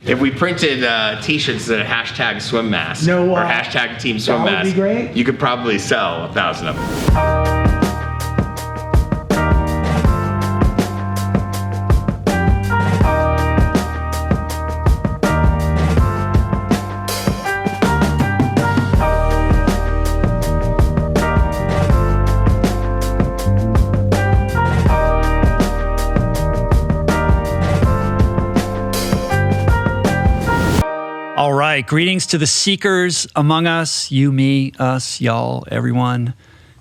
If we printed T-shirts that hashtag swim mask or hashtag team swim that would mask, be great. you could probably sell 1,000 of them. All right, greetings to the seekers among us, you, me, us, y'all, everyone.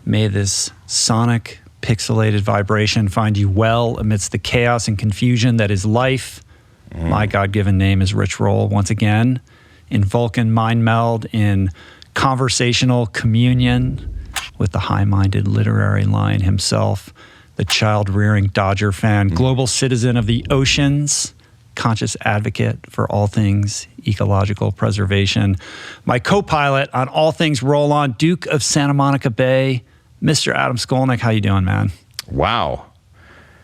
May this sonic, pixelated vibration find you well amidst the chaos and confusion that is life. My God-given name is Rich Roll, once again, in Vulcan mind meld, in conversational communion with the high-minded literary lion himself, the child-rearing Dodger fan, global citizen of the oceans, conscious advocate for all things ecological preservation, my co-pilot on all things Roll On, Duke of Santa Monica Bay, Mr. Adam Skolnick. How you doing, man? Wow.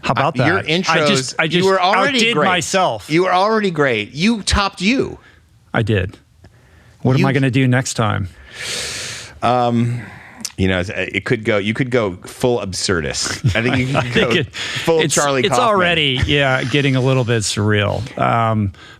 How about that? Your intros, I just you were already outdid great. myself. You were already great. You topped you. I did. What am I going to do next time? You know, it could go. You could go full absurdist. I think you could go full Charlie Kaufman. It's already, getting a little bit surreal.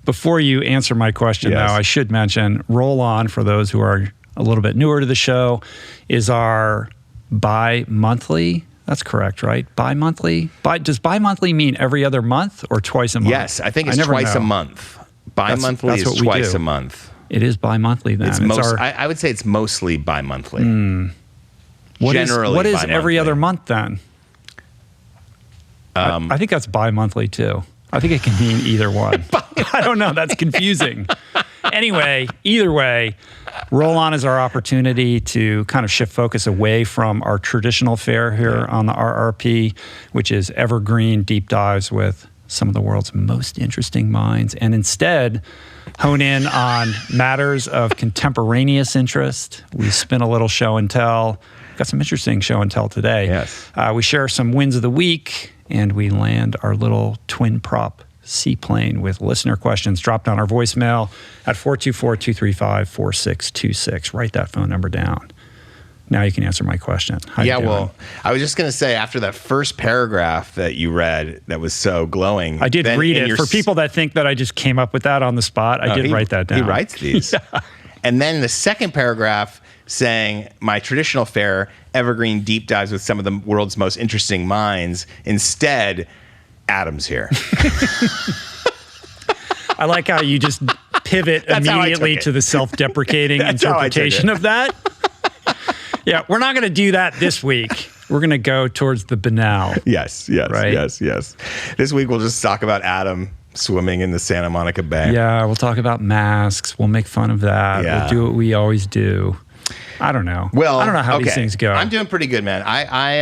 Before you answer my question, though, I should mention Roll On, for those who are a little bit newer to the show, is our bi-monthly. That's correct, right? Bi-monthly. Does bi-monthly mean every other month or twice a month? Yes, I think it's twice a month. Bi-monthly is twice a month. It is bi-monthly then. I would say it's mostly bi-monthly. What is every other month then? I think that's bi-monthly too. I think it can mean either one. I don't know. That's confusing. Anyway, either way, Roll On is our opportunity to kind of shift focus away from our traditional fare here on the RRP, which is evergreen deep dives with some of the world's most interesting minds, and instead hone in on matters of contemporaneous interest. We spin a little show and tell. Got some interesting show and tell today. Yes. We share some wins of the week, and we land our little twin prop seaplane with listener questions dropped on our voicemail at 424-235-4626. Write that phone number down. Now you can answer my question. How you doing? Well, I was just going to say, after that first paragraph that you read that was so glowing. I did read it. For people that think that I just came up with that on the spot, I did write that down. He writes these. And then the second paragraph saying, my traditional fare, evergreen deep dives with some of the world's most interesting minds. Instead, Adam's here. I like how you just pivot immediately to the self-deprecating interpretation of that. Yeah, we're not going to do that this week. We're going to go towards the banal. Yes. This week we'll just talk about Adam swimming in the Santa Monica Bay. Yeah, we'll talk about masks. We'll make fun of that. Yeah. We'll do what we always do. I don't know. Well, I don't know how these things go. I'm doing pretty good, man. I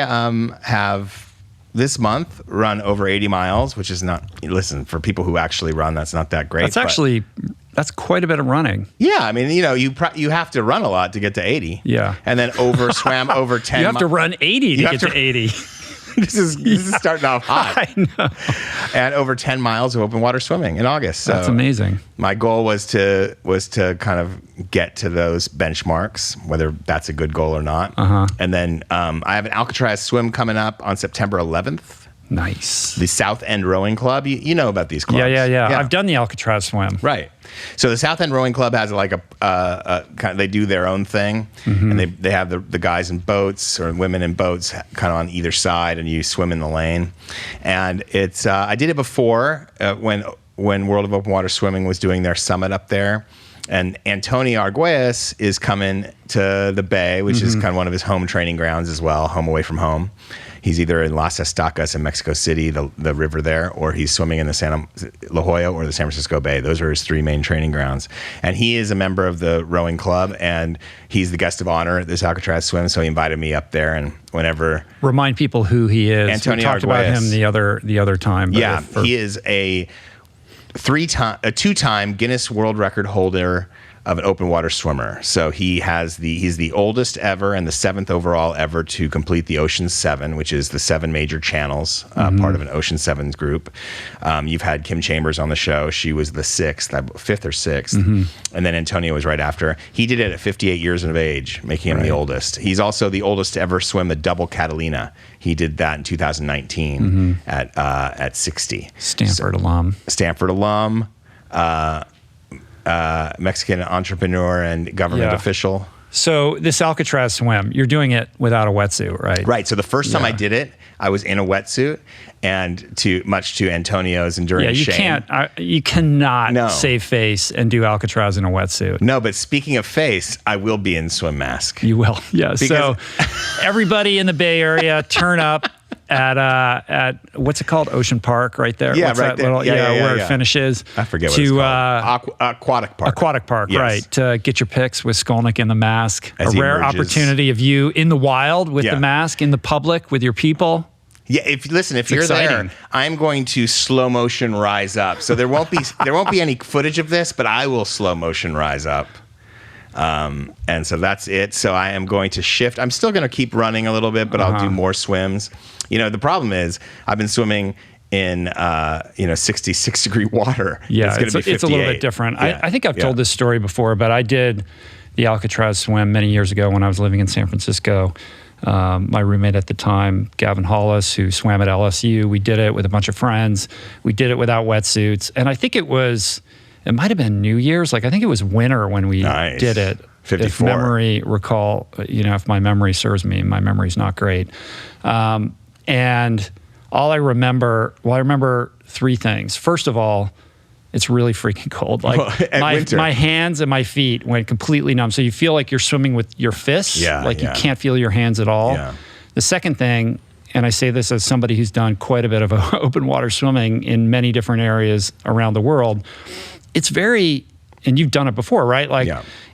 have this month run over 80 miles, which is not, listen, for people who actually run, that's not that great. That's quite a bit of running. Yeah, I mean, you know, you have to run a lot to get to 80. Yeah. And then swam over 10. You have to run 80 to get to 80. This is starting off hot. I know. And over 10 miles of open water swimming in August. So that's amazing. My goal was to kind of get to those benchmarks, whether that's a good goal or not. And then I have an Alcatraz swim coming up on September 11th. Nice. The South End Rowing Club. You know about these clubs. Yeah. I've done the Alcatraz swim. Right. So the South End Rowing Club has like a kind of, they do their own thing, and they have the guys in boats or women in boats kind of on either side, and you swim in the lane. And it's I did it before when World of Open Water Swimming was doing their summit up there. And Antonio Arguelles is coming to the Bay, which is kind of one of his home training grounds as well, home away from home. He's either in Las Estacas in Mexico City, the river there, or he's swimming in the La Jolla or the San Francisco Bay. Those are his three main training grounds. And he is a member of the rowing club, and he's the guest of honor at this Alcatraz swim. So he invited me up there, and whenever remind people who he is. Antonio we talked Arguelles. about him the other time. Yeah, he is a two-time Guinness World Record holder of an open water swimmer. So he's the oldest ever and the 7th overall ever to complete the Ocean's 7, which is the 7 major channels, part of an Ocean's 7 group. You've had Kim Chambers on the show. She was the 5th or 6th. And then Antonio was right after. He did it at 58 years of age, making him the oldest. He's also the oldest to ever swim the double Catalina. He did that in 2019 at 60. Stanford alum. Stanford alum, Mexican entrepreneur and government official. So this Alcatraz swim, you're doing it without a wetsuit, right? Right. So the first time I did it, I was in a wetsuit, and much to Antonio's enduring shame. You cannot save face and do Alcatraz in a wetsuit. No, but speaking of face, I will be in swim mask. You will, yeah. So everybody in the Bay Area, turn up at what's it called? Ocean Park, right there. Yeah, what's right that there. Little, where it finishes. I forget what it's called. Aquatic Park. Aquatic Park, yes. right. To get your pics with Skolnick in the mask. As a rare emerges. Opportunity of you in the wild with the mask, in the public with your people. Yeah, if you're exciting. there, I'm going to slow motion rise up. So there won't be any footage of this, but I will slow motion rise up. And so that's it. So I am going to shift. I'm still going to keep running a little bit, but I'll do more swims. The problem is I've been swimming in 66 degree water. Yeah, it's a little bit different. Yeah. I think I've told this story before, but I did the Alcatraz swim many years ago when I was living in San Francisco. My roommate at the time, Gavin Hollis, who swam at LSU, we did it with a bunch of friends. We did it without wetsuits. And I think it might have been New Year's. I think it was winter when we did it. 54. If my memory serves me, my memory's not great. And all I remember 3 things. First of all, it's really freaking cold. My hands and my feet went completely numb. So you feel like you're swimming with your fists. You can't feel your hands at all. Yeah. The second thing, and I say this as somebody who's done quite a bit of open water swimming in many different areas around the world, it's very, and you've done it before, right?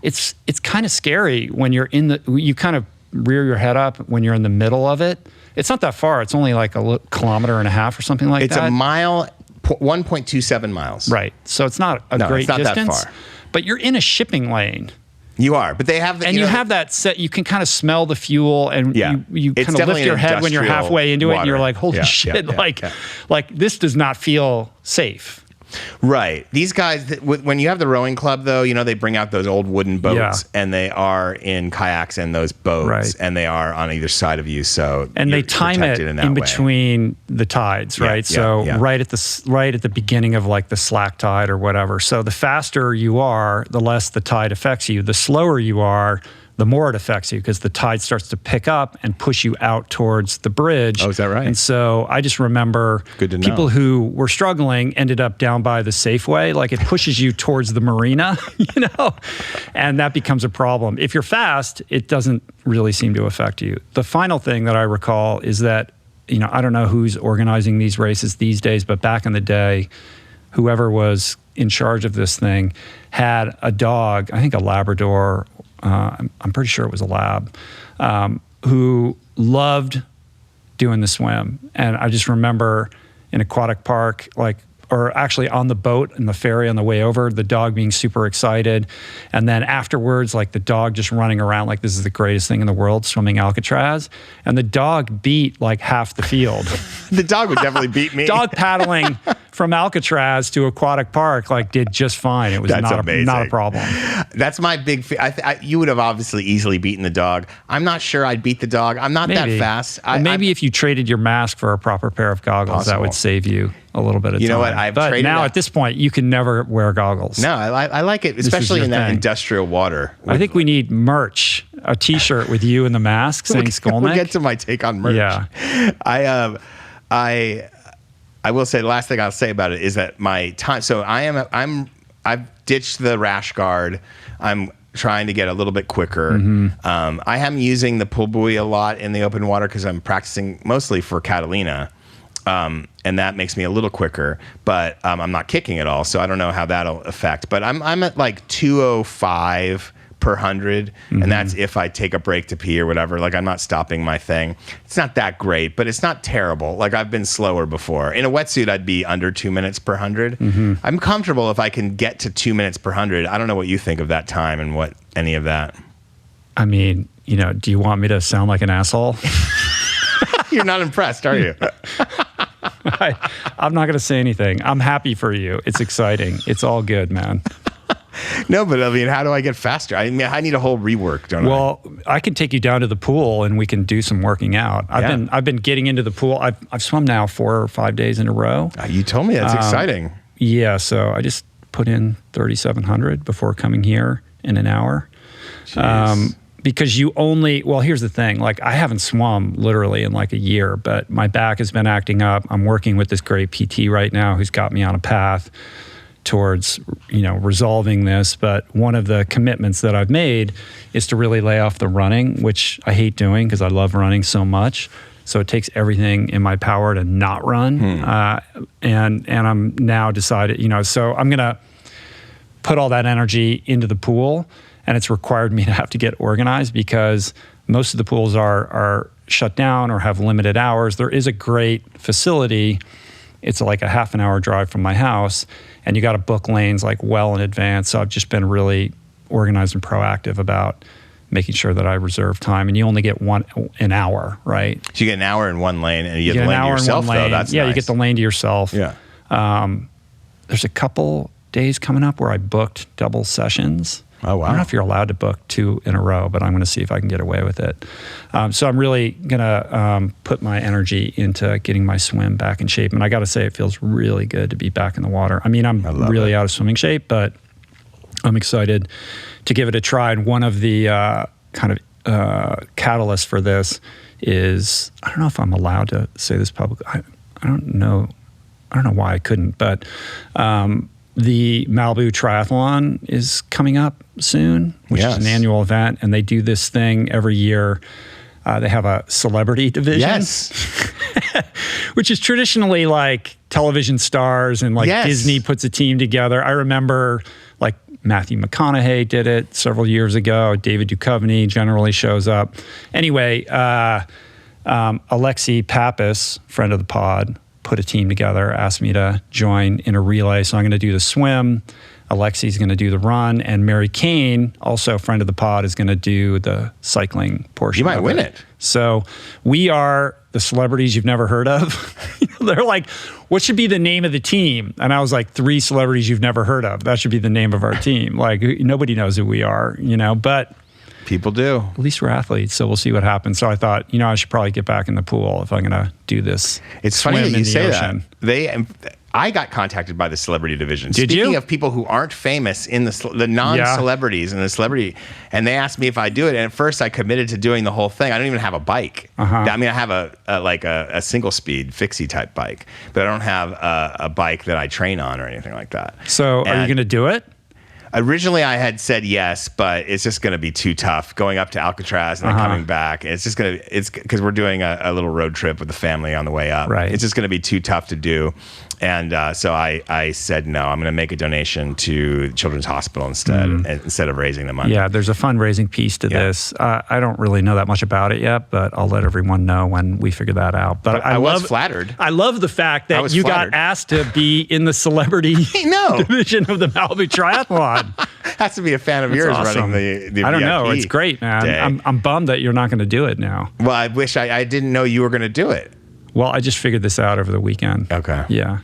It's kind of scary when you kind of rear your head up when you're in the middle of it. It's not that far. It's only like a kilometer and a half or something like that. It's a mile, 1.27 miles. Right. So it's not a great distance. That far. But you're in a shipping lane. You are, but they have the, and you have that set. You can kind of smell the fuel, and you kind of lift your head when you're halfway into it, and you're like, "Holy shit!" Like this does not feel safe. Right. These guys, when you have the rowing club, though, they bring out those old wooden boats, and they are in kayaks in those boats, and they are on either side of you. So they time it in between the tides, right? Right at the beginning of like the slack tide or whatever. So the faster you are, the less the tide affects you. The slower you are, the more it affects you, because the tide starts to pick up and push you out towards the bridge. Oh, is that right? And so I just remember people who were struggling ended up down by the Safeway. Like it pushes you towards the marina, and that becomes a problem. If you're fast, it doesn't really seem to affect you. The final thing that I recall is that, I don't know who's organizing these races these days, but back in the day, whoever was in charge of this thing had a dog, I think a Labrador, I'm pretty sure it was a lab, who loved doing the swim. And I just remember in Aquatic Park, or actually on the boat and the ferry on the way over, the dog being super excited. And then afterwards, the dog just running around like this is the greatest thing in the world, swimming Alcatraz. And the dog beat half the field. The dog would definitely beat me. Dog paddling from Alcatraz to Aquatic Park did just fine. It was not a problem. That's my big you would have obviously easily beaten the dog. I'm not sure I'd beat the dog. I'm not that fast. Maybe if you traded your mask for a proper pair of goggles, that would save you a little bit of time. You know what? But now at this point, you can never wear goggles. No, I like it, especially in that industrial water. I think we need merch, a T-shirt with you in the mask saying Skolnick. We'll get to my take on merch. Yeah. I will say the last thing I'll say about it is that my time. So I've ditched the rash guard. I'm trying to get a little bit quicker. Mm-hmm. I am using the pull buoy a lot in the open water because I'm practicing mostly for Catalina. And that makes me a little quicker, but I'm not kicking at all, so I don't know how that'll affect. But I'm at 2:05 per per 100, and that's if I take a break to pee or whatever. Like, I'm not stopping my thing. It's not that great, but it's not terrible. Like, I've been slower before. In a wetsuit, I'd be under 2 minutes per 100. I'm comfortable if I can get to 2 minutes per 100. I don't know what you think of that time and what any of that. I mean, you know, do you want me to sound like an asshole? You're not impressed, are you? I'm not going to say anything. I'm happy for you. It's exciting. It's all good, man. No, but I mean, how do I get faster? I mean, I need a whole rework, don't I? Well, I can take you down to the pool and we can do some working out. I've been getting into the pool. I've swum now 4 or 5 days in a row. You told me that's exciting. Yeah, so I just put in 3,700 before coming here in an hour. Because here's the thing, like I haven't swum literally in like a year, but my back has been acting up. I'm working with this great PT right now who's got me on a path towards, you know, resolving this. But one of the commitments that I've made is to really lay off the running, which I hate doing because I love running so much. So it takes everything in my power to not run. And I'm now decided, you know, so I'm going to put all that energy into the pool. And it's required me to have to get organized because most of the pools are shut down or have limited hours. There is a great facility. It's like a half an hour drive from my house, and you got to book lanes like well in advance. So I've just been really organized and proactive about making sure that I reserve time. And you only get an hour, right? So you get an hour in one lane, and you get the lane to yourself, though. That's nice. You get the lane to yourself. Yeah. There's a couple days coming up where I booked double sessions. Oh, wow. I don't know if you're allowed to book 2 in a row, but I'm going to see if I can get away with it. So I'm really going to put my energy into getting my swim back in shape. And I got to say, it feels really good to be back in the water. I mean, I'm really out of swimming shape, but I'm excited to give it a try. And one of the catalysts for this is, I don't know if I'm allowed to say this publicly. I don't know why I couldn't, but the Malibu Triathlon is coming up soon, which is an annual event, and they do this thing every year. They have a celebrity division, which is traditionally like television stars and like Disney puts a team together. I remember like Matthew McConaughey did it several years ago. David Duchovny generally shows up. Anyway, Alexi Pappas, friend of the pod, put a team together, asked me to join in a relay. So I'm going to do the swim. Alexi's going to do the run. And Mary Kane, also a friend of the pod, is going to do the cycling portion. You might win it. So we are the celebrities you've never heard of. They're like, what should be the name of the team? And I was like, 3 celebrities you've never heard of. That should be the name of our team. Like, nobody knows who we are, you know, but people do. At least we're athletes, so we'll see what happens. So I thought, you know, I should probably get back in the pool if I'm going to do this. It's funny that you say that. I got contacted by the celebrity division. Speaking of people who aren't famous in the non-celebrities and the celebrity, and they asked me if I do it. And at first, I committed to doing the whole thing. I don't even have a bike. I mean, I have a single speed fixie type bike, but I don't have a bike that I train on or anything like that. So are you going to do it? Originally, I had said yes, but it's just going to be too tough going up to Alcatraz and then coming back. It's because we're doing a little road trip with the family on the way up. Right. It's just going to be too tough to do. And so I said no. I'm going to make a donation to Children's Hospital instead of raising the money. Yeah, there's a fundraising piece to this. I don't really know that much about it yet, but I'll let everyone know when we figure that out. But I was flattered. I love the fact that you got asked to be in the celebrity division of the Malibu Triathlon. Has to be a fan of yours awesome. running the I don't VIP know. It's great, man. Day. I'm bummed that you're not going to do it now. Well, I wish I didn't know you were going to do it. Well, I just figured this out over the weekend. Okay. Yeah.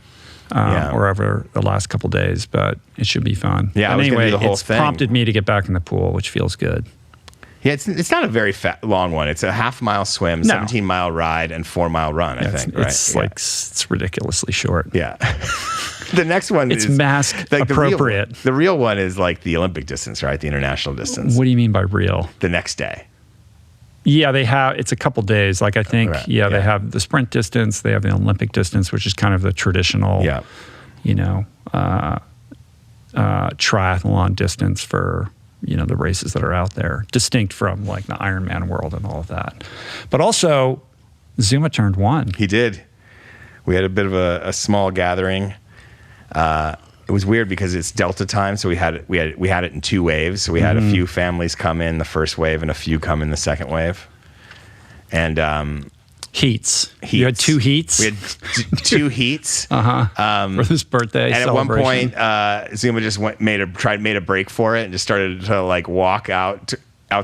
Or over the last couple of days, but it should be fun. Yeah, but anyway, do the whole it's thing. Prompted me to get back in the pool, which feels good. Yeah, it's not a very long one. It's a half-mile swim, 17-mile ride, and 4-mile run, I think. It's ridiculously short. Yeah. The next one is mask like appropriate. The real one is like the Olympic distance, right? The international distance. What do you mean by real? The next day. Yeah, they have. It's a couple days. Like I think, they have the sprint distance. They have the Olympic distance, which is kind of the traditional, triathlon distance for the races that are out there, distinct from like the Ironman world and all of that. But also, Zuma turned 1. He did. We had a bit of a small gathering. it was weird because it's Delta time, so we had it in 2 waves. So we had a few families come in the first wave and a few come in the second wave. And Heats. You had 2 heats? We had 2 heats. For this birthday and at one celebration. point, Zuma just made a break for it and just started to like walk out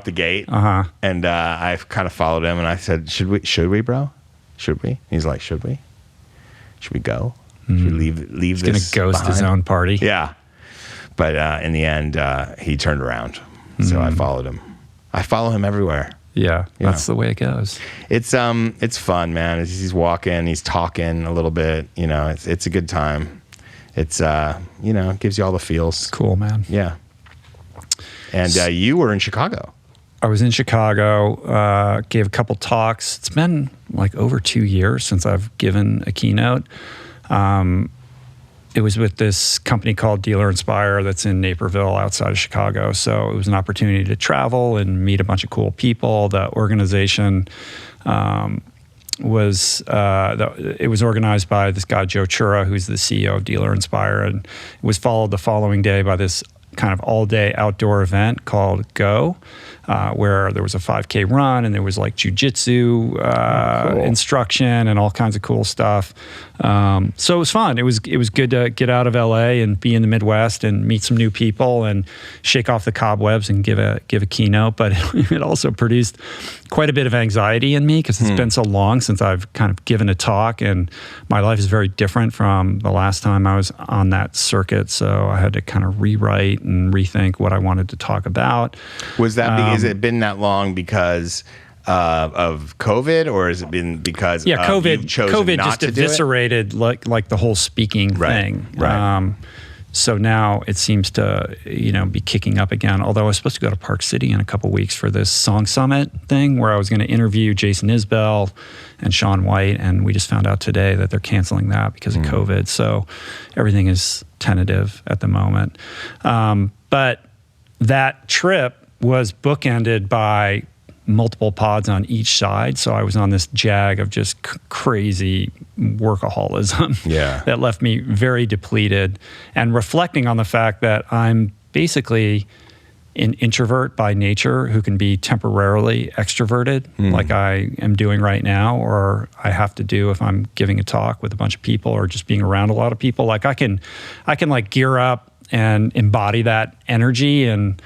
the gate. And I kind of followed him and I said, "Should we, bro? Should we?" And he's like, "Should we? Should we go? Should we leave He's this going to ghost his behind?" own party. Yeah. But in the end, he turned around. So I followed him. I follow him everywhere. Yeah, that's the way it goes. It's fun, man. He's walking, he's talking a little bit. You know, it's a good time. It's it gives you all the feels. Cool, man. Yeah. And you were in Chicago. I was in Chicago, gave a couple talks. It's been like over 2 years since I've given a keynote. It was with this company called Dealer Inspire that's in Naperville outside of Chicago. So it was an opportunity to travel and meet a bunch of cool people. The organization was organized by this guy, Joe Chura, who's the CEO of Dealer Inspire. And it was followed the following day by this kind of all-day outdoor event called Go, where there was a 5K run and there was like jujitsu cool. instruction and all kinds of cool stuff. So it was fun. It was good to get out of LA and be in the Midwest and meet some new people and shake off the cobwebs and give a keynote. But it also produced quite a bit of anxiety in me because it's been so long since I've kind of given a talk, and my life is very different from the last time I was on that circuit. So I had to kind of rewrite and rethink what I wanted to talk about. Was that has it been that long because of COVID, or has it been because COVID? You've chosen COVID not just to do it? eviscerated like the whole speaking thing. Right. So now it seems to be kicking up again. Although I was supposed to go to Park City in a couple weeks for this Song Summit thing, where I was going to interview Jason Isbell and Shaun White, and we just found out today that they're canceling that because of COVID. So everything is tentative at the moment. But that trip was bookended by multiple pods on each side. So I was on this jag of just crazy workaholism that left me very depleted, and reflecting on the fact that I'm basically an introvert by nature who can be temporarily extroverted like I am doing right now, or I have to do if I'm giving a talk with a bunch of people or just being around a lot of people. Like I can like gear up and embody that energy and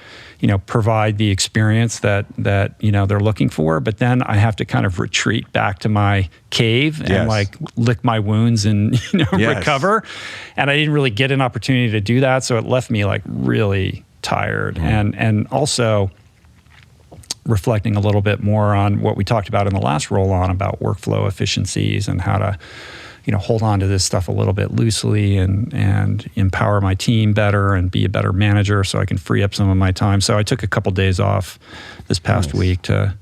provide the experience that they're looking for, but then I have to kind of retreat back to my cave and like lick my wounds and recover. And I didn't really get an opportunity to do that, so it left me like really tired. And also reflecting a little bit more on what we talked about in the last roll-on about workflow efficiencies and how to hold on to this stuff a little bit loosely and empower my team better and be a better manager so I can free up some of my time. So I took a couple days off this past week to,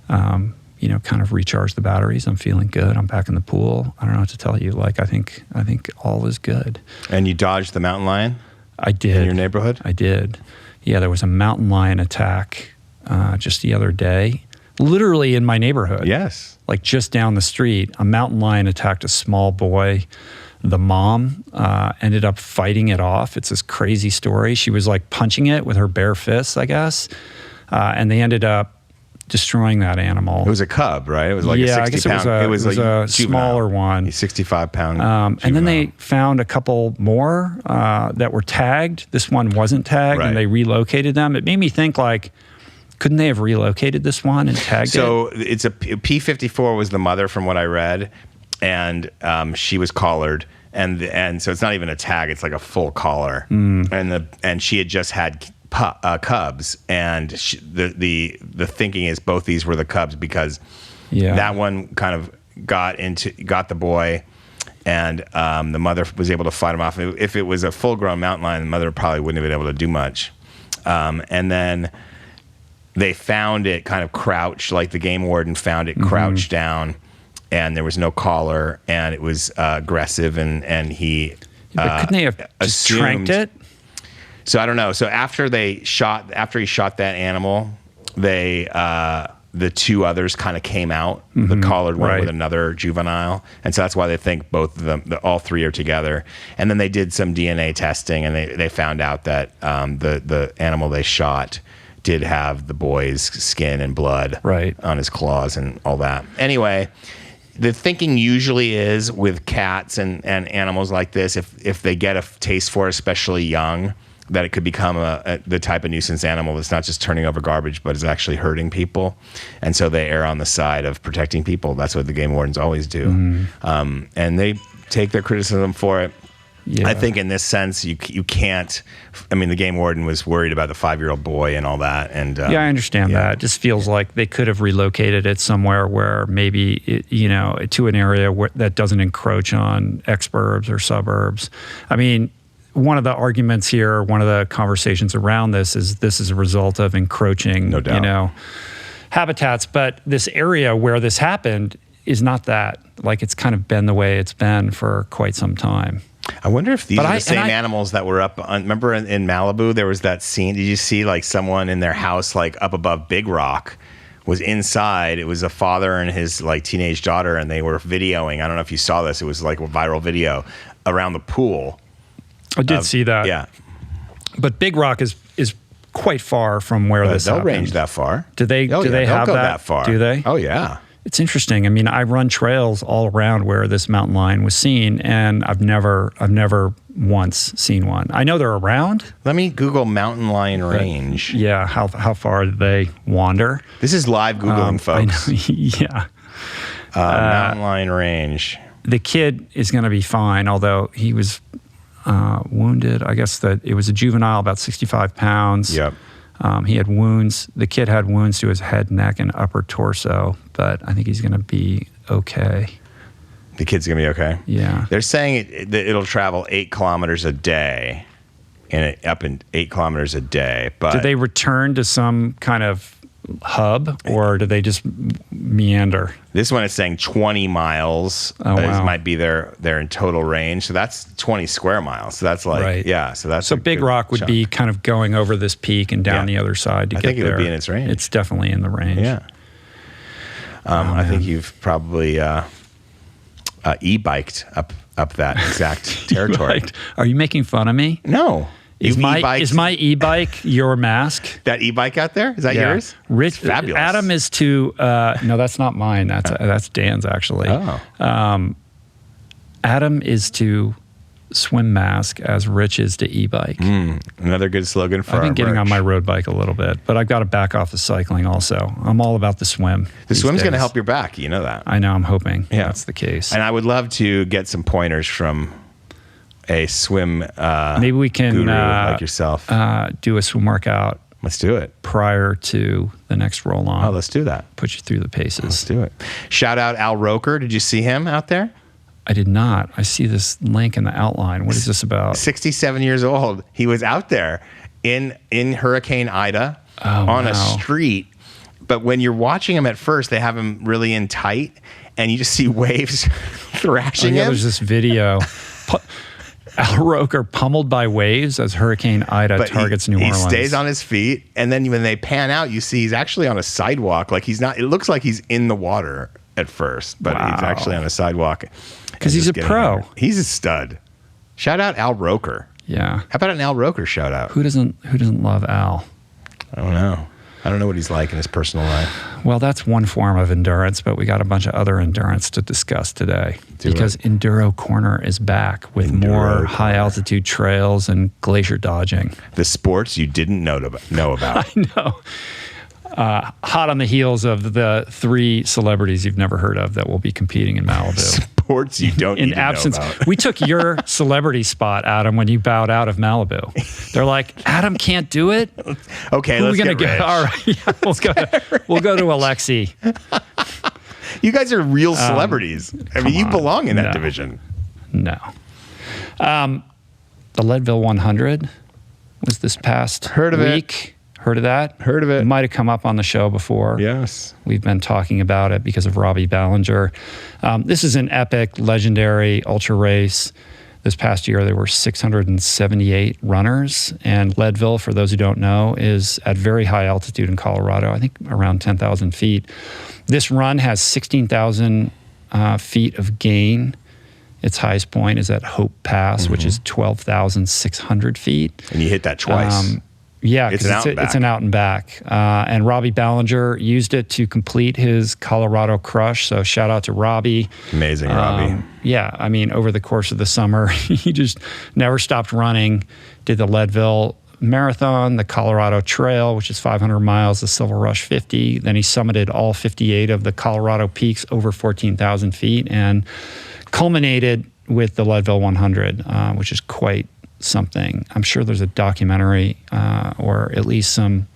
kind of recharge the batteries. I'm feeling good. I'm back in the pool. I don't know what to tell you. Like, I think all is good. And you dodged the mountain lion? I did. In your neighborhood? I did. Yeah, there was a mountain lion attack just the other day, literally in my neighborhood. Yes. Like just down the street, a mountain lion attacked a small boy. The mom ended up fighting it off. It's this crazy story. She was like punching it with her bare fists, I guess. And they ended up destroying that animal. It was a cub, right? It was like a 60 I guess pound. It was a smaller one. A 65 pound. And then they found a couple more that were tagged. This one wasn't tagged, and they relocated them. It made me think like, couldn't they have relocated this one and tagged it? So it's a P54 was the mother from what I read, and she was collared, and so it's not even a tag; it's like a full collar, and she had just had cubs, and the thinking is both these were the cubs because that one kind of got the boy, and the mother was able to fight him off. If it was a full grown mountain lion, the mother probably wouldn't have been able to do much, and then they found it kind of crouched, like the game warden found it crouched down, and there was no collar, and it was aggressive, and he but couldn't they have just tranked it? So I don't know. So after he shot that animal, they the two others kind of came out. The collared one right. with another juvenile, and so that's why they think both of them, all three, are together. And then they did some DNA testing, and they found out that the animal they shot did have the boy's skin and blood Right. on his claws and all that. Anyway, the thinking usually is with cats and animals like this, if they get a taste for it, especially young, that it could become the type of nuisance animal that's not just turning over garbage, but is actually hurting people. And so they err on the side of protecting people. That's what the game wardens always do. And they take their criticism for it. Yeah. I think in this sense, you can't. I mean, the game warden was worried about the 5-year-old boy and all that. And Yeah, I understand that. It just feels like they could have relocated it somewhere where maybe, to an area that doesn't encroach on exurbs or suburbs. I mean, one of the arguments here, one of the conversations around this is a result of encroaching, No doubt. habitats. But this area where this happened is not that. Like, it's kind of been the way it's been for quite some time. I wonder if these But are the same animals that were up on. Remember in Malibu, there was that scene. Did you see like someone in their house, like up above Big Rock, was inside? It was a father and his like teenage daughter, and they were videoing. I don't know if you saw this. It was like a viral video around the pool. I did see that. Yeah, But Big Rock is quite far from where this they'll happened. range that far. Do they? Oh, do yeah, they they'll have go that? far? Do they? Oh yeah. It's interesting. I mean, I run trails all around where this mountain lion was seen, and I've never once seen one. I know they're around. Let me Google mountain lion range. Yeah, how far do they wander? This is live Googling, folks. I know, yeah. Mountain lion range. The kid is going to be fine, although he was wounded. I guess that it was a juvenile, about 65 pounds. Yep. He had wounds. The kid had wounds to his head, neck, and upper torso, but I think he's going to be okay. The kid's gonna be okay. Yeah. They're saying that it'll travel 8 kilometers a day, up in 8 kilometers a day. But Did they return to some kind of hub, or did they just meander? this one is saying 20 miles wow. might be their in total range. So that's 20 square miles. So that's like Right. yeah. So that's So a Big good Rock would chunk. be kind of going over this peak and down Yeah. the other side to I get think it there. would be in its range. It's definitely in the range. Yeah. I think you've probably e-biked up that exact territory. Right. Are you making fun of me? No. Is You've my e-biked e-bike your mask? that e-bike out there? Is that yours? Rich, It's fabulous. Adam is to no, that's not mine. That's Dan's actually. Oh. Adam is to swim mask as Rich is to e-bike. Another good slogan for I've been our getting on merch. my road bike a little bit, but I've got to back off the cycling also. I'm all about the swim. The these swim's going to days. help your back. You know that. I know. I'm hoping Yeah. that's the case. And I would love to get some pointers from a swim Maybe we can guru like yourself. do a swim workout Let's do it. prior to the next roll on. Oh, let's do that. Put you through the paces. Let's do it. Shout out Al Roker. Did you see him out there? I did not. I see this link in the outline. What is this about? 67 years old. He was out there in Hurricane Ida on a wow. street. But when you're watching him at first, they have him really in tight, and you just see waves thrashing Yeah, him. there's this video. Al Roker pummeled by waves as Hurricane Ida But targets he New Orleans. stays on his feet, and then when they pan out, you see he's actually on a sidewalk. Like he's not. It looks like he's in the water at first, but he's Wow. actually on a sidewalk. 'Cause he's Just a getting pro. hammered. He's a stud. Shout out Al Roker. Yeah. How about an Al Roker shout out? Who doesn't love Al? I don't know. I don't know what he's like in his personal life. Well, that's one form of endurance, but we got a bunch of other endurance to discuss today because Enduro Corner is back with Enduro more Corner. high altitude trails and glacier dodging. The sports you didn't know about. No. Hot on the heels of the 3 celebrities you've never heard of that will be competing in Malibu. Sports you don't need In to absence, know about. we took your celebrity spot, Adam, when you bowed out of Malibu. They're like, Adam can't do it. Okay, Who are let's we gonna get rich. All right, yeah, we'll go to Alexi. You guys are real celebrities. I mean, you on. belong in that No. division. No. The Leadville 100 was this past Heard of it. week. Heard of that? Heard of it. It might have come up on the show before. Yes. We've been talking about it because of Robbie Ballinger. This is an epic, legendary ultra race This past year, there were 678 runners, and Leadville, for those who don't know, is at very high altitude in Colorado, I think around 10,000 feet. This run has 16,000 feet of gain. Its highest point is at Hope Pass, which is 12,600 feet. And you hit that twice. Yeah, because it's an out and back. And Robbie Ballinger used it to complete his Colorado Crush. So shout out to Robbie. Amazing, Robbie. Yeah, I mean, over the course of the summer, he just never stopped running. Did the Leadville Marathon, the Colorado Trail, which is 500 miles, the Silver Rush 50. Then he summited all 58 of the Colorado peaks over 14,000 feet and culminated with the Leadville 100, which is quite something. I'm sure there's a documentary or at least some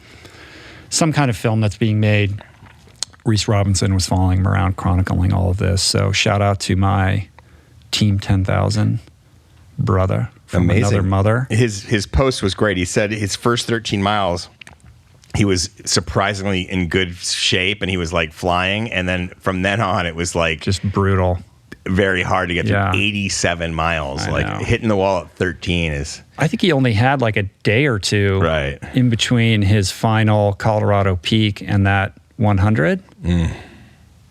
kind of film that's being made. Reese Robinson was following him around chronicling all of this. So shout out to my Team 10,000 brother from another mother. His post was great. He said his first 13 miles, he was surprisingly in good shape and he was like flying. And then from then on, it was like just brutal. Very hard to get through 87 miles. Like hitting the wall at 13 is. I think he only had like a day or two in between his final Colorado peak and that 100.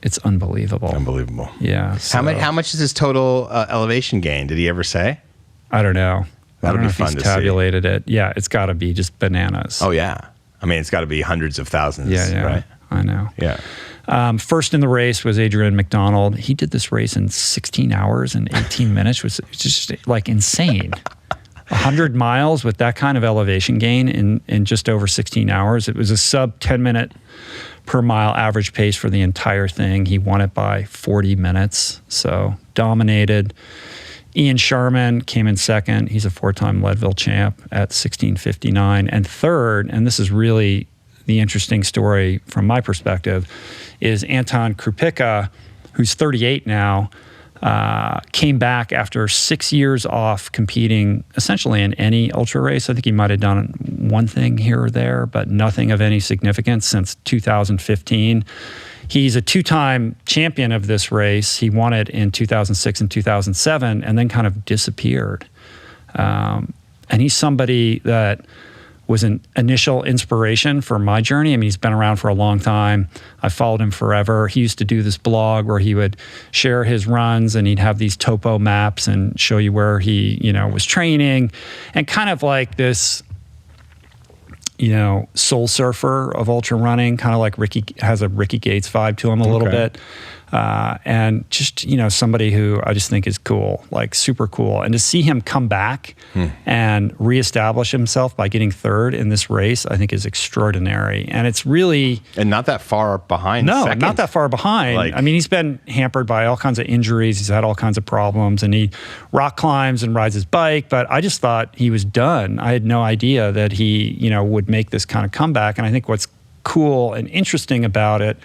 It's unbelievable. Unbelievable. Yeah. So, how much is his total elevation gain? Did he ever say? I don't know. That'll be fun to see. Tabulated it. Yeah, it's got to be just bananas. Oh yeah. I mean, it's got to be hundreds of thousands. Yeah. Right? I know. Yeah. First in the race was Adrian McDonald. He did this race in 16 hours and 18 minutes, which was just like insane. 100 miles with that kind of elevation gain in just over 16 hours. It was a sub 10 minute per mile average pace for the entire thing. He won it by 40 minutes. So dominated. Ian Sharman came in second. He's a 4-time Leadville champ at 16:59. And third, and this is really the interesting story from my perspective, is Anton Krupicka, who's 38 now, came back after 6 years off competing essentially in any ultra race. I think he might have done one thing here or there, but nothing of any significance since 2015. He's a 2-time champion of this race. He won it in 2006 and 2007 and then kind of disappeared. And he's somebody that was an initial inspiration for my journey. I mean, he's been around for a long time. I followed him forever. He used to do this blog where he would share his runs and he'd have these topo maps and show you where he, was training, and kind of like this, soul surfer of ultra running, kind of like has a Ricky Gates vibe to him a little bit. And just, somebody who I just think is cool, like super cool. And to see him come back and reestablish himself by getting third in this race, I think is extraordinary. And it's really... And not that far behind. No, not that far behind. I mean, he's been hampered by all kinds of injuries. He's had all kinds of problems, and he rock climbs and rides his bike. But I just thought he was done. I had no idea that he, would make this kind of comeback. And I think what's cool and interesting about it,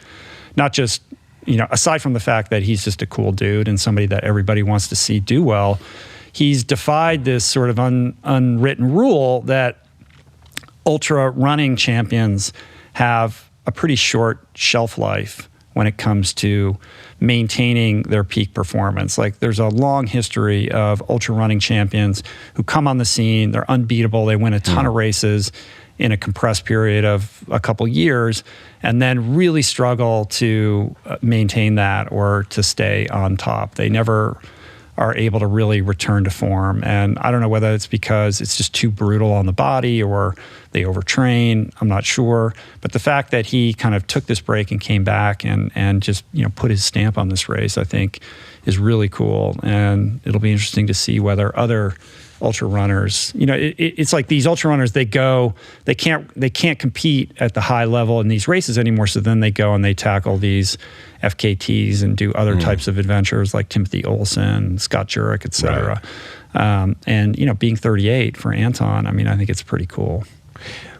not just... aside from the fact that he's just a cool dude and somebody that everybody wants to see do well, he's defied this sort of unwritten rule that ultra running champions have a pretty short shelf life when it comes to maintaining their peak performance. Like, there's a long history of ultra running champions who come on the scene, they're unbeatable, they win a ton of races in a compressed period of a couple years, and then really struggle to maintain that or to stay on top. They never are able to really return to form. And I don't know whether it's because it's just too brutal on the body or they overtrain, I'm not sure. But the fact that he kind of took this break and came back and just, put his stamp on this race, I think is really cool. And it'll be interesting to see whether other ultra runners, it's like these ultra runners, they can't compete at the high level in these races anymore. So then they go and they tackle these FKTs and do other types of adventures like Timothy Olson, Scott Jurek, et cetera. Right. And being 38 for Anton, I mean, I think it's pretty cool.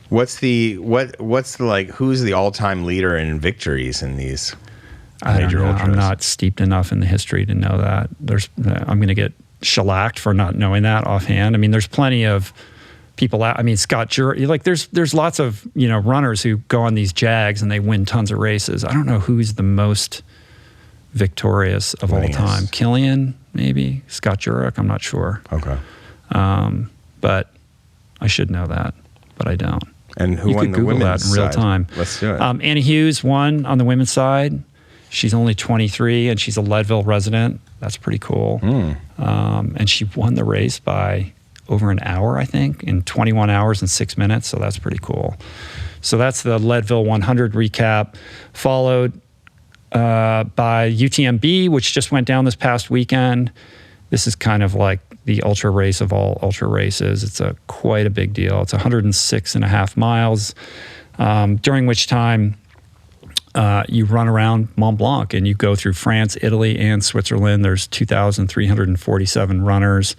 What's the who's the all-time leader in victories in these major ultras? I'm not steeped enough in the history to know that. I'm going to get shellacked for not knowing that offhand. I mean, there's plenty of people out. I mean, Scott Jurek, like there's lots of, runners who go on these jags and they win tons of races. I don't know who's the most victorious of all time. Killian, maybe. Scott Jurek, I'm not sure. Okay. But I should know that, but I don't. And who You won could the Google women's that in real side? time. Let's do it. Annie Hughes won on the women's side. She's only 23, and she's a Leadville resident. That's pretty cool. And she won the race by over an hour, I think, in 21 hours and 6 minutes. So that's pretty cool. So that's the Leadville 100 recap, followed by UTMB, which just went down this past weekend. This is kind of like the ultra race of all ultra races. It's quite a big deal. It's 106.5 miles, during which time you run around Mont Blanc and you go through France, Italy, and Switzerland. There's 2,347 runners.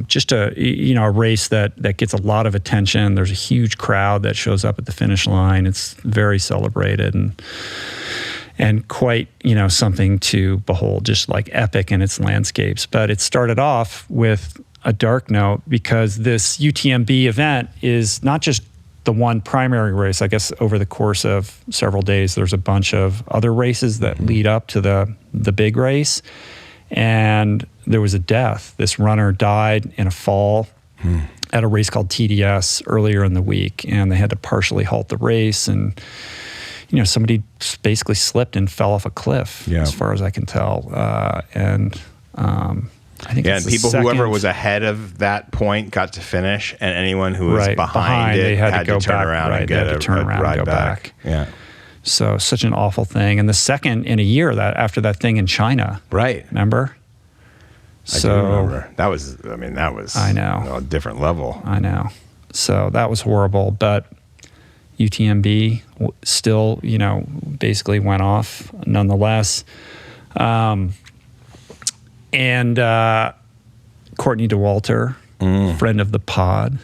Just a race that gets a lot of attention. There's a huge crowd that shows up at the finish line. It's very celebrated and quite, something to behold, just like epic in its landscapes. But it started off with a dark note because this UTMB event is not just the one primary race. I guess over the course of several days, there's a bunch of other races that lead up to the big race. And there was a death. This runner died in a fall at a race called TDS earlier in the week, and they had to partially halt the race. And somebody basically slipped and fell off a cliff, as far as I can tell. I think and people, whoever was ahead of that point got to finish, and anyone who was behind it they had to go turn back, around and get a ride back. Yeah. So such an awful thing. And the second in a year after that thing in China. Right. Remember? I do remember. That was I know. A different level. I know. So that was horrible. But UTMB still, basically went off nonetheless. And Courtney Dauwalter, friend of the pod,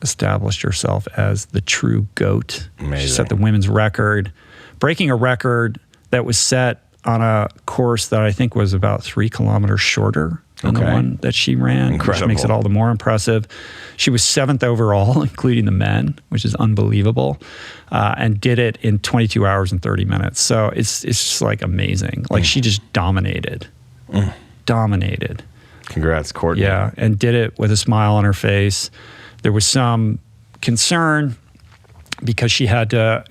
established herself as the true GOAT. Amazing. She set the women's record, breaking a record that was set on a course that I think was about 3 kilometers shorter than the one that she ran, Incredible. which makes it all the more impressive. She was 7th overall, including the men, which is unbelievable, and did it in 22 hours and 30 minutes. So it's just like amazing. Like she just dominated. Dominated. Congrats, Courtney. Yeah, and did it with a smile on her face. There was some concern because she had to,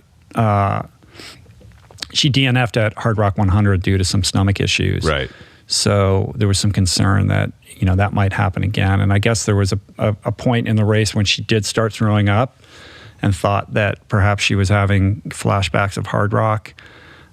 she DNF'd at Hard Rock 100 due to some stomach issues. Right. So there was some concern that, that might happen again. And I guess there was a point in the race when she did start throwing up and thought that perhaps she was having flashbacks of Hard Rock.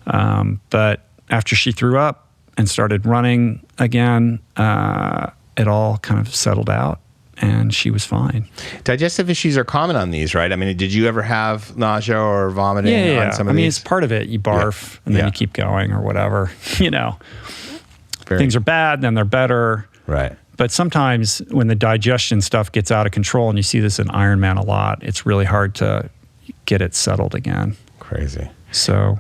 But after she threw up and started running again, it all kind of settled out and she was fine. Digestive issues are common on these, right? I mean, did you ever have nausea or vomiting on some of these? It's part of it. You barf and then you keep going or whatever, Things are bad, then they're better. Right. But sometimes when the digestion stuff gets out of control, and you see this in Ironman a lot, it's really hard to get it settled again. Crazy. So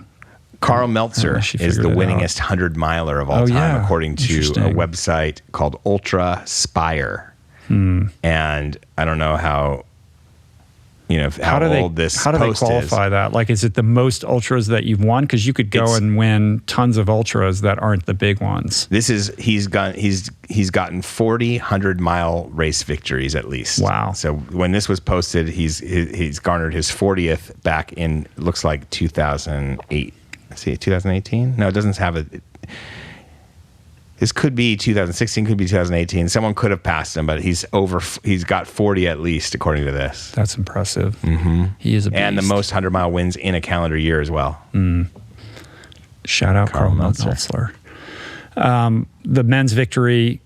Carl Meltzer is the winningest 100-miler of all time, according to a website called Ultra Spire. And I don't know how, how old this post is. How do they qualify that? Like, is it the most ultras that you've won? Because you could go and win tons of ultras that aren't the big ones. He's gotten 40 100-mile race victories at least. Wow. So when this was posted, he's garnered his 40th back in, looks like 2008. See, 2018? No, it doesn't have a... This could be 2016, could be 2018. Someone could have passed him, but he's got 40 at least, according to this. That's impressive. Mm-hmm. He is a beast. And the most 100-mile wins in a calendar year as well. Shout out Carl Meltzer. The men's victory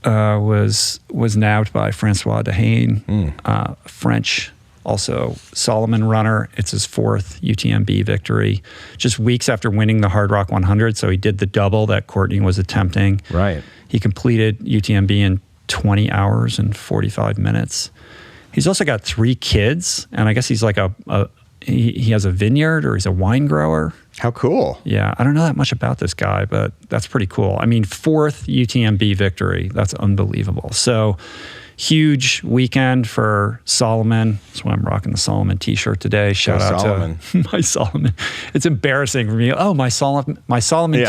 was nabbed by Francois Dehaene, French, also Solomon runner. It's his 4th UTMB victory, just weeks after winning the Hard Rock 100. So he did the double that Courtney was attempting. Right. He completed UTMB in 20 hours and 45 minutes. He's also got 3 kids, and I guess he's like he has a vineyard or he's a wine grower. How cool. Yeah, I don't know that much about this guy, but that's pretty cool. I mean, 4th UTMB victory. That's unbelievable. So huge weekend for Solomon. That's why I'm rocking the Solomon t-shirt today. Shout out Solomon. To my Solomon. It's embarrassing for me. Oh, my Solomon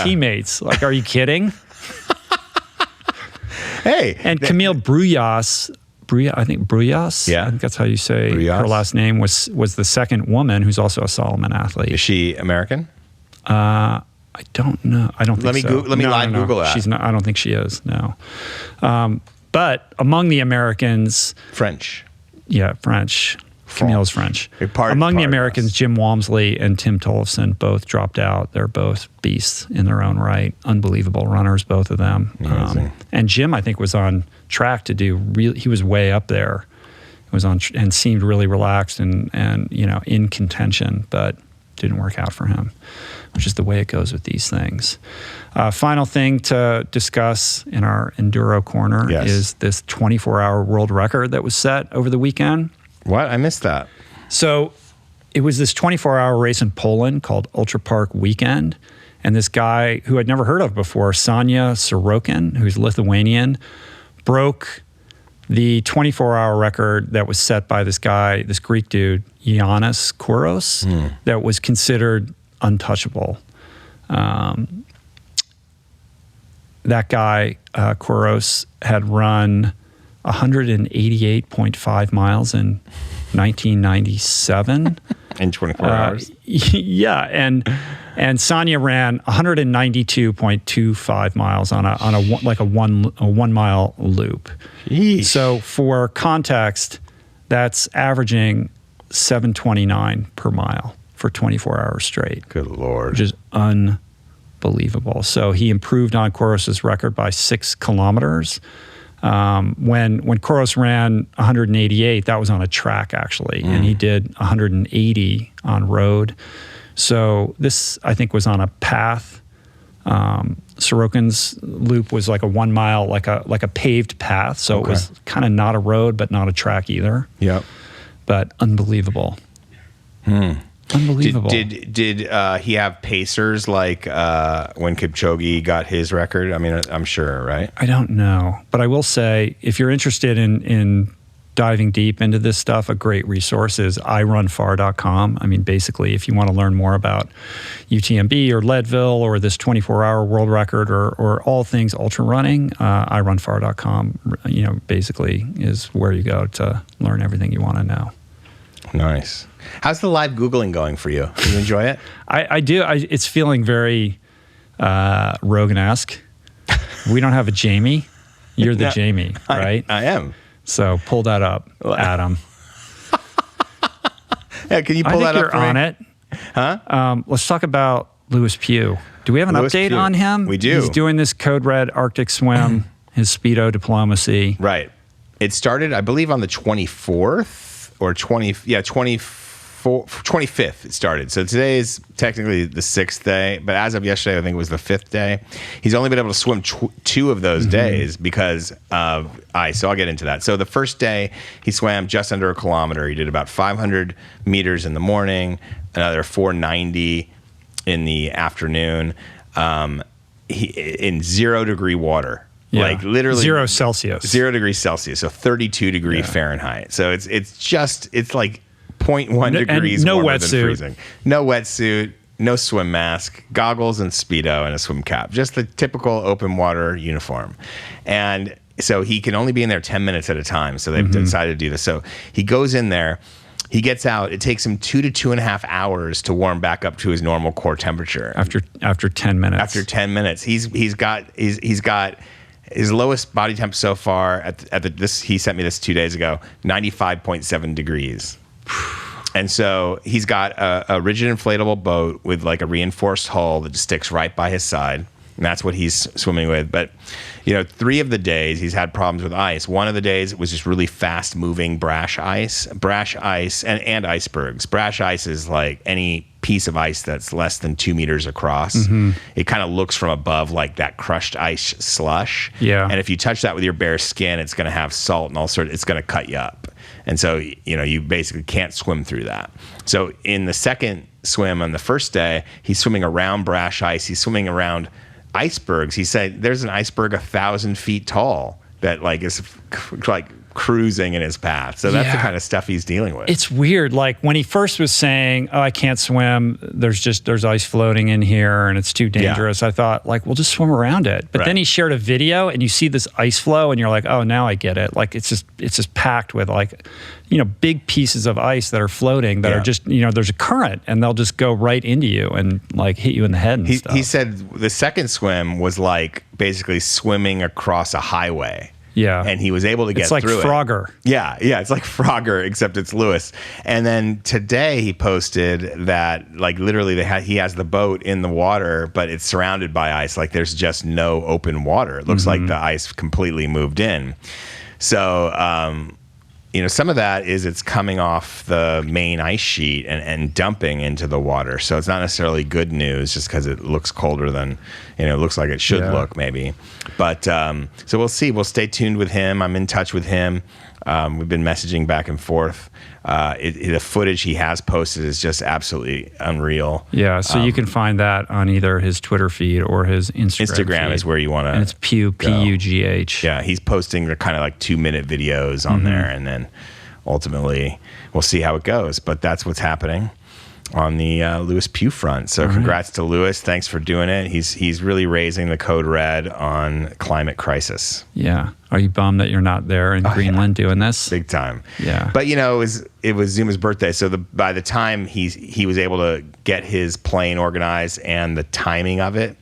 teammates. Like, are you kidding? Hey, And Camille Bruyas, I think Bruyas. Yeah. I think that's how you say Bruyas. her last name. Was the second woman who's also a Solomon athlete. is she American? I don't know. I don't think Let me so. let me live Google that. She's not. I don't think she is. No. But among the Americans, French. yeah, French. Camille's French. Among the Americans, Jim Walmsley and Tim Tollefson both dropped out. They're both beasts in their own right. Unbelievable runners, both of them. Amazing. And Jim, I think, was on track to do. He was way up there. Was on and seemed really relaxed and in contention, but didn't work out for him, which is the way it goes with these things. Final thing to discuss in our Enduro Corner is this 24-hour world record that was set over the weekend. What? I missed that. So it was this 24-hour race in Poland called Ultra Park Weekend. And this guy who I'd never heard of before, Sonia Sorokin, who's Lithuanian, broke the 24-hour record that was set by this guy, this Greek dude, Ioannis Kouros, that was considered untouchable. That guy, Kouros, had run 188.5 miles in 1997. In 24 hours? Yeah, and Sonia ran 192.25 miles on a 1 mile loop. Yeesh. So for context, that's averaging 729 per mile for 24 hours straight. Good Lord. Which is unbelievable. So he improved on Kouros' record by 6 kilometers. When Kouros ran 188, that was on a track actually, and he did 180 on road. So this, I think, was on a path. Sorokin's loop was like a 1 mile, like a paved path. So it was kind of not a road, but not a track either. Yep. But unbelievable. Unbelievable. Did he have pacers like when Kipchoge got his record? I mean, I'm sure, right? I don't know. But I will say, if you're interested in diving deep into this stuff, a great resource is irunfar.com. I mean, basically, if you want to learn more about UTMB or Leadville or this 24-hour world record or all things ultra running, irunfar.com, basically is where you go to learn everything you want to know. Nice. How's the live Googling going for you? Do you enjoy it? I do. It's feeling very Rogan-esque. We don't have a Jamie. You're the Jamie, right? I am. So pull that up, Adam. Yeah, can you pull that up for me? I think you're on it. Huh? Let's talk about Lewis Pugh. Do we have an update on him? We do. He's doing this Code Red Arctic swim, his Speedo diplomacy. Right. It started, I believe, on the 24th or 25th it started. So today is technically the 6th day, but as of yesterday, I think it was the 5th day. He's only been able to swim 2 of those days because of ice. So I'll get into that. So the first day, he swam just under a kilometer. He did about 500 meters in the morning, another 490 in the afternoon, in 0 degree water. Yeah. Like literally 0 Celsius. 0 degrees Celsius, so 32 degree Fahrenheit. So it's like 0.1 degrees no warmer wetsuit. than freezing. No wetsuit, no swim mask, goggles and Speedo and a swim cap. Just the typical open water uniform. And so he can only be in there 10 minutes at a time. So they've decided to do this. So he goes in there. He gets out. It takes him 2 to 2.5 hours to warm back up to his normal core temperature. After 10 minutes. After 10 minutes, he's got his lowest body temp so far this. He sent me this 2 days ago, 95.7 degrees. And so he's got a rigid inflatable boat with like a reinforced hull that just sticks right by his side. And that's what he's swimming with. But, 3 of the days he's had problems with ice. One of the days it was just really fast moving brash ice and icebergs. Brash ice is like any piece of ice that's less than 2 meters across. It kind of looks from above like that crushed ice slush. Yeah. And if you touch that with your bare skin, it's going to have salt and all sorts. It's going to cut you up. And so, you basically can't swim through that. So in the second swim on the first day, he's swimming around brash ice. He's swimming around icebergs. He said there's an iceberg 1,000 feet tall that like is like cruising in his path. So that's the kind of stuff he's dealing with. It's weird. Like when he first was saying, "Oh, I can't swim. There's ice floating in here, and it's too dangerous." I thought, like, we'll just swim around it. But then he shared a video, and you see this ice flow, and you're like, "Oh, now I get it." Like it's just packed with like, big pieces of ice that are floating that are just, there's a current, and they'll just go right into you and like hit you in the head and stuff. He said the second swim was like basically swimming across a highway. Yeah. And he was able to get through it. It's like Frogger. Yeah, it's like Frogger, except it's Lewis. And then today he posted that, like, literally he has the boat in the water, but it's surrounded by ice. Like, there's just no open water. It looks like the ice completely moved in. So, some of that is it's coming off the main ice sheet and dumping into the water. So it's not necessarily good news just because it looks colder than, it looks like it should look maybe. But so we'll see. We'll stay tuned with him. I'm in touch with him. We've been messaging back and forth. The footage he has posted is just absolutely unreal. Yeah, so you can find that on either his Twitter feed or his Instagram feed. Is where you want to. And it's P-U-G-H. Yeah, he's posting the kind of like 2-minute videos on there, and then ultimately we'll see how it goes. But that's what's happening on the Lewis Pugh front. So congrats to Lewis. Thanks for doing it. He's really raising the code red on climate crisis. Yeah. Are you bummed that you're not there in Greenland doing this? Big time. Yeah. But it was Zuma's birthday, so by the time he was able to get his plane organized and the timing of it,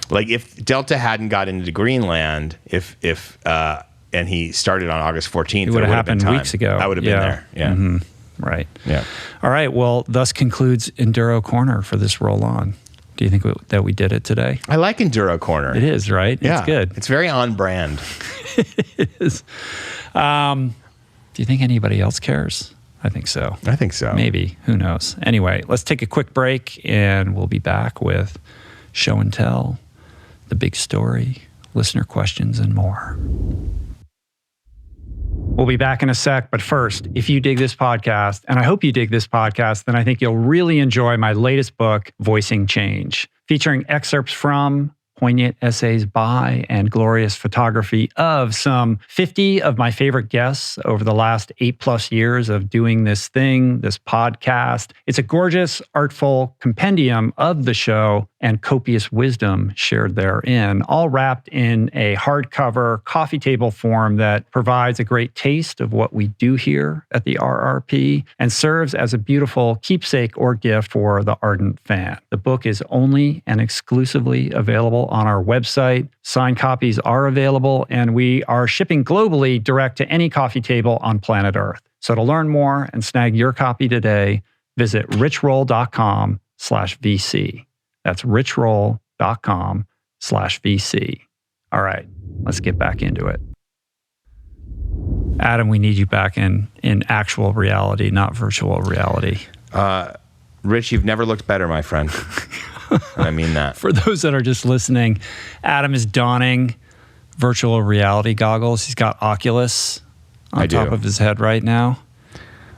like if Delta hadn't got into Greenland, and he started on August 14th, it would have happened weeks ago. I would have been there. Yeah. Mm-hmm. Right. Yeah. All right. Well, thus concludes Enduro Corner for this roll on. Do you think that we did it today? I like Enduro Corner. It is, right? Yeah. It's good. It's very on brand. It is. Do you think anybody else cares? I think so. I think so. Maybe. Who knows? Anyway, let's take a quick break and we'll be back with Show and Tell, the big story, listener questions, and more. We'll be back in a sec, but first, if you dig this podcast, and I hope you dig this podcast, then I think you'll really enjoy my latest book, Voicing Change, featuring excerpts from, poignant essays by, and glorious photography of some 50 of my favorite guests over the last 8+ years of doing this thing, this podcast. It's a gorgeous, artful compendium of the show and copious wisdom shared therein, all wrapped in a hardcover coffee table form that provides a great taste of what we do here at the RRP and serves as a beautiful keepsake or gift for the ardent fan. The book is only and exclusively available on our website. Signed copies are available, and we are shipping globally direct to any coffee table on planet Earth. So to learn more and snag your copy today, visit richroll.com/VC. That's richroll.com/VC. All right, let's get back into it. Adam, we need you back in actual reality, not virtual reality. Rich, you've never looked better, my friend. I mean that. For those that are just listening, Adam is donning virtual reality goggles. He's got Oculus on top of his head right now.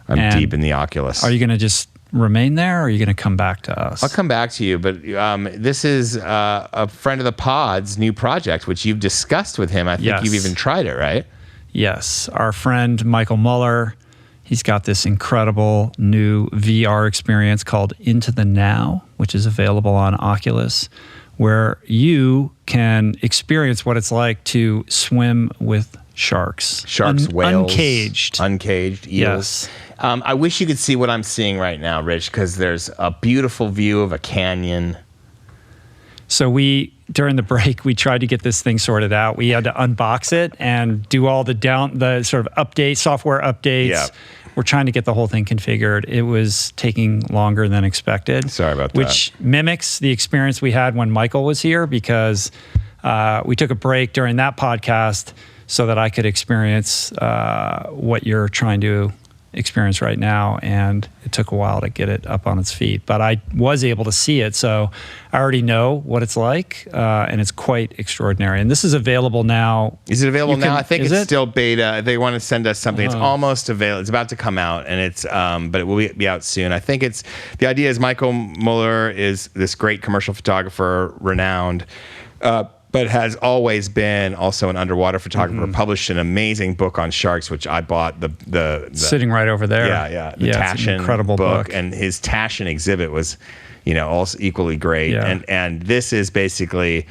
I'm deep in the Oculus. Are you going to just remain there, or are you going to come back to us? I'll come back to you, but this is a friend of the pod's new project, which you've discussed with him. I think you've even tried it, right? Yes. Our friend Michael Muller, he's got this incredible new VR experience called Into the Now, which is available on Oculus, where you can experience what it's like to swim with sharks. Whales. Uncaged eels. Yes. I wish you could see what I'm seeing right now, Rich, because there's a beautiful view of a canyon. So during the break, we tried to get this thing sorted out. We had to unbox it and do all the sort of software updates. Yeah. We're trying to get the whole thing configured. It was taking longer than expected. Sorry about that. Which mimics the experience we had when Michael was here, because we took a break during that podcast so that I could experience what you're trying to experience right now, and it took a while to get it up on its feet, but I was able to see it, so I already know what it's like, and it's quite extraordinary. And this is available now. Is it available now? I think it's still beta. They want to send us something. It's almost available. It's about to come out, and it's but it will be out soon. I think the idea is Michael Muller is this great commercial photographer, renowned. but has always been also an underwater photographer. Published an amazing book on sharks, which I bought. The Sitting right over there. Yeah. The it's an Taschen incredible book. and his Taschen exhibit was, also equally great. Yeah. And this is basically.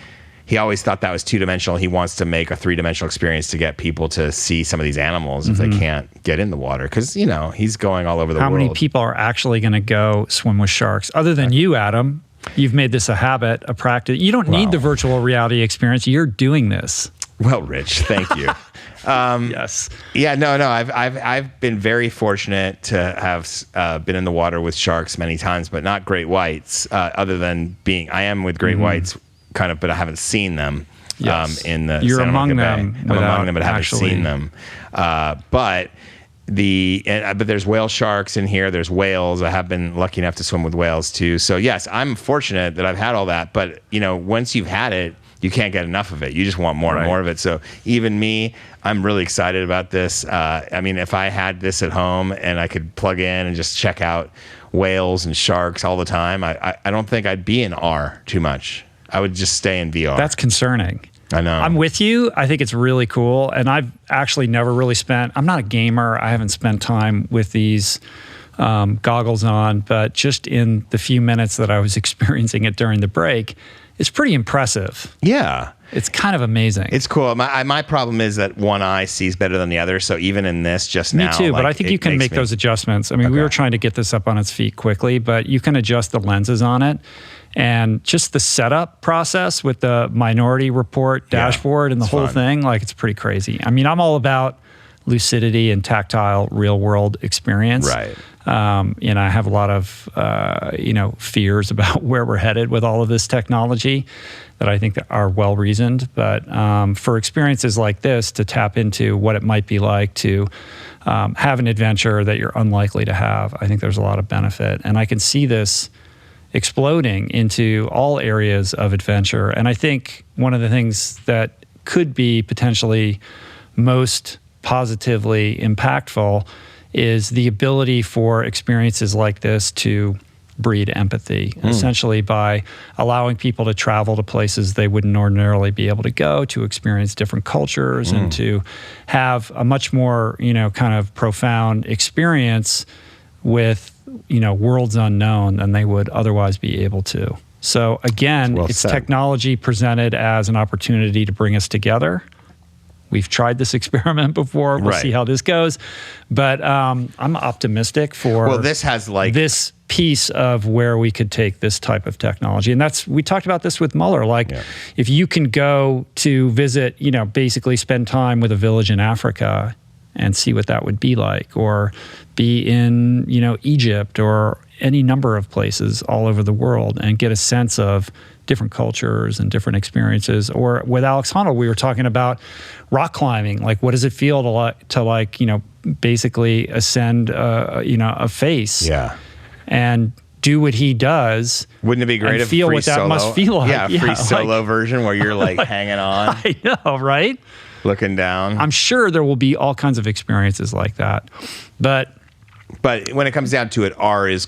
He always thought that was two-dimensional. He wants to make a three-dimensional experience to get people to see some of these animals if they can't get in the water. Because, he's going all over the world. How many people are actually going to go swim with sharks? Other than you, Adam, you've made this a habit, a practice. You don't need the virtual reality experience. You're doing this. Well, Rich, thank you. Yes. Yeah, no. I've been very fortunate to have been in the water with sharks many times, but not great whites. Other than I am with great whites, kind of, but I haven't seen them. Yes. In the You're Santa among Monica them. Bay. I'm among them, but haven't seen them. But there's whale sharks in here. There's whales. I have been lucky enough to swim with whales too. So yes, I'm fortunate that I've had all that. But once you've had it, you can't get enough of it. You just want more and more of it. So even me, I'm really excited about this. If I had this at home and I could plug in and just check out whales and sharks all the time, I don't think I'd be in R too much. I would just stay in VR. That's concerning. I know. I'm with you. I think it's really cool. And I've actually never really I'm not a gamer. I haven't spent time with these goggles on, but just in the few minutes that I was experiencing it during the break, it's pretty impressive. Yeah. It's kind of amazing. It's cool. My problem is that one eye sees better than the other. So even in this just now. Me too, but I think you can make those adjustments. We were trying to get this up on its feet quickly, but you can adjust the lenses on it. And just the setup process with the Minority Report dashboard and the whole thing, it's pretty crazy. I'm all about lucidity and tactile real world experience. Right. I have a lot of, fears about where we're headed with all of this technology that I think that are well reasoned. But for experiences like this, to tap into what it might be like to have an adventure that you're unlikely to have, I think there's a lot of benefit. And I can see this exploding into all areas of adventure. And I think one of the things that could be potentially most positively impactful is the ability for experiences like this to breed empathy, essentially by allowing people to travel to places they wouldn't ordinarily be able to go, to experience different cultures and to have a much more, kind of profound experience with worlds unknown than they would otherwise be able to. So again, it's technology presented as an opportunity to bring us together. We've tried this experiment before. We'll see how this goes. But I'm optimistic for this has this piece of where we could take this type of technology. And we talked about this with Mueller. If you can go to visit, basically spend time with a village in Africa and see what that would be like, or be in, Egypt or any number of places all over the world and get a sense of different cultures and different experiences. Or with Alex Honnold, we were talking about rock climbing. What does it feel to basically ascend, a face? Yeah. And do what he does. Wouldn't it be great if feel free what that solo, must feel like? Yeah, free solo version where you're hanging on. I know, right? Looking down. I'm sure there will be all kinds of experiences like that. But when it comes down to it, R is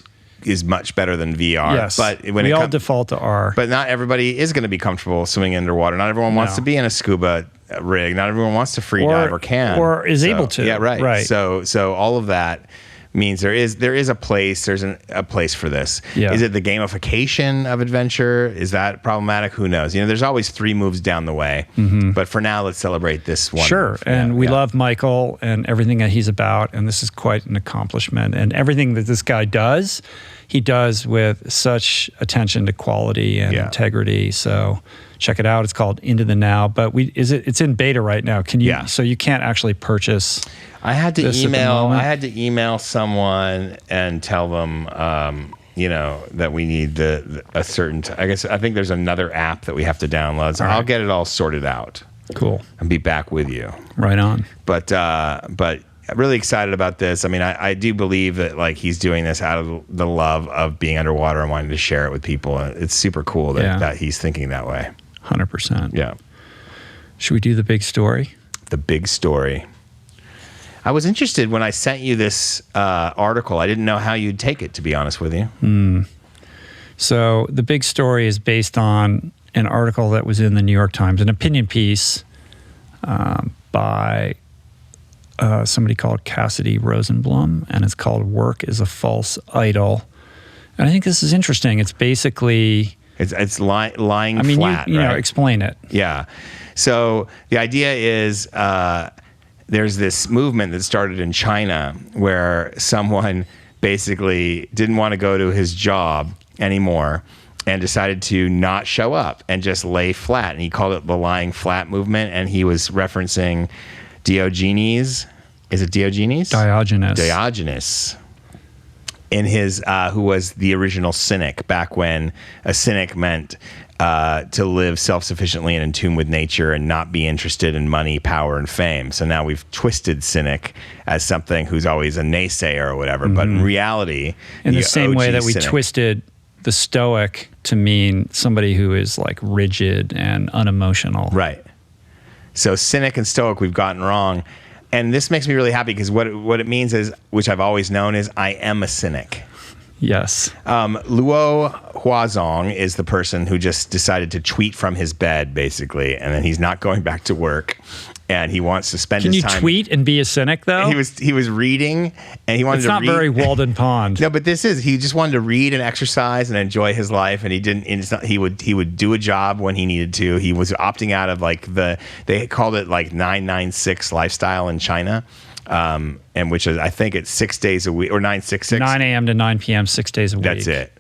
much better than VR. Yes. But when we all default to R. But not everybody is going to be comfortable swimming underwater. Not everyone wants to be in a scuba rig. Not everyone wants to free dive or can. Or is able to. Yeah, right. So all of that means there is a place. There's a place for this. Yeah. Is it the gamification of adventure? Is that problematic? Who knows? There's always 3 moves down the way. But for now, let's celebrate this one. Sure. And we love Michael and everything that he's about. And this is quite an accomplishment. And everything that this guy does, he does with such attention to quality and integrity. So check it out. It's called Into the Now. But it's in beta right now. Can you? Yeah. So you can't actually purchase. I had to email someone and tell them, that we need a certain. I think there's another app that we have to download. So I'll get it all sorted out. Cool. And be back with you. Right on. But really excited about this. I do believe that he's doing this out of the love of being underwater and wanting to share it with people. It's super cool that he's thinking that way. 100%. Yeah. Should we do the big story? The big story. I was interested when I sent you this article. I didn't know how you'd take it, to be honest with you. So the big story is based on an article that was in the New York Times, an opinion piece by somebody called Cassidy Rosenblum, and it's called "Work is a False Idol." And I think this is interesting. It's basically lying you flat. know, right? explain it. Yeah. So the idea is there's this movement that started in China where someone basically didn't want to go to his job anymore and decided to not show up and just lay flat. And he called it the lying flat movement. And he was referencing Diogenes. Is it Diogenes? Diogenes. In his, who was the original cynic back when a cynic meant to live self-sufficiently and in tune with nature and not be interested in money, power, and fame. So now we've twisted cynic as something who's always a naysayer or whatever. But in reality, in the same OG way that we cynic, twisted the Stoic to mean somebody who is like rigid and unemotional. Right. So cynic and Stoic we've gotten wrong. And this makes me really happy because what it means is, which I've always known, is I am a cynic. Yes. Luo Huazong is the person who just decided to tweet from his bed, basically, and then he's not going back to work, and he wants to spend his time. Can you tweet and be a cynic, though? He was reading, and he wanted it's to not read. very Walden Pond. No, but he just wanted to read and exercise and enjoy his life, and he didn't. And he would do a job when he needed to. He was opting out of like they called it like 996 lifestyle in China. And which is, I think it's 6 days a week, or 966. 9 a.m. to 9 p.m., 6 days a week. That's it.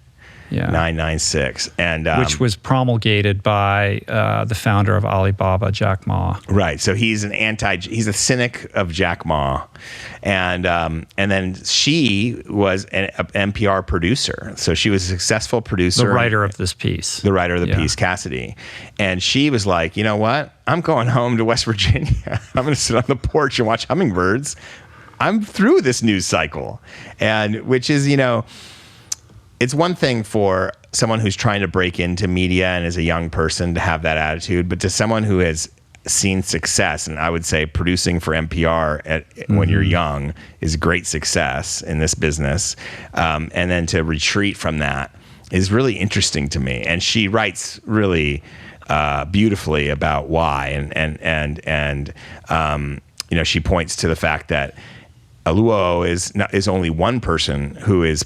Yeah. 996. And which was promulgated by the founder of Alibaba, Jack Ma. Right. So he's he's a cynic of Jack Ma. And then she was an NPR producer. So she was a successful producer. The writer of this piece. The writer of the piece, Cassidy. And she was like, you know what? I'm going home to West Virginia. I'm going to sit on the porch and watch hummingbirds. I'm through this news cycle. And which is, you know, it's one thing for someone who's trying to break into media and is a young person to have that attitude, but to someone who has seen success, and I would say producing for NPR when you're young is great success in this business, and then to retreat from that is really interesting to me. And she writes really beautifully about why, and you know, she points to the fact that Luo is only one person who is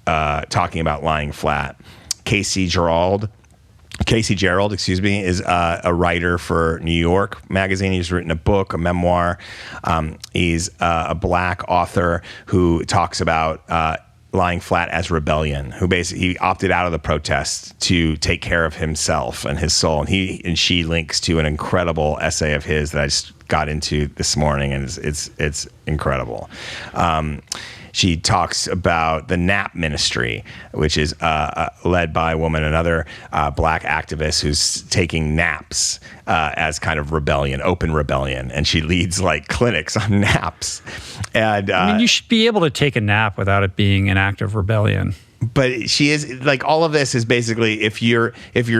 talking about lying flat. Casey Gerald, is a writer for New York Magazine. He's written a book, a memoir. He's a black author who talks about lying flat as rebellion, who basically he opted out of the protests to take care of himself and his soul. And she links to an incredible essay of his that I just got into this morning, and it's incredible. She talks about the NAP ministry, which is led by a woman, another black activist who's taking naps as kind of rebellion, open rebellion. And she leads like clinics on naps. And I mean, you should be able to take a nap without it being an act of rebellion. But she is like, all of this is basically, if you're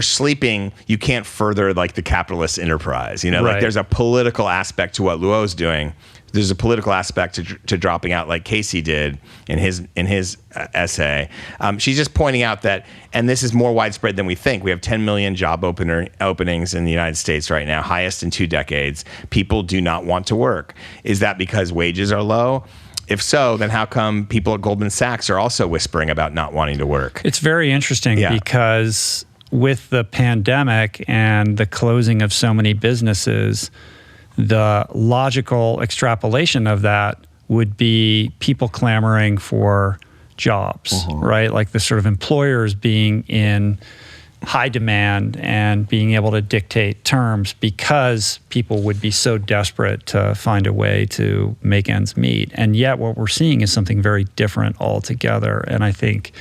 sleeping, you can't further like the capitalist enterprise. You know, right. Like there's a political aspect to what Luo's doing. There's a political aspect to dropping out, like Casey did in his essay. She's just pointing out that, and this is more widespread than we think. We have 10 million job openings in the United States right now, highest in 2 decades. People do not want to work. Is that because wages are low? If so, then how come people at Goldman Sachs are also whispering about not wanting to work? It's very interesting because with the pandemic and the closing of so many businesses, the logical extrapolation of that would be people clamoring for jobs, right? Like the sort of employers being in high demand and being able to dictate terms because people would be so desperate to find a way to make ends meet. And yet what we're seeing is something very different altogether. And I think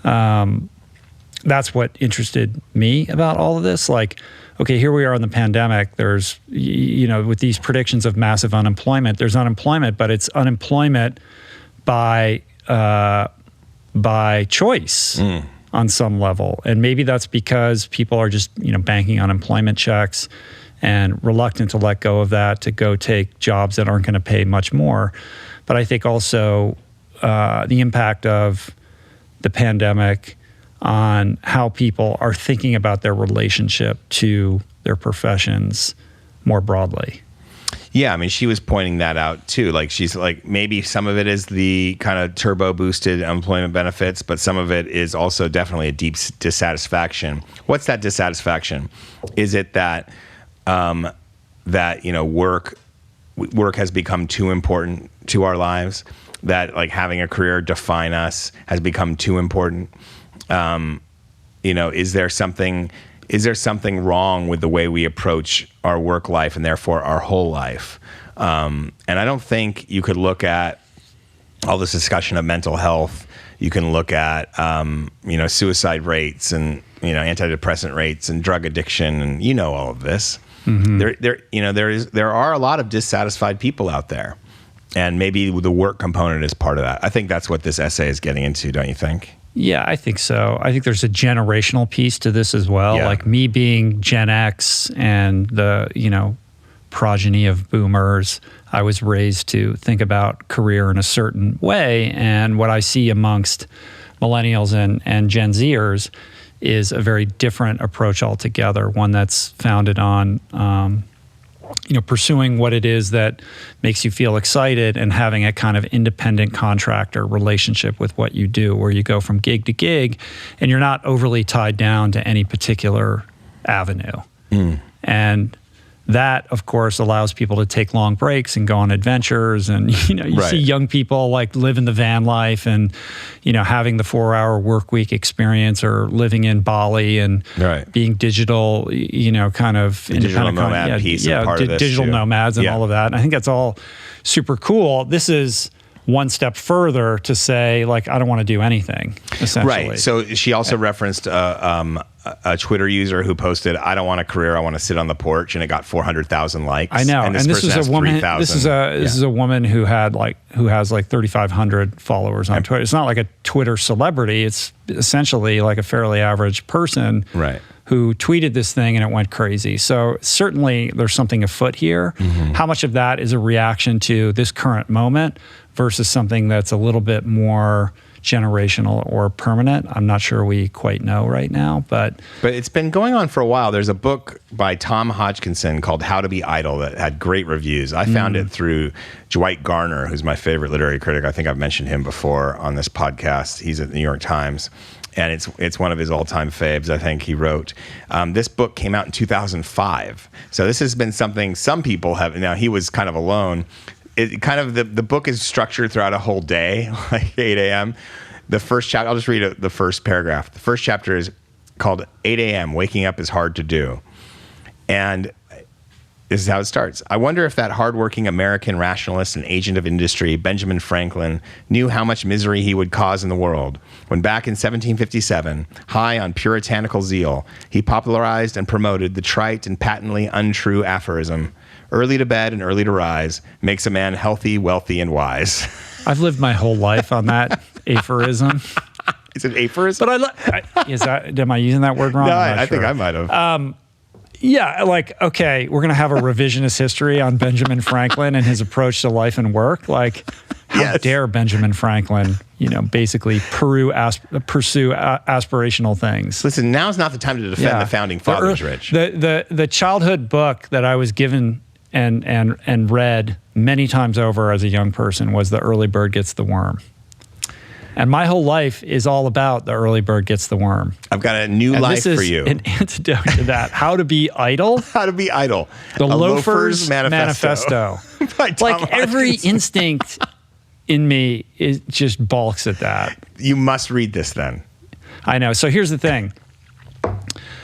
that's what interested me about all of this. Like, okay, here we are in the pandemic. There's, you know, with these predictions of massive unemployment, there's unemployment, but it's unemployment by choice on some level. And maybe that's because people are just, you know, banking on unemployment checks and reluctant to let go of that to go take jobs that aren't going to pay much more. But I think also the impact of the pandemic on how people are thinking about their relationship to their professions more broadly. Yeah, I mean, she was pointing that out too. Like, she's like, maybe some of it is the kind of turbo boosted employment benefits, but some of it is also definitely a deep dissatisfaction. What's that dissatisfaction? Is it that work has become too important to our lives? That like having a career define us has become too important? Is there something wrong with the way we approach our work life and therefore our whole life? And I don't think you could look at all this discussion of mental health. You can look at, suicide rates and, antidepressant rates and drug addiction and, all of this. Mm-hmm. There are a lot of dissatisfied people out there, and maybe the work component is part of that. I think that's what this essay is getting into, don't you think? Yeah, I think so. I think there's a generational piece to this as well. Yeah. Like me being Gen X and the, progeny of boomers, I was raised to think about career in a certain way. And what I see amongst millennials and Gen Zers is a very different approach altogether, one that's founded on pursuing what it is that makes you feel excited and having a kind of independent contractor relationship with what you do, where you go from gig to gig and you're not overly tied down to any particular avenue. And that, of course, allows people to take long breaks and go on adventures. And, you Right. see young people like living the van life and, having the 4-hour work week experience, or living in Bali and Right. being digital, kind of The digital independent. nomad piece is part of this digital too. nomads and Yeah. all of that. And I think that's all super cool. This is one step further to say, like, I don't want to do anything, essentially. Right. So she also referenced a Twitter user who posted, "I don't want a career. I want to sit on the porch," and it got 400,000 likes. I know, and this person is has a woman. 3,000. This is a woman who has like 3,500 followers on Twitter. It's not like a Twitter celebrity. It's essentially like a fairly average person, Right. who tweeted this thing and it went crazy. So certainly there's something afoot here. Mm-hmm. How much of that is a reaction to this current moment versus something that's a little bit more generational or permanent? I'm not sure we quite know right now, but it's been going on for a while. There's a book by Tom Hodgkinson called How to Be Idle that had great reviews. I found it through Dwight Garner, who's my favorite literary critic. I think I've mentioned him before on this podcast. He's at the New York Times, and it's one of his all-time faves, I think he wrote. This book came out in 2005. So this has been something some people have. Now, he was kind of alone. The book is structured throughout a whole day, like 8 a.m. The first chapter, I'll just read the first paragraph. The first chapter is called 8 a.m. Waking Up is Hard to Do. And this is how it starts. I wonder if that hardworking American rationalist and agent of industry, Benjamin Franklin, knew how much misery he would cause in the world when back in 1757, high on puritanical zeal, he popularized and promoted the trite and patently untrue aphorism, "Early to bed and early to rise makes a man healthy, wealthy, and wise." I've lived my whole life on that aphorism. Is it aphorism? But am I using that word wrong? No, I'm not I think sure. I might have. Yeah, like, okay, we're going to have a revisionist history on Benjamin Franklin and his approach to life and work. Like, how Yes. dare Benjamin Franklin, basically pursue aspirational things. Listen, now's not the time to defend the founding fathers, Rich. The childhood book that I was given and read many times over as a young person was The Early Bird Gets the Worm. And my whole life is all about the early bird gets the worm. I've got a new And life this is for you. an antidote to that. How to be idle. How to Be Idle. The A Loafer's Manifesto. By Tom Like every Hodgkinson. instinct in me is just balks at that. You must read this then. I know. So here's the thing.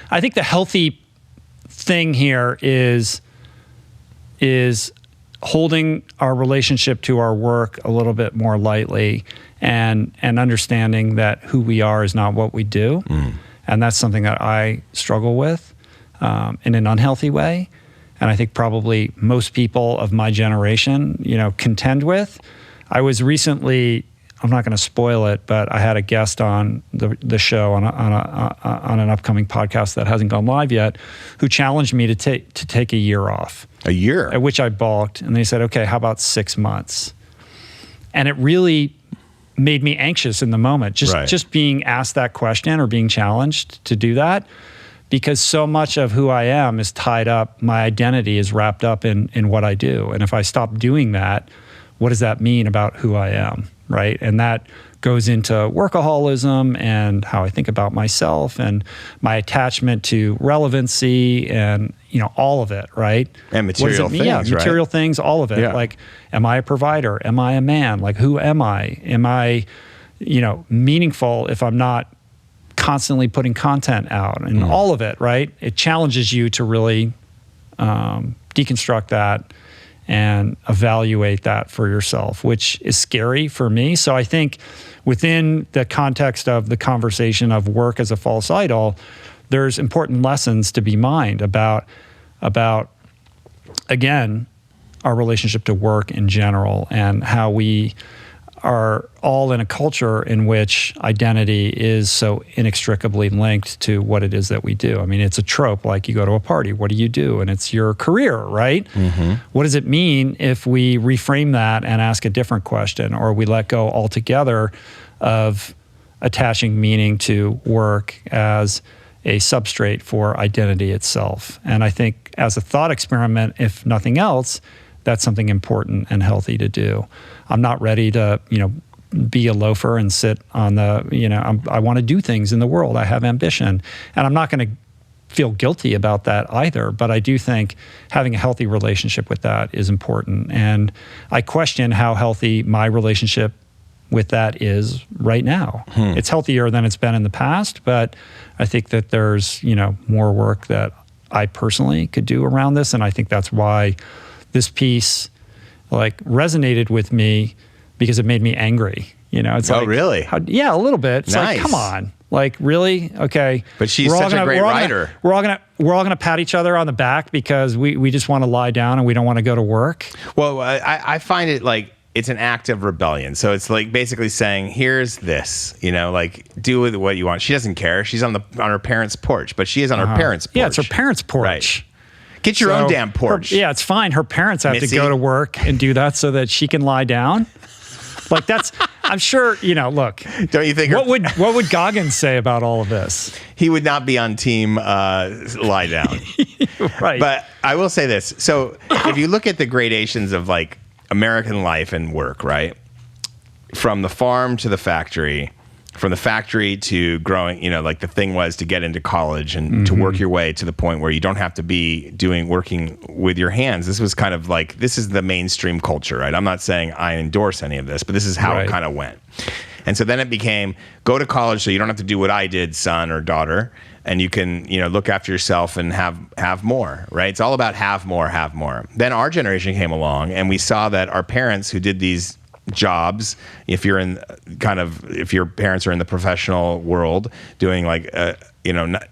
I think the healthy thing here is holding our relationship to our work a little bit more lightly and understanding that who we are is not what we do. And that's something that I struggle with in an unhealthy way. And I think probably most people of my generation, contend with. I was recently, I'm not going to spoil it, but I had a guest on the show on an upcoming podcast that hasn't gone live yet, who challenged me to take a year off. A year? At which I balked, and they said, "Okay, how about 6 months?" And it really made me anxious in the moment. Just being asked that question or being challenged to do that, because so much of who I am is tied up. My identity is wrapped up in what I do. And if I stop doing that, what does that mean about who I am, right? And that goes into workaholism and how I think about myself and my attachment to relevancy and, all of it, right? And material things, Yeah, material things, all of it. Yeah. Like, am I a provider? Am I a man? Like, who am I? Am I, meaningful if I'm not constantly putting content out and all of it, right? It challenges you to really deconstruct that and evaluate that for yourself, which is scary for me. So I think within the context of the conversation of work as a false idol, there's important lessons to be mined about again, our relationship to work in general and how we are all in a culture in which identity is so inextricably linked to what it is that we do. I mean, it's a trope, like you go to a party, what do you do? And it's your career, right? Mm-hmm. What does it mean if we reframe that and ask a different question, or we let go altogether of attaching meaning to work as a substrate for identity itself? And I think as a thought experiment, if nothing else, that's something important and healthy to do. I'm not ready to, be a loafer and sit on the, I want to do things in the world. I have ambition. And I'm not going to feel guilty about that either. But I do think having a healthy relationship with that is important. And I question how healthy my relationship with that is right now. It's healthier than it's been in the past, but I think that there's, more work that I personally could do around this. And I think that's why this piece resonated with me, because it made me angry. It's really? Yeah, a little bit. It's nice. like, come on, really? Okay. But she's such a great writer. We're all gonna pat each other on the back because we just want to lie down and we don't want to go to work. Well, I find it it's an act of rebellion. So it's basically saying, here's this, do with what you want. She doesn't care. She's on her parents' porch, but she is on her parents' porch. Yeah, it's her parents' porch. Right. Get your own damn porch. It's fine. Her parents have to go to work and do that so that she can lie down. I'm sure, look. Don't you think? What would Goggins say about all of this? He would not be on team lie down. Right. But I will say this. So if you look at the gradations of American life and work, right? From the farm to the factory, from the factory to growing, the thing was to get into college and to work your way to the point where you don't have to be working with your hands. This was kind of this is the mainstream culture, right? I'm not saying I endorse any of this, but this is how it kind of went. And so then it became, go to college so you don't have to do what I did, son or daughter, and you can, look after yourself and have more, right? It's all about have more, have more. Then our generation came along and we saw that our parents who did these jobs, if your parents are in the professional world doing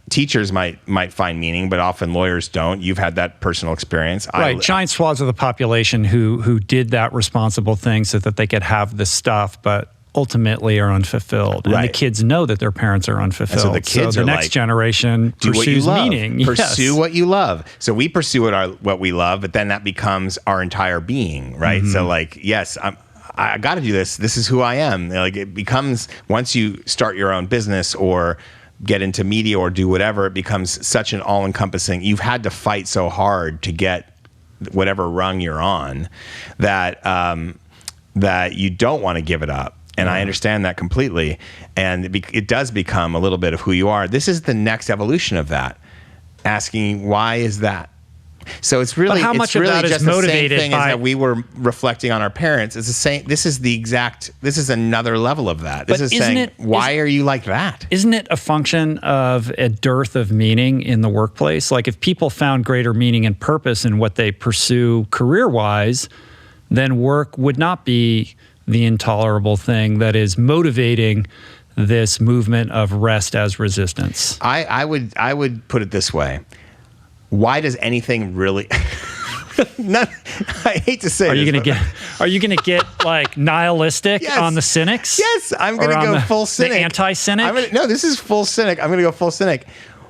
teachers might find meaning, but often lawyers don't. You've had that personal experience. Right. Giant swaths of the population who did that responsible thing so that they could have the stuff, but ultimately are unfulfilled. And the kids know that their parents are unfulfilled. And so the kids the next generation pursues meaning. Pursue what you love. So we pursue what we love, but then that becomes our entire being, right? So yes, I got to do this. This is who I am. It becomes, once you start your own business or get into media or do whatever, it becomes such an all-encompassing. You've had to fight so hard to get whatever rung you're on that that you don't want to give it up. And I understand that completely. And it does become a little bit of who you are. This is the next evolution of that. Asking, why is that? So it's really, how much of that is just motivated the same thing by, as that we were reflecting on our parents. It's the same. This is another level of that. This is saying, why are you like that? Isn't it a function of a dearth of meaning in the workplace? If people found greater meaning and purpose in what they pursue career-wise, then work would not be the intolerable thing that is motivating this movement of rest as resistance. I would put it this way. Why does anything really? I hate to say. Are you going to get nihilistic on the cynics? Yes, I'm going to go full cynic. The anti-cynic. No, this is full cynic. I'm going to go full cynic.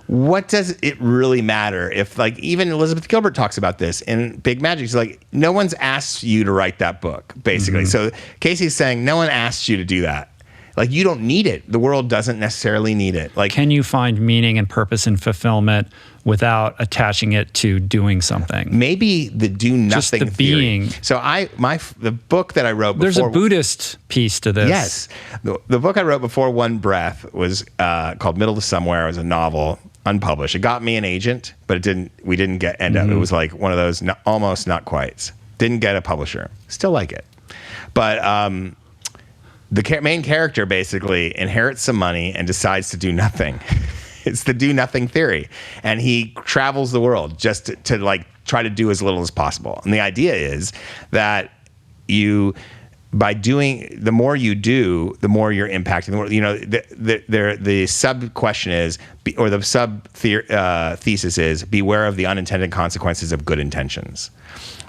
what does it really matter if, like, even Elizabeth Gilbert talks about this in Big Magic. She's like, no one's asked you to write that book, basically. So Casey's saying no one asked you to do that. Like, you don't need it. The world doesn't necessarily need it. Like, can you find meaning and purpose and fulfillment without attaching it to doing something? maybe the do nothing the theory. being. So the book that I wrote before. There's a Buddhist piece to this. Yes. The book I wrote before One Breath was called Middle to Somewhere. It was a novel, unpublished. It got me an agent, but we didn't end up. It was like one of those almost not quite. Didn't get a publisher. Still like it. But the main character basically inherits some money and decides to do nothing. It's the do nothing theory. And he travels the world just to like try to do as little as possible. And the idea is that by doing, the more you do, the more you're impacting the world. You know, the sub question is, or the sub thesis is, beware of the unintended consequences of good intentions.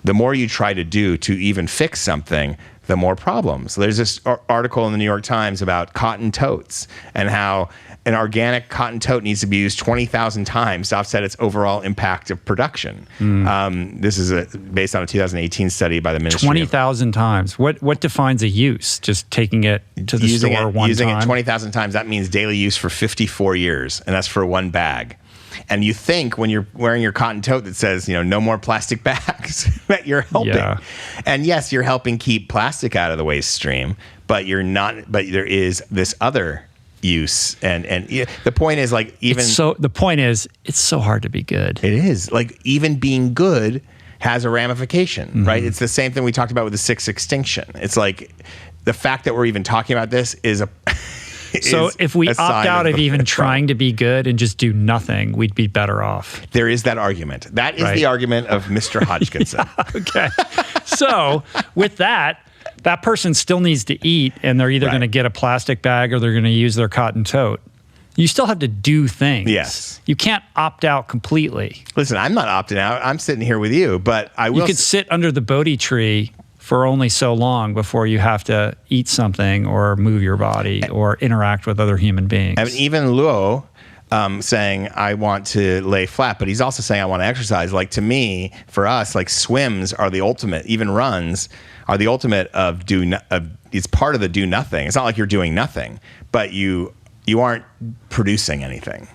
The more you try to do to even fix something, the more problems. There's this article in the New York Times about cotton totes and how an organic cotton tote needs to be used 20,000 times to offset its overall impact of production. This is based on a 2018 study by the Ministry 20,000 times. What defines a use? Just taking it to the store one time? Using it 20,000 times, that means daily use for 54 years, and that's for one bag. And you think when you're wearing your cotton tote that says, you know, no more plastic bags, that you're helping. Yeah. And yes, you're helping keep plastic out of the waste stream, but you're not. But there is this other use, and the point is, like, even the point is, it's so hard to be good. It is, like, even being good has a ramification, right? It's the same thing we talked about with the sixth extinction. It's like the fact that we're even talking about this is a. So if we opt out of even trying to be good and just do nothing, we'd be better off. There is that argument. That is the argument of Mr. Hodgkinson. Okay. So with that person still needs to eat, and they're either going to get a plastic bag or they're going to use their cotton tote. You still have to do things. Yes. You can't opt out completely. Listen, I'm not opting out. I'm sitting here with you, but I will. You could sit under the Bodhi tree for only so long before you have to eat something or move your body or interact with other human beings. I mean, even Luo saying, I want to lay flat, but he's also saying, I want to exercise. Like, to me, for us, like, swims are the ultimate, even runs are the ultimate of it's part of the do nothing. It's not like you're doing nothing, but you aren't producing anything.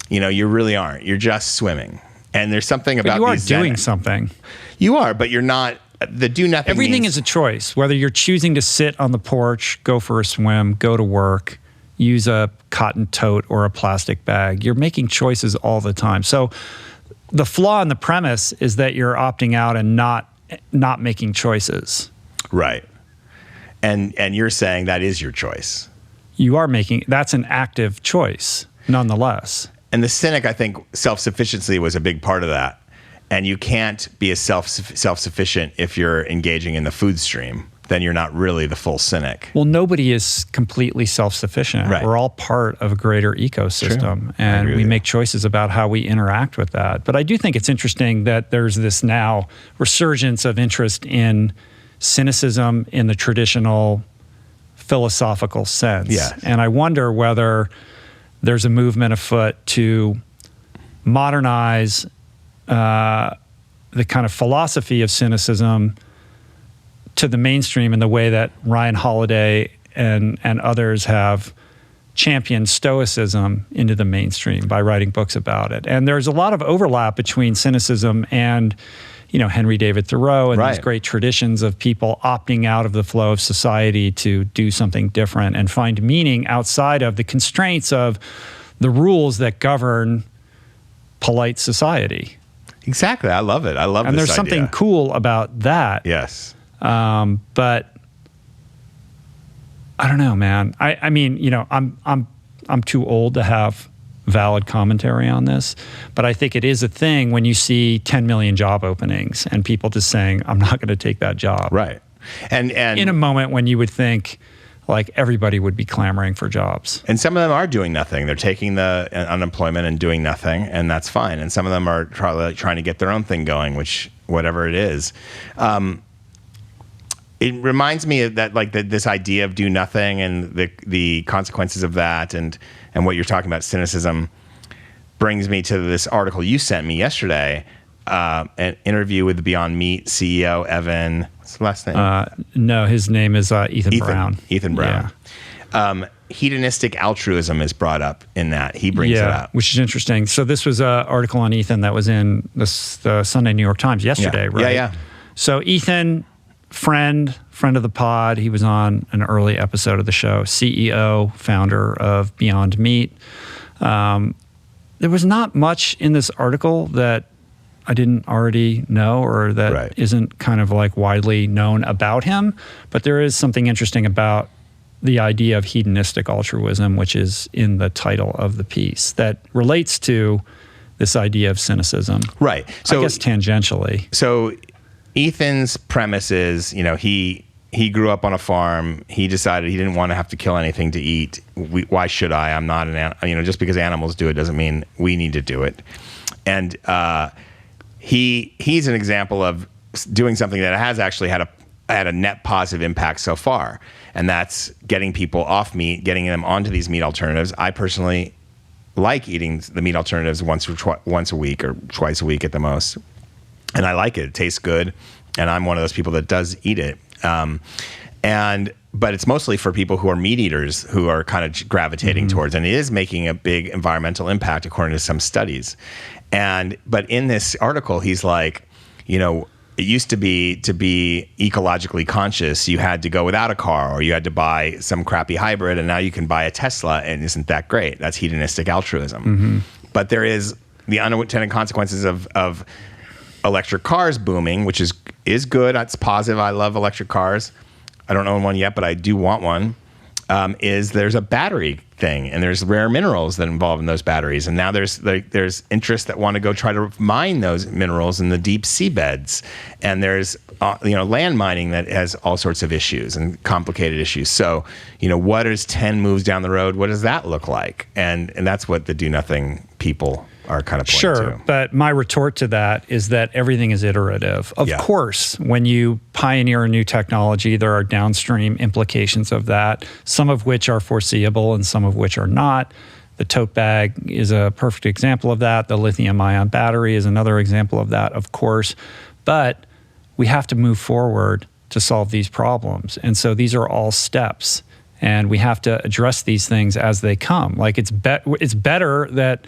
You know, you really aren't. You're just swimming. And there's something about you are doing something. You are, but you're not. The do nothing. Everything is a choice. Whether you're choosing to sit on the porch, go for a swim, go to work, use a cotton tote or a plastic bag, you're making choices all the time. So the flaw in the premise is that you're opting out and not making choices. Right. And you're saying that is your choice. You are making, that's an active choice, nonetheless. And the cynic, I think, self-sufficiency was a big part of that. And you can't be as self-sufficient if you're engaging in the food stream. Then you're not really the full cynic. Well, nobody is completely self-sufficient. Right. We're all part of a greater ecosystem, and we make choices about how we interact with that. But I do think it's interesting that there's this now resurgence of interest in cynicism in the traditional philosophical sense. Yes. And I wonder whether there's a movement afoot to modernize the kind of philosophy of cynicism to the mainstream in the way that Ryan Holiday and others have championed stoicism into the mainstream by writing books about it. And there's a lot of overlap between cynicism and, you know, Henry David Thoreau and these great traditions of people opting out of the flow of society to do something different and find meaning outside of the constraints of the rules that govern polite society. Exactly. I love it. I love this idea. And there's something cool about that. Yes. But I don't know, man. I mean, you know, I'm too old to have valid commentary on this, but I think it is a thing when you see 10 million job openings and people just saying, I'm not going to take that job. Right. And in a moment when you would think like everybody would be clamoring for jobs. And some of them are doing nothing. They're taking the unemployment and doing nothing, and that's fine. And some of them are trying to get their own thing going, which whatever it is. It reminds me of that, like this idea of do nothing and the consequences of that, and what you're talking about, cynicism. brings me to this article you sent me yesterday, an interview with the Beyond Meat CEO, Evan. What's the last name? No, his name is Ethan Brown. Ethan Brown. Yeah. Hedonistic altruism is brought up in that. He brings it up. Which is interesting. So this was an article on Ethan that was in the Sunday New York Times yesterday, right? Yeah. So Ethan, friend of the pod, he was on an early episode of the show, CEO, founder of Beyond Meat. There was not much in this article that I didn't already know or that isn't kind of like widely known about him, but there is something interesting about the idea of hedonistic altruism, which is in the title of the piece, that relates to this idea of cynicism. Right. So I guess tangentially. So Ethan's premise is, he grew up on a farm. He decided he didn't want to have to kill anything to eat. Why should I? I'm not just because animals do it doesn't mean we need to do it. And he's an example of doing something that has actually had a net positive impact so far. And that's getting people off meat, getting them onto these meat alternatives. I personally like eating the meat alternatives once a week or twice a week at the most. And I like it. It tastes good. And I'm one of those people that does eat it. But it's mostly for people who are meat eaters who are kind of gravitating towards, and it is making a big environmental impact according to some studies. But in this article, he's like, it used to be ecologically conscious, you had to go without a car or you had to buy some crappy hybrid, and now you can buy a Tesla, and isn't that great? That's hedonistic altruism. But there is the unintended consequences of electric cars booming, which is good. It's positive. I love electric cars. I don't own one yet, but I do want one. There's a battery thing, and there's rare minerals that involve in those batteries, and now there's interests that want to go try to mine those minerals in the deep seabeds, and there's land mining that has all sorts of issues and complicated issues. So what is 10 moves down the road? What does that look like? And that's what the do nothing people are kind of pointing to. Sure, but my retort to that is that everything is iterative. Of course, when you pioneer a new technology, there are downstream implications of that, some of which are foreseeable and some of which are not. The tote bag is a perfect example of that. The lithium-ion battery is another example of that, of course. But we have to move forward to solve these problems. And so these are all steps. And we have to address these things as they come. Like it's better that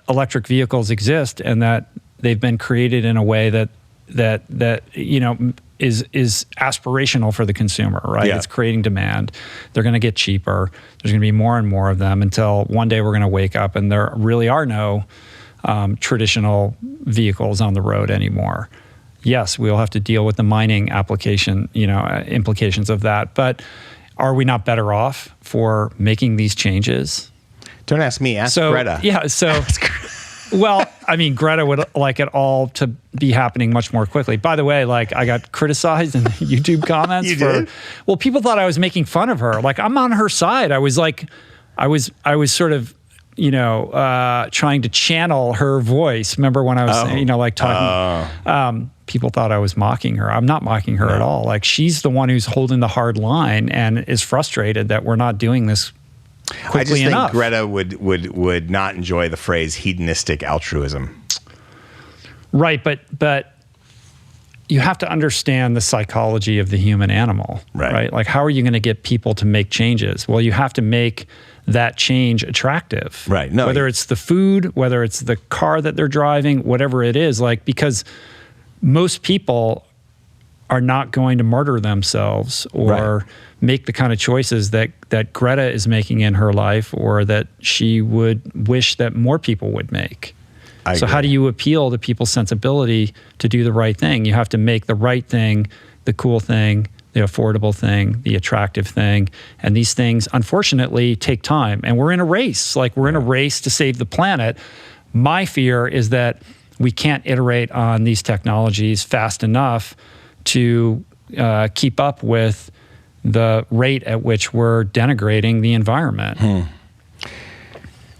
electric vehicles exist and that they've been created in a way that is aspirational for the consumer, right? Yeah. It's creating demand. They're going to get cheaper. There's going to be more and more of them until one day we're going to wake up and there really are no traditional vehicles on the road anymore. Yes, we'll have to deal with the mining implications of that, but are we not better off for making these changes? Don't ask me, ask Greta. Yeah, well, I mean, Greta would like it all to be happening much more quickly. By the way, I got criticized in the YouTube comments did? Well, people thought I was making fun of her. Like, I'm on her side. I was sort of, trying to channel her voice. Remember when I was, talking? People thought I was mocking her. I'm not mocking her at all. Like, she's the one who's holding the hard line and is frustrated that we're not doing this quickly I just enough. think Greta would not enjoy the phrase hedonistic altruism. Right, but you have to understand the psychology of the human animal, right? Like, how are you going to get people to make changes? Well, you have to make that change attractive. Right. No, whether it's the food, whether it's the car that they're driving, whatever it is, because most people are not going to murder themselves or make the kind of choices that Greta is making in her life or that she would wish that more people would make. So how do you appeal to people's sensibility to do the right thing? You have to make the right thing, the cool thing, the affordable thing, the attractive thing. And these things, unfortunately, take time. And we're in a race. We're in a race to save the planet. My fear is that we can't iterate on these technologies fast enough to keep up with the rate at which we're denigrating the environment.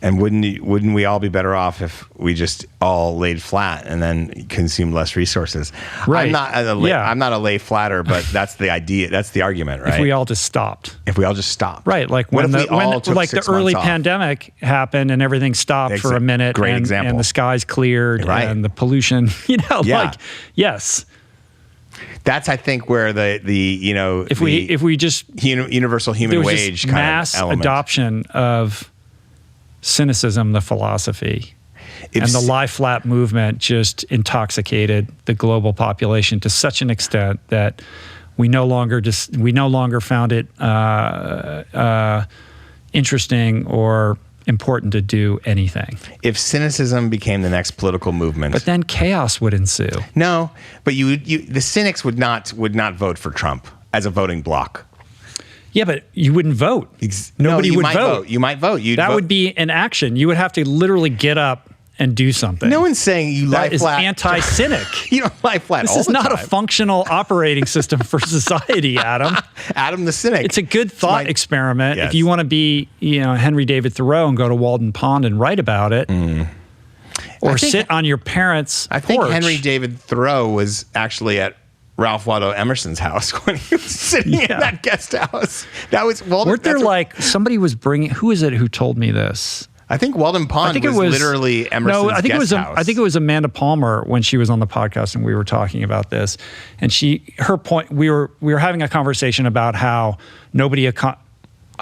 And wouldn't we all be better off if we just all laid flat and then consumed less resources? Right. I'm not a lay flatter, but that's the idea. That's the argument, right? If we all just stopped. If we all just stopped. Right. Like what when if we all took like 6 the early months off? pandemic happened and everything stopped for a minute. Great and, example. And the skies cleared and the pollution, like, yes. That's, I think, where the if we just universal human there was wage just kind mass of element. adoption of cynicism, the philosophy, and the lie flat movement just intoxicated the global population to such an extent that we no longer found it interesting or important to do anything. If cynicism became the next political movement, but then chaos would ensue. No, but the cynics would not vote for Trump as a voting bloc. Yeah, but you wouldn't vote. Nobody would vote. You might vote. That would be an action. You would have to literally get up and do something. No one's saying you lie flat. That is anti-cynic. You don't lie flat all the time. This is not a functional operating system for society, Adam. Adam the cynic. It's a good thought experiment. Yes. If you want to be, Henry David Thoreau and go to Walden Pond and write about it, or sit on your parents' porch. I think Henry David Thoreau was actually at Ralph Waldo Emerson's house when he was sitting in that guest house. That was somebody was bringing. Who is it who told me this? I think Walden Pond was literally Emerson's guest house. I think it was Amanda Palmer when she was on the podcast and we were talking about this. And her point, we were having a conversation about how nobody. I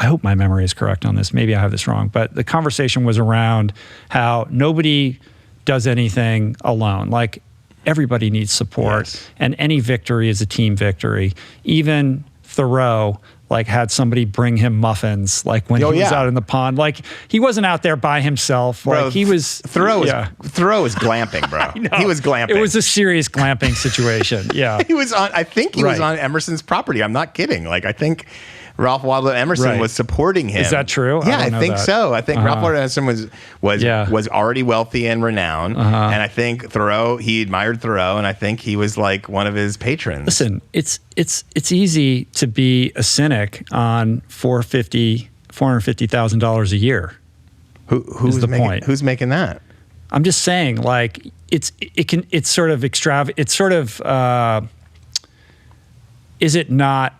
hope my memory is correct on this. Maybe I have this wrong, but the conversation was around how nobody does anything alone. Like everybody needs support, and any victory is a team victory. Even Thoreau had somebody bring him muffins when he was out in the pond. He wasn't out there by himself. Bro, he was Thoreau was glamping, bro. He was glamping. It was a serious glamping situation. Yeah. He was on Emerson's property. I'm not kidding. I think Ralph Waldo Emerson was supporting him. Is that true? Yeah, I think so. I think Ralph Waldo Emerson was already wealthy and renowned, and I think he admired Thoreau, and I think he was one of his patrons. Listen, it's easy to be a cynic on $450,000 a year. Who's the point? Who's making that? I'm just saying, it's sort of extravagant. It's sort of is it not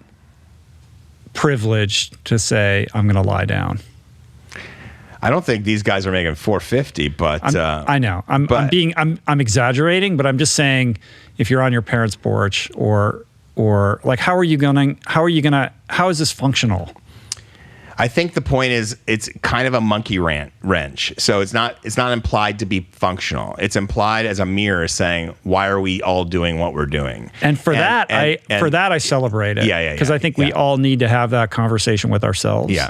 privileged to say I'm going to lie down? I don't think these guys are making 450, but I know I'm exaggerating, but I'm just saying if you're on your parents' porch or how is this functional? I think the point is it's kind of a monkey wrench. So it's not implied to be functional. It's implied as a mirror saying, why are we all doing what we're doing? And for that I celebrate it. Yeah. Because I think we all need to have that conversation with ourselves. Yeah.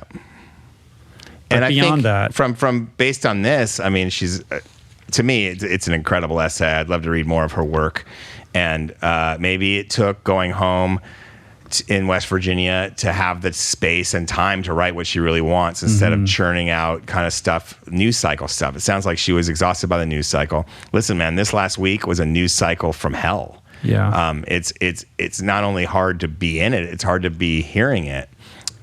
But and beyond I think that, from based on this, I mean, she's to me, it's an incredible essay. I'd love to read more of her work. And maybe it took going home in West Virginia to have the space and time to write what she really wants instead of churning out kind of news cycle stuff. It sounds like she was exhausted by the news cycle. Listen, man, this last week was a news cycle from hell. Yeah. It's not only hard to be in it, it's hard to be hearing it.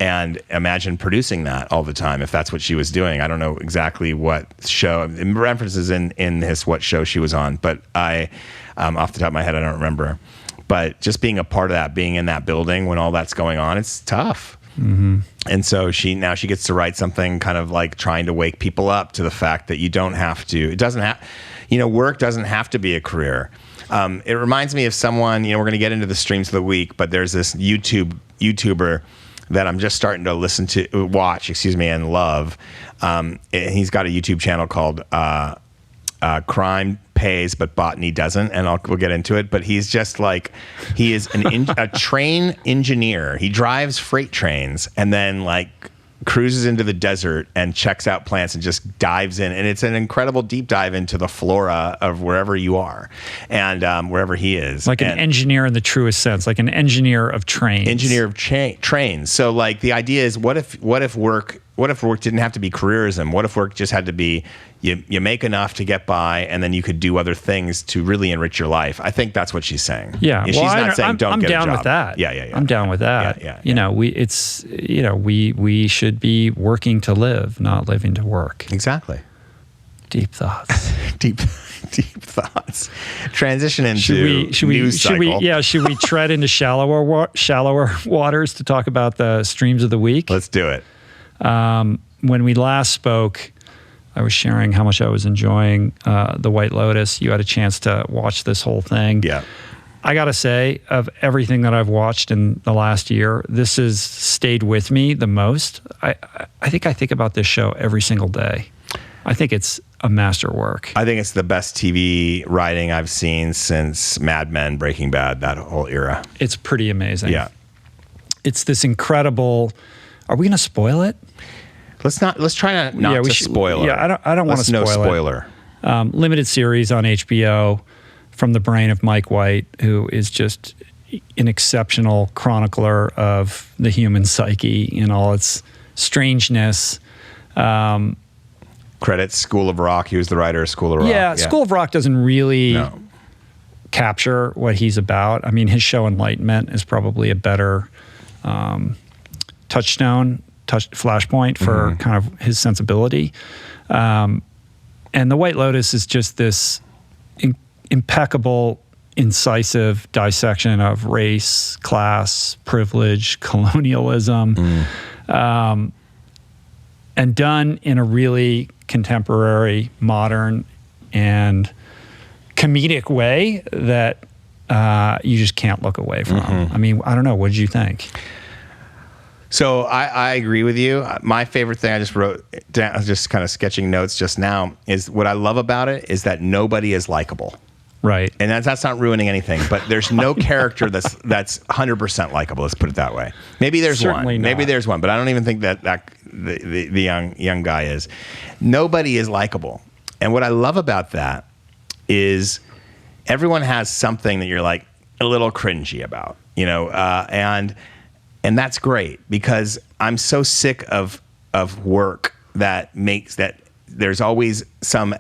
And imagine producing that all the time if that's what she was doing. I don't know exactly what show, references in this what show she was on, but I off the top of my head I don't remember. But just being a part of that, being in that building when all that's going on, it's tough. Mm-hmm. And so she gets to write something kind of trying to wake people up to the fact that you don't have to. It doesn't have, work doesn't have to be a career. It reminds me of someone. We're going to get into the streams of the week, but there's this YouTuber that I'm just starting to watch, and love. He's got a YouTube channel called Crime Pays but Botany Doesn't, and we'll get into it. But he's just he is a train engineer. He drives freight trains and then cruises into the desert and checks out plants and just dives in. And it's an incredible deep dive into the flora of wherever you are and wherever he is. An engineer in the truest sense, an engineer of trains. Engineer of trains. So the idea is what if work work didn't have to be careerism? What if work just had to be you make enough to get by, and then you could do other things to really enrich your life? I think that's what she's saying. Yeah, she's not saying don't I'm get down a job. with that. Yeah. I'm down with that. Yeah. You know, we should be working to live, not living to work. Exactly. Deep thoughts. Deep thoughts. Transition into news cycle. Should we tread into shallower waters to talk about the streams of the week? Let's do it. When we last spoke, I was sharing how much I was enjoying The White Lotus. You had a chance to watch this whole thing. Yeah. I got to say, of everything that I've watched in the last year, this has stayed with me the most. I think about this show every single day. I think it's a masterwork. I think it's the best TV writing I've seen since Mad Men, Breaking Bad, that whole era. It's pretty amazing. Yeah. It's this incredible. Are we going to spoil it? Let's try not to spoil it. Yeah, I don't want to spoil no spoiler. it. Limited series on HBO from the brain of Mike White, who is just an exceptional chronicler of the human psyche in all its strangeness. Credits School of Rock. He was the writer of School of Rock. Yeah, School of Rock doesn't really No. capture what he's about. I mean, his show Enlightenment is probably a better flashpoint for kind of his sensibility. And The White Lotus is just this impeccable, incisive dissection of race, class, privilege, colonialism, and done in a really contemporary, modern, and comedic way that you just can't look away from. I mean, I don't know. What did you think? So I agree with you. My favorite thing I just wrote down, I was just kind of sketching notes just now, is what I love about it is that nobody is likable. Right. And that's not ruining anything, but there's no character that's 100% likable. Let's put it that way. Maybe there's Certainly one. not. Maybe there's one, but I don't even think that the young guy is. Nobody is likable. And what I love about that is everyone has something that you're like a little cringy about, you know, and that's great because I'm so sick of work that makes that there's always some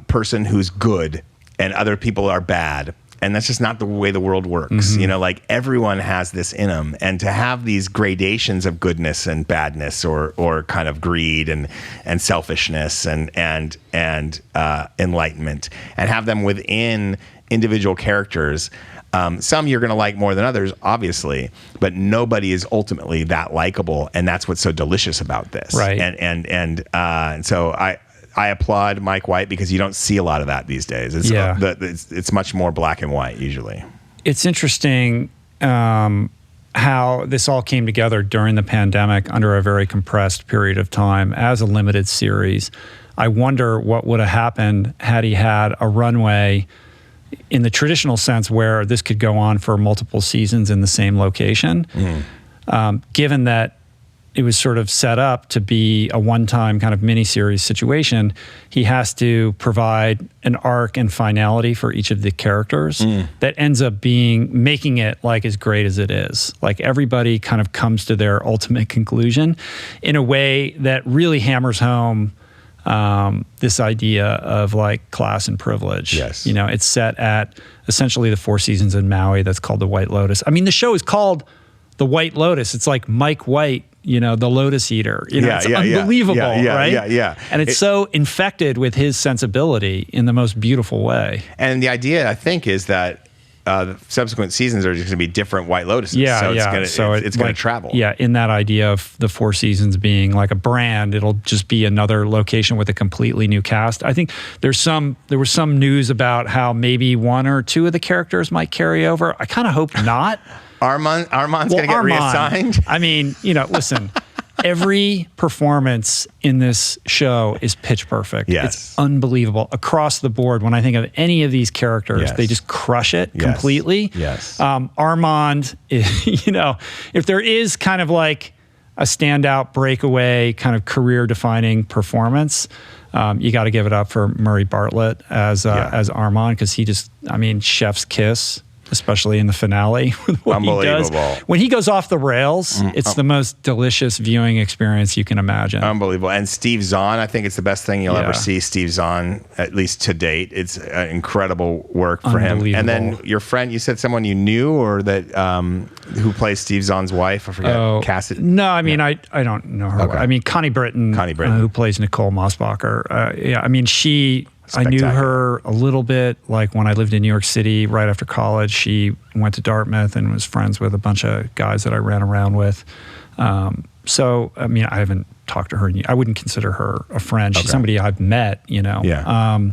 person who's good and other people are bad. And that's just not the way the world works. You know, like everyone has this in them. And to have these gradations of goodness and badness or kind of greed and selfishness and enlightenment and have them within individual characters. Some you're going to like more than others, obviously, but nobody is ultimately that likable. And that's what's so delicious about this. Right. And so I applaud Mike White because you don't see a lot of that these days. It's much more black and white usually. It's interesting how this all came together during the pandemic under a very compressed period of time as a limited series. I wonder what would have happened had he had a runway in the traditional sense where this could go on for multiple seasons in the same location. Given that it was sort of set up to be a one-time kind of miniseries situation, he has to provide an arc and finality for each of the characters that ends up making it like as great as it is. Like everybody kind of comes to their ultimate conclusion in a way that really hammers home this idea of like class and privilege. Yes. You know, it's set at essentially the Four Seasons in Maui that's called The White Lotus. I mean, the show is called The White Lotus. It's like Mike White, you know, the Lotus Eater. You know, it's unbelievable, right? Yeah. And it's so infected with his sensibility in the most beautiful way. And the idea, I think, is that the subsequent seasons are just going to be different White Lotuses. So it's going to travel. Yeah, in that idea of the Four Seasons being like a brand, it'll just be another location with a completely new cast. I think there was some news about how maybe one or two of the characters might carry over. I kind of hope not. Armand's going to get reassigned. I mean, you know, listen, every performance in this show is pitch perfect. Yes. It's unbelievable across the board. When I think of any of these characters, they just crush it completely. Yes. Armand, you know, if there is kind of like a standout breakaway kind of career-defining performance, you got to give it up for Murray Bartlett as Armand because he just, I mean, chef's kiss. especially in the finale. What he does. Unbelievable. When he goes off the rails, it's the most delicious viewing experience you can imagine. Unbelievable. And Steve Zahn, I think it's the best thing you'll Yeah. ever see. Steve Zahn, at least to date, it's incredible work for him. And then Unbelievable. your friend, you said someone you knew, or that who plays Steve Zahn's wife? I forget. Cassidy. No, I mean, I don't know her. Okay. I mean, Connie Britton, who plays Nicole Mossbacher. Yeah, I mean, I knew her a little bit, like when I lived in New York City right after college. She went to Dartmouth and was friends with a bunch of guys that I ran around with. So, I mean, I haven't talked to her. I wouldn't consider her a friend. She's somebody I've met, Yeah. I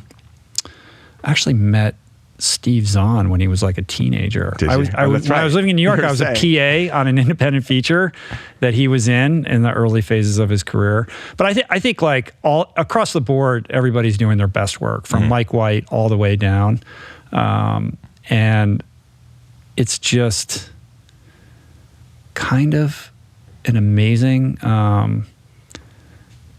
actually met Steve Zahn when he was like a teenager. Did you? When I was living in New York, I was a PA on an independent feature that he was in the early phases of his career. But I think like all across the board, everybody's doing their best work from Mike White all the way down. And it's just kind of an amazing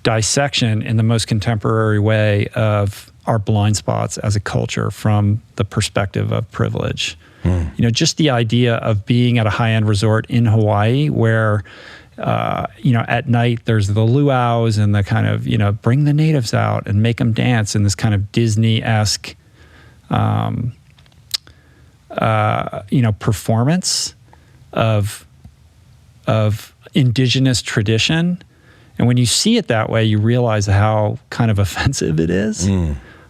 dissection in the most contemporary way of our blind spots as a culture from the perspective of privilege. You know, just the idea of being at a high-end resort in Hawaii where, you know, at night there's the luau's and the kind of, you know, bring the natives out and make them dance in this kind of Disney-esque, you know, performance of indigenous tradition. And when you see it that way, you realize how kind of offensive it is.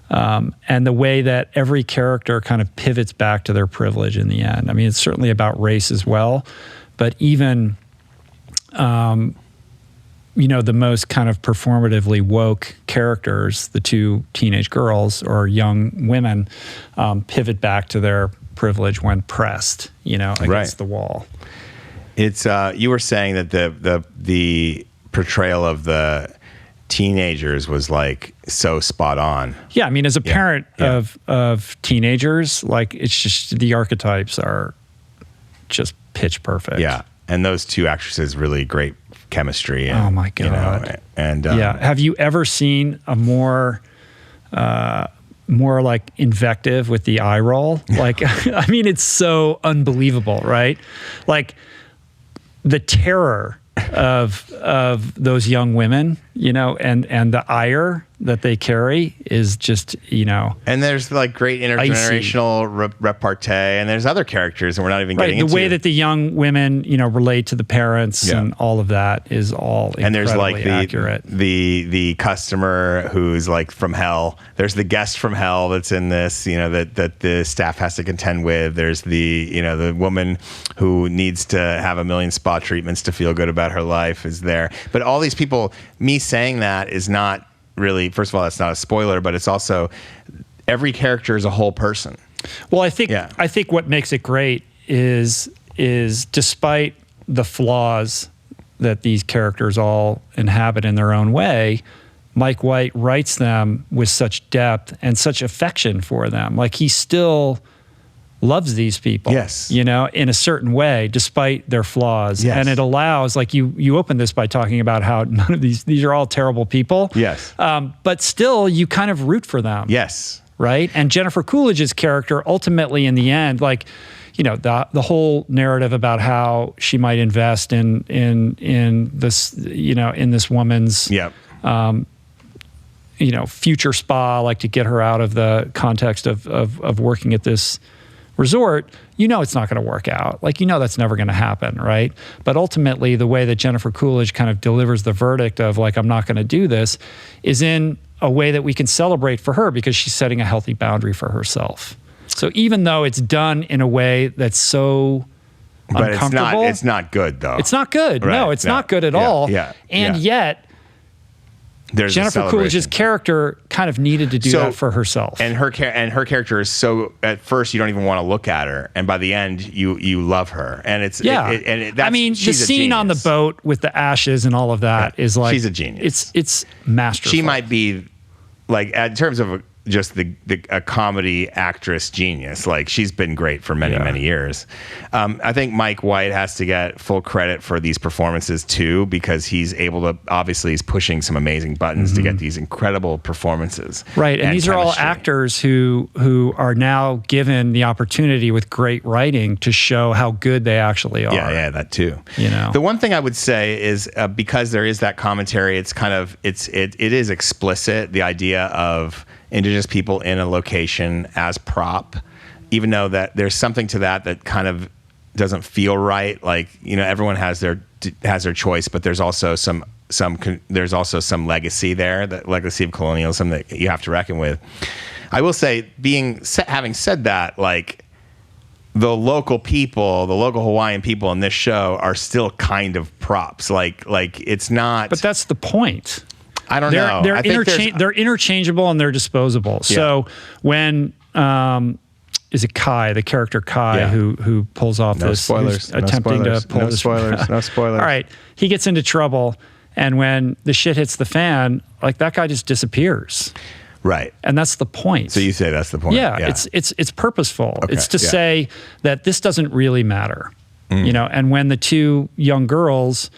And the way that every character kind of pivots back to their privilege in the end. I mean, it's certainly about race as well, but even, you know, the most kind of performatively woke characters, the two teenage girls or young women, pivot back to their privilege when pressed, you know, against the wall. It's you were saying that the portrayal of the teenagers was like so spot on. Yeah, I mean, as a parent of teenagers, like it's just the archetypes are just pitch perfect. Yeah, and those two actresses really great chemistry. And, oh my god! You know, and yeah, have you ever seen a more like invective with the eye roll? Like, I mean, it's so unbelievable, right? Like the terror of those young women, you know, and the ire that they carry is just, you know. And there's like great intergenerational repartee, and there's other characters, and we're not even getting into the way that the young women, you know, relate to the parents and all of that is all incredibly and there's like accurate. the customer who's like from hell. There's the guest from hell that's in this, you know, that the staff has to contend with. There's the, you know, the woman who needs to have 1 million spa treatments to feel good about her life is there. But all these people, me saying that is not really, first of all, that's not a spoiler, but it's also every character is a whole person. Well, I think what makes it great is despite the flaws that these characters all inhabit in their own way, Mike White writes them with such depth and such affection for them. Like he still loves these people, yes, you know, in a certain way, despite their flaws. Yes. And it allows, like you open this by talking about how none of these are all terrible people. Yes. But still you kind of root for them. Yes. Right. And Jennifer Coolidge's character ultimately in the end, like, you know, the whole narrative about how she might invest in this, you know, in this woman's, you know, future spa, like to get her out of the context of working at this resort, you know, it's not going to work out. Like, you know, that's never going to happen, right? But ultimately, the way that Jennifer Coolidge kind of delivers the verdict of like, I'm not going to do this, is in a way that we can celebrate for her because she's setting a healthy boundary for herself. So even though it's done in a way that's so uncomfortable, but it's not good though. It's not good. Right. No, it's not good at all. And yet, there's Jennifer Coolidge's character kind of needed to do that for herself. And her character is so, at first you don't even want to look at her, and by the end you love her. And it's I mean, the scene on the boat with the ashes and all of that is like, she's a genius. It's masterful. She might be like, in terms of a comedy actress genius. Like, she's been great for many years. I think Mike White has to get full credit for these performances too, because he's able to, obviously he's pushing some amazing buttons to get these incredible performances. Right, and these are all actors who are now given the opportunity with great writing to show how good they actually are. Yeah, that too. You know, the one thing I would say is because there is that commentary, it's kind of it is explicit, the idea of Indigenous people in a location as prop, even though that there's something to that kind of doesn't feel right. Like, you know, everyone has their choice, but there's also some some legacy there, that legacy of colonialism that you have to reckon with. I will say, having said that, like, the local Hawaiian people in this show are still kind of props. Like it's not. But that's the point. I don't know. They're interchangeable and they're disposable. So when is it Kai, the character Kai, who pulls off no this, spoilers, attempting no spoilers, to pull no this. spoilers, no spoilers. All right, he gets into trouble, and when the shit hits the fan, like, that guy just disappears. Right. And that's the point. So you say that's the point. Yeah. It's purposeful. Okay, it's to say that this doesn't really matter. You know, and when the two young girls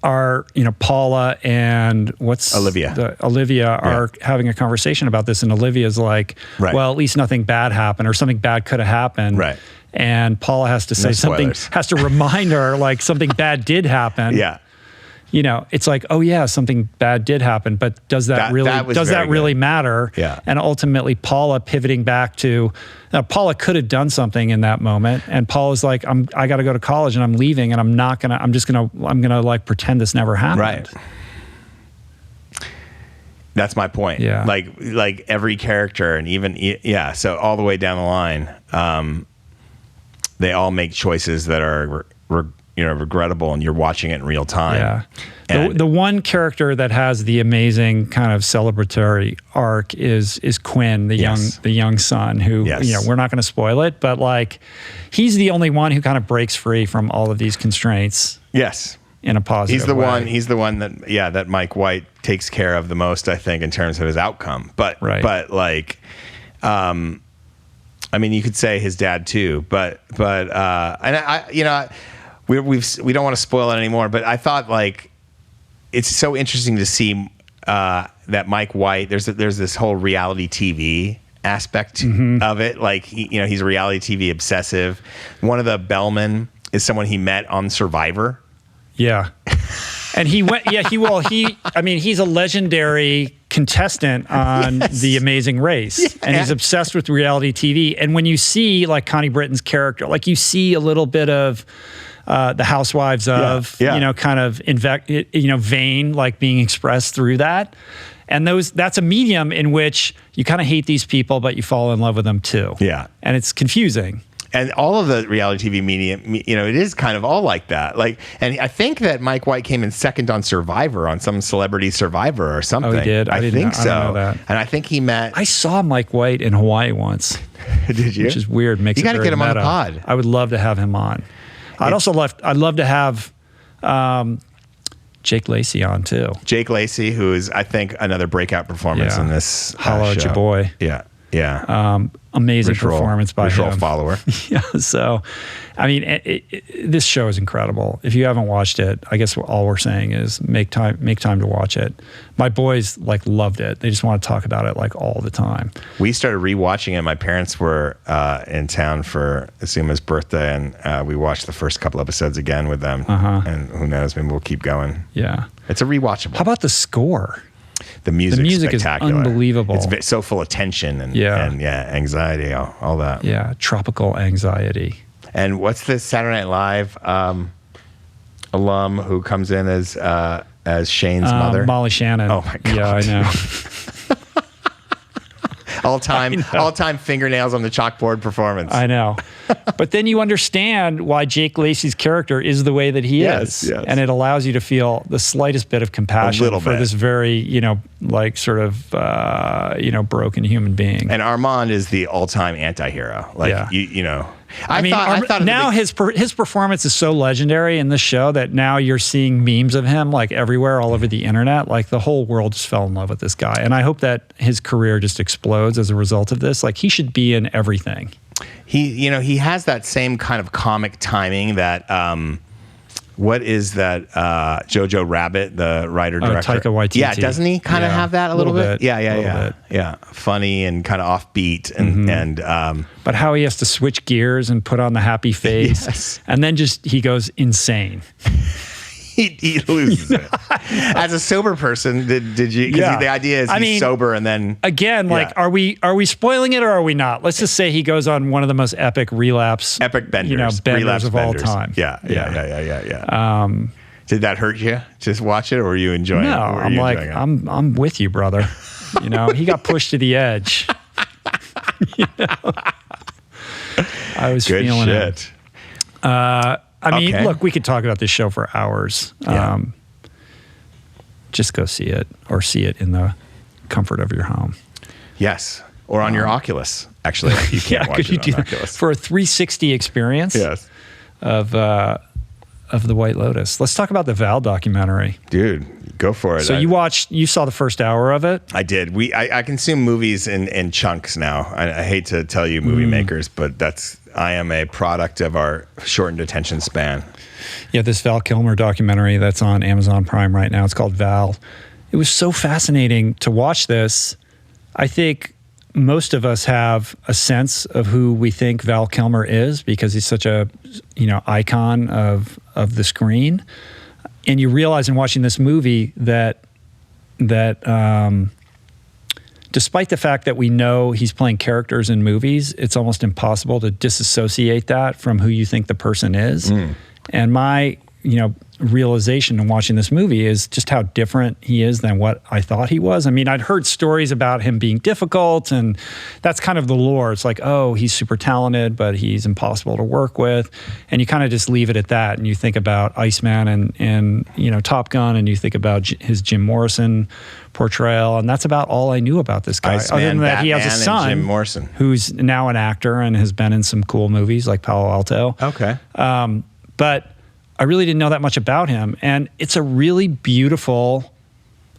are, you know, Paula and Olivia are having a conversation about this, and Olivia's like, well, at least nothing bad happened, or something bad could have happened. Right. And Paula has to say something, has to remind her, like, something bad did happen. Yeah. You know, it's like, oh yeah, something bad did happen, but does that really matter? Yeah. And ultimately, Paula pivoting back to, Paula could have done something in that moment, and Paula's like, I got to go to college and I'm leaving, and I'm gonna like pretend this never happened. Right. That's my point. Yeah. Like every character, and even so all the way down the line, they all make choices that are regrettable, and you're watching it in real time. Yeah. The one character that has the amazing kind of celebratory arc is Quinn, the young son, who, you know, we're not going to spoil it, but like, he's the only one who kind of breaks free from all of these constraints. Yes. In a positive way. He's the one that Mike White takes care of the most, I think, in terms of his outcome. But like, I mean, you could say his dad too, but and I you know, we don't want to spoil it anymore, but I thought, like, it's so interesting to see that Mike White, there's this whole reality TV aspect of it. Like, he's a reality TV obsessive. One of the bellmen is someone he met on Survivor. Yeah. And he went, I mean, he's a legendary contestant on The Amazing Race, and he's obsessed with reality TV. And when you see, like, Connie Britton's character, like, you see a little bit of the Housewives of, you know, kind of vein, like, being expressed through that. And that's a medium in which you kind of hate these people, but you fall in love with them too. Yeah. And it's confusing. And all of the reality TV media, you know, it is kind of all like that. Like, and I think that Mike White came in second on Survivor, on some Celebrity Survivor or something. Oh, he did? I think so. I don't know that. And I think he met. I saw Mike White in Hawaii once. Did you? Which is weird. Makes you got to get him meta. on the pod. I would love to have him on. I'd love to have Jake Lacy on too. Jake Lacy, who is, I think, another breakout performance in this Holla at your boy. Yeah. Yeah. Amazing performance by him. Follower. Yeah. So, I mean, this show is incredible. If you haven't watched it, I guess all we're saying is make time to watch it. My boys loved it. They just want to talk about it all the time. We started rewatching it. My parents were in town for Asuma's birthday, and we watched the first couple episodes again with them. And who knows, maybe we'll keep going. Yeah. It's a rewatchable. How about the score? The music is unbelievable. It's so full of tension and anxiety, all that. Yeah, tropical anxiety. And what's this Saturday Night Live alum who comes in as Shane's mother? Molly Shannon. Oh my God. Yeah, I know. all time fingernails on the chalkboard performance. I know. But then you understand why Jake Lacy's character is the way that he is. Yes. And it allows you to feel the slightest bit of compassion for this very, broken human being. And Armand is the all-time anti-hero. I thought now his performance is so legendary in this show that now you're seeing memes of him like everywhere, all over the internet. Like the whole world just fell in love with this guy, and I hope that his career just explodes as a result of this. Like he should be in everything. He has that same kind of comic timing that. What is that? Jojo Rabbit, the writer-director. Taika Waititi. Yeah, doesn't he kind of have that a little bit? Yeah. Funny and kind of offbeat, and but how he has to switch gears and put on the happy face, Yes. and then he goes insane. he loses it. As a sober person, did you? Because the idea is he's sober, and then again, like, are we spoiling it or are we not? Let's just say he goes on one of the most epic benders, relapse of all time. Yeah. Did that hurt you? Just watch it, or were you enjoying it? No, I'm like, I'm with you, brother. He got pushed to the edge. I was Good feeling shit. it. I mean, Okay. look, we could talk about this show for hours. Yeah. Just go see it, or see it in the comfort of your home. Yes, or on your Oculus. Actually, you can't watch could you it do on that Oculus. for a 360 experience? Yes, Of the White Lotus. Let's talk about the Val documentary. dude, go for it. So you saw the first hour of it. I did. I consume movies in chunks now. I hate to tell you, movie makers, but I am a product of our shortened attention span. Yeah, this Val Kilmer documentary that's on Amazon Prime right now. It's called Val. It was so fascinating to watch this. I think most of us have a sense of who we think Val Kilmer is because he's such a icon of the screen. And you realize in watching this movie that despite the fact that we know he's playing characters in movies, it's almost impossible to disassociate that from who you think the person is. And my, realization in watching this movie is just how different he is than what I thought he was. I mean, I'd heard stories about him being difficult, and that's kind of the lore. It's like, oh, he's super talented, but he's impossible to work with. And you kind of just leave it at that. And you think about Iceman and Top Gun, and you think about his Jim Morrison portrayal. And that's about all I knew about this guy. Iceman, other than that, he has a Batman, and son Jim Morrison. who's now an actor and has been in some cool movies like Palo Alto. Okay. But I really didn't know that much about him. And it's a really beautiful,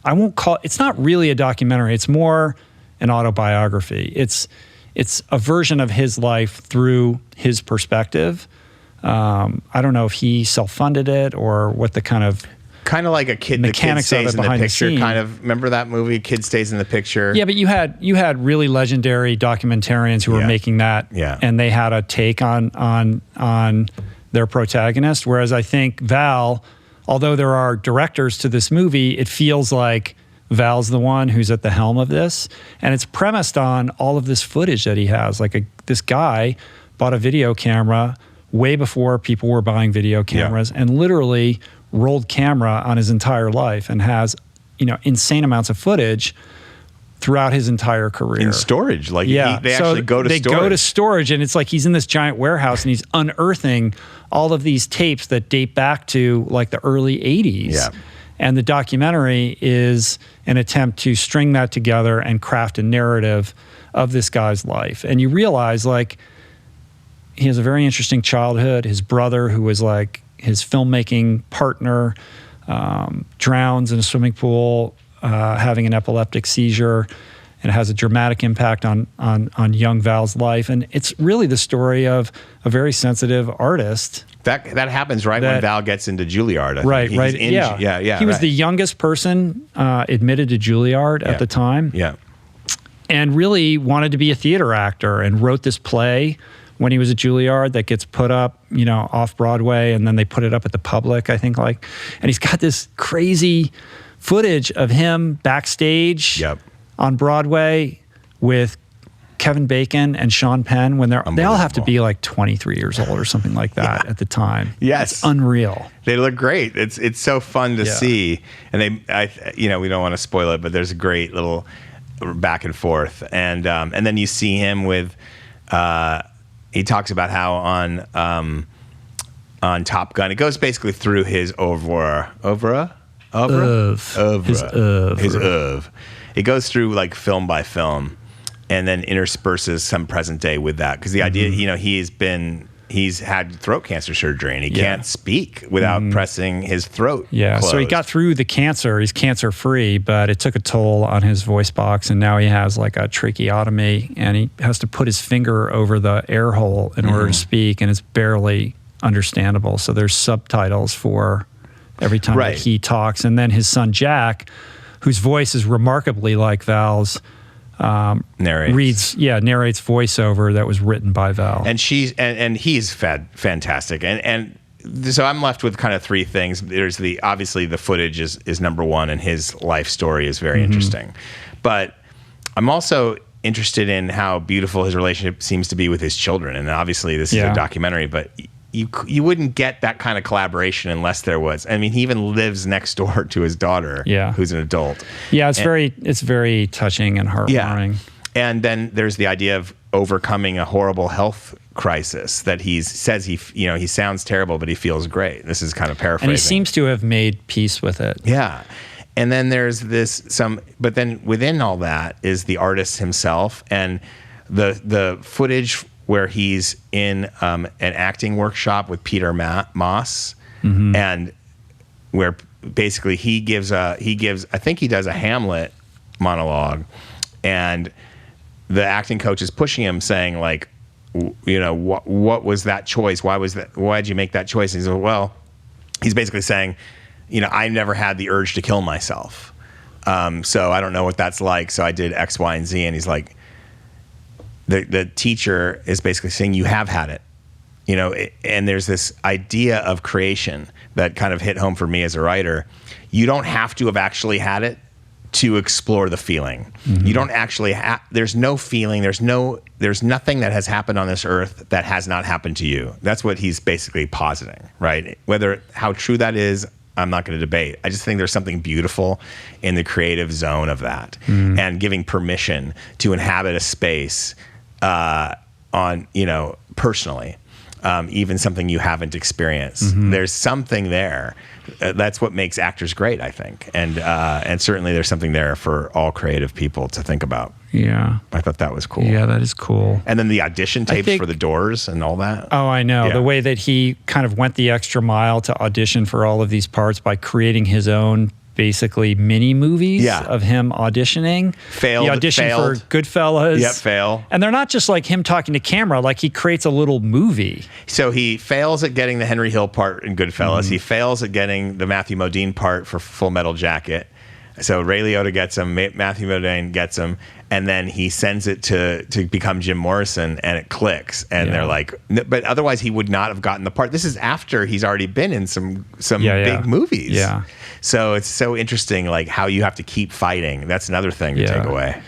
it's not really a documentary. It's more an autobiography. It's a version of his life through his perspective. I don't know if he self-funded it or what the kind of like a kid, the kid mechanics of stays it in the behind the picture scene. kind of. Remember that movie, Kid Stays in the Picture? Yeah, but you had really legendary documentarians who were making that, and they had a take on their protagonist. Whereas I think Val, although there are directors to this movie, it feels like Val's the one who's at the helm of this, and it's premised on all of this footage that he has. Like this guy bought a video camera way before people were buying video cameras, and literally rolled camera on his entire life, and has insane amounts of footage throughout his entire career. In storage. They actually go to storage. They go to storage, and it's like he's in this giant warehouse, and he's unearthing all of these tapes that date back to like the early 80s. Yeah. And the documentary is an attempt to string that together and craft a narrative of this guy's life. And you realize, like, he has a very interesting childhood. His brother, who was like his filmmaking partner, drowns in a swimming pool, having an epileptic seizure, and it has a dramatic impact on young Val's life. And it's really the story of a very sensitive artist. That happens when Val gets into Juilliard. I think. Right. He was the youngest person admitted to Juilliard at the time. Yeah. And really wanted to be a theater actor, and wrote this play when he was at Juilliard that gets put up, off Broadway, and then they put it up at the Public, I think. And he's got this crazy footage of him backstage on Broadway with Kevin Bacon and Sean Penn when they all have to be like 23 years old or something like that at the time. Yes. It's unreal. They look great. It's so fun to see. And we don't want to spoil it, but there's a great little back and forth. And then you see him with, he talks about how on Top Gun, it goes basically through his his oeuvre. It goes through like film by film. and then intersperses some present day with that. Because the idea, you know, he's had throat cancer surgery and he can't speak without pressing his throat closed. So he got through the cancer. He's cancer free, but it took a toll on his voice box, and now he has like a tracheotomy, and he has to put his finger over the air hole in order to speak, and it's barely understandable. So there's subtitles for every time that he talks. And then his son Jack, whose voice is remarkably like Val's, narrates voiceover that was written by Val. And she's and he's fantastic. And so I'm left with kind of three things. There's obviously the footage is number one, and his life story is very interesting. But I'm also interested in how beautiful his relationship seems to be with his children. And obviously this is a documentary, but you wouldn't get that kind of collaboration unless there was. I mean, he even lives next door to his daughter, who's an adult. Yeah, it's very touching and heartwarming. Yeah. And then there's the idea of overcoming a horrible health crisis that he says he sounds terrible, but he feels great. This is kind of paraphrasing. And he seems to have made peace with it. Yeah. And then there's but then within all that is the artist himself, and the footage where he's in an acting workshop with Peter Moss, and where basically he gives I think he does a Hamlet monologue, and the acting coach is pushing him, saying like, you know, what was that choice? Why'd you make that choice? And he's like, well, he's basically saying, you know, I never had the urge to kill myself. So I don't know what that's like. So I did X, Y, and Z. And he's like, the teacher is basically saying, you have had it, you know, and there's this idea of creation that kind of hit home for me as a writer. You don't have to have actually had it to explore the feeling. You don't actually there's no feeling, there's nothing that has happened on this earth that has not happened to you. That's what he's basically positing, right? How true that is, I'm not going to debate. I just think there's something beautiful in the creative zone of that, and giving permission to inhabit a space on, you know, personally, even something you haven't experienced. There's something there. That's what makes actors great, I think. And certainly there's something there for all creative people to think about. Yeah. I thought that was cool. Yeah, that is cool. And then the audition tapes for The Doors and all that. Oh, I know. Yeah. The way that he kind of went the extra mile to audition for all of these parts by creating his own basically mini movies of him auditioning. He auditioned for Goodfellas. Yep, fail. And they're not just like him talking to camera, like he creates a little movie. So he fails at getting the Henry Hill part in Goodfellas. He fails at getting the Matthew Modine part for Full Metal Jacket. So Ray Liotta gets him, Matthew Modine gets him, and then he sends it to become Jim Morrison, and it clicks. And they're like, but otherwise he would not have gotten the part. This is after he's already been in some big movies. Yeah. So it's so interesting, like how you have to keep fighting. That's another thing to take away.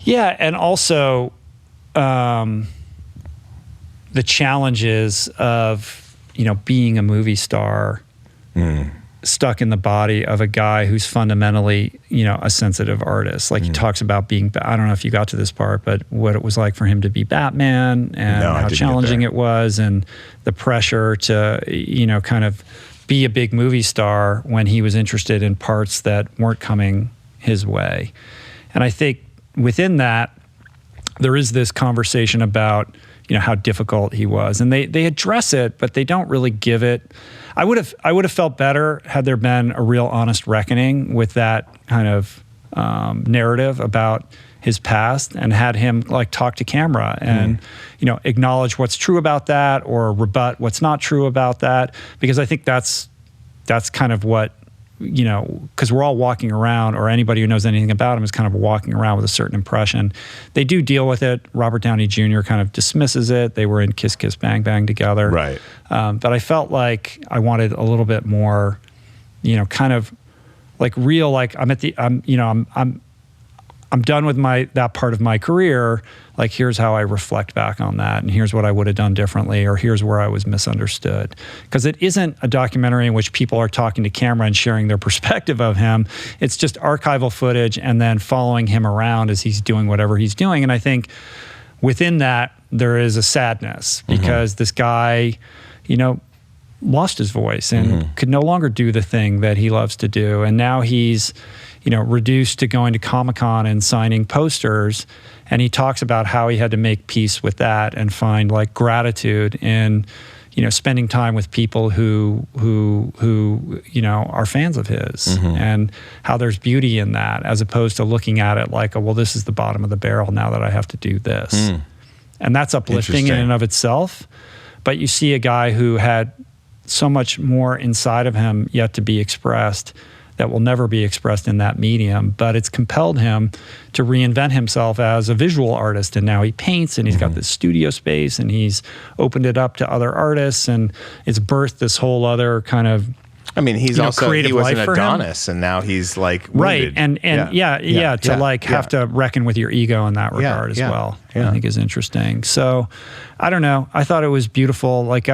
Yeah, and also the challenges of, you know, being a movie star. Stuck in the body of a guy who's fundamentally, you know, a sensitive artist. Like he talks about being, I don't know if you got to this part, but what it was like for him to be Batman, and how challenging it was, and the pressure to, you know, kind of be a big movie star when he was interested in parts that weren't coming his way. And I think within that, there is this conversation about, you know, how difficult he was, and they address it, but they don't really give it. I would have felt better had there been a real honest reckoning with that kind of narrative about his past, and had him like talk to camera and you know, acknowledge what's true about that or rebut what's not true about that, because I think that's kind of what, you know, because we're all walking around, or anybody who knows anything about him is kind of walking around with a certain impression. They do deal with it. Robert Downey Jr. kind of dismisses it. They were in Kiss Kiss Bang Bang together. Right. But I felt like I wanted a little bit more, you know, kind of like real, like I'm done with that part of my career. Like, here's how I reflect back on that, and here's what I would have done differently, or here's where I was misunderstood. Because it isn't a documentary in which people are talking to camera and sharing their perspective of him. It's just archival footage and then following him around as he's doing whatever he's doing. And I think within that, there is a sadness, because this guy, you know, lost his voice and could no longer do the thing that he loves to do. And now he's reduced to going to Comic-Con and signing posters. And he talks about how he had to make peace with that and find like gratitude in, spending time with people who are fans of his, and how there's beauty in that, as opposed to looking at it like, well, this is the bottom of the barrel now that I have to do this. And that's uplifting in and of itself. But you see a guy who had so much more inside of him yet to be expressed that will never be expressed in that medium, but it's compelled him to reinvent himself as a visual artist. And now he paints, and he's got this studio space, and he's opened it up to other artists, and it's birthed this whole other kind of, I mean, he was an Adonis, him. And now he's like wounded. Right, and have to reckon with your ego in that regard as well. I think is interesting. So, I don't know. I thought it was beautiful. Like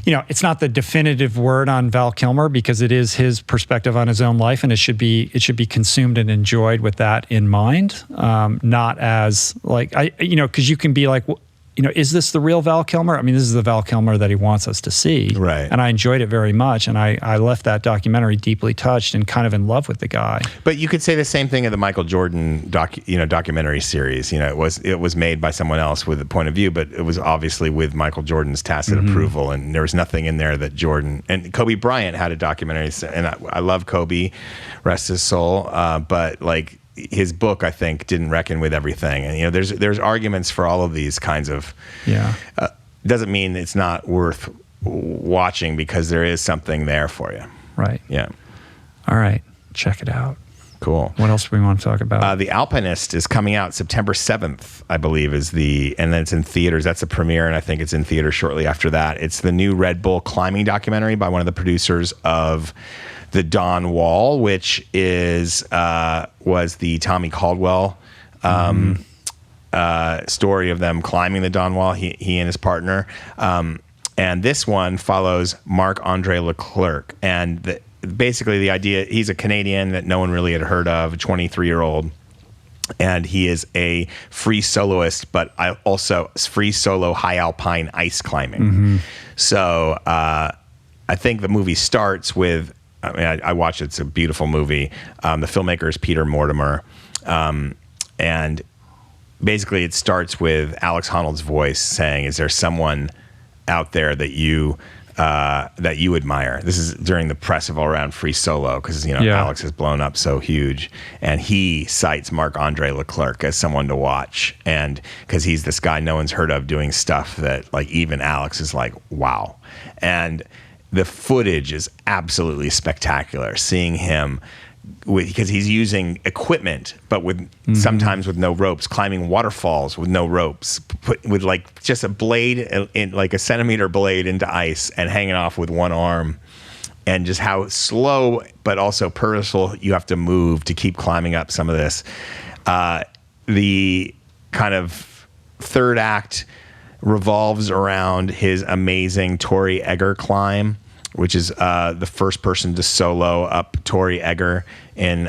it's not the definitive word on Val Kilmer, because it is his perspective on his own life, and it should be consumed and enjoyed with that in mind, not as like because you can be like, is this the real Val Kilmer? I mean, this is the Val Kilmer that he wants us to see. Right. And I enjoyed it very much. And I left that documentary deeply touched and kind of in love with the guy. But you could say the same thing of the Michael Jordan documentary series. It was made by someone else with a point of view, but it was obviously with Michael Jordan's tacit approval. And there was nothing in there that Jordan, and Kobe Bryant had a documentary, and I love Kobe, rest his soul. But like, his book, I think, didn't reckon with everything. And there's arguments for all of these kinds of. Doesn't mean it's not worth watching, because there is something there for you. Right. Yeah. All right. Check it out. Cool. What else do we want to talk about? The Alpinist is coming out September 7th, I believe, and then it's in theaters. That's a premiere, and I think it's in theaters shortly after that. It's the new Red Bull climbing documentary by one of the producers of The Dawn Wall, which was the Tommy Caldwell story of them climbing the Dawn Wall, he and his partner. And this one follows Marc-Andre Leclerc. And basically the idea, he's a Canadian that no one really had heard of, a 23-year-old. And he is a free soloist, but also free solo high alpine ice climbing. So I think the movie starts with, I watched it. It's a beautiful movie. The filmmaker is Peter Mortimer. And basically it starts with Alex Honnold's voice saying, is there someone out there that you admire? This is during the press of All Around Free Solo, because Alex has blown up so huge, and he cites Marc-Andre Leclerc as someone to watch, and because he's this guy no one's heard of doing stuff that like even Alex is like, wow. And the footage is absolutely spectacular, seeing him because he's using equipment, but with sometimes with no ropes, climbing waterfalls with no ropes, with like just a blade in like a centimeter blade into ice and hanging off with one arm, and just how slow but also purposeful you have to move to keep climbing up some of this. The kind of third act revolves around his amazing Tori Egger climb, which is the first person to solo up Tori Egger in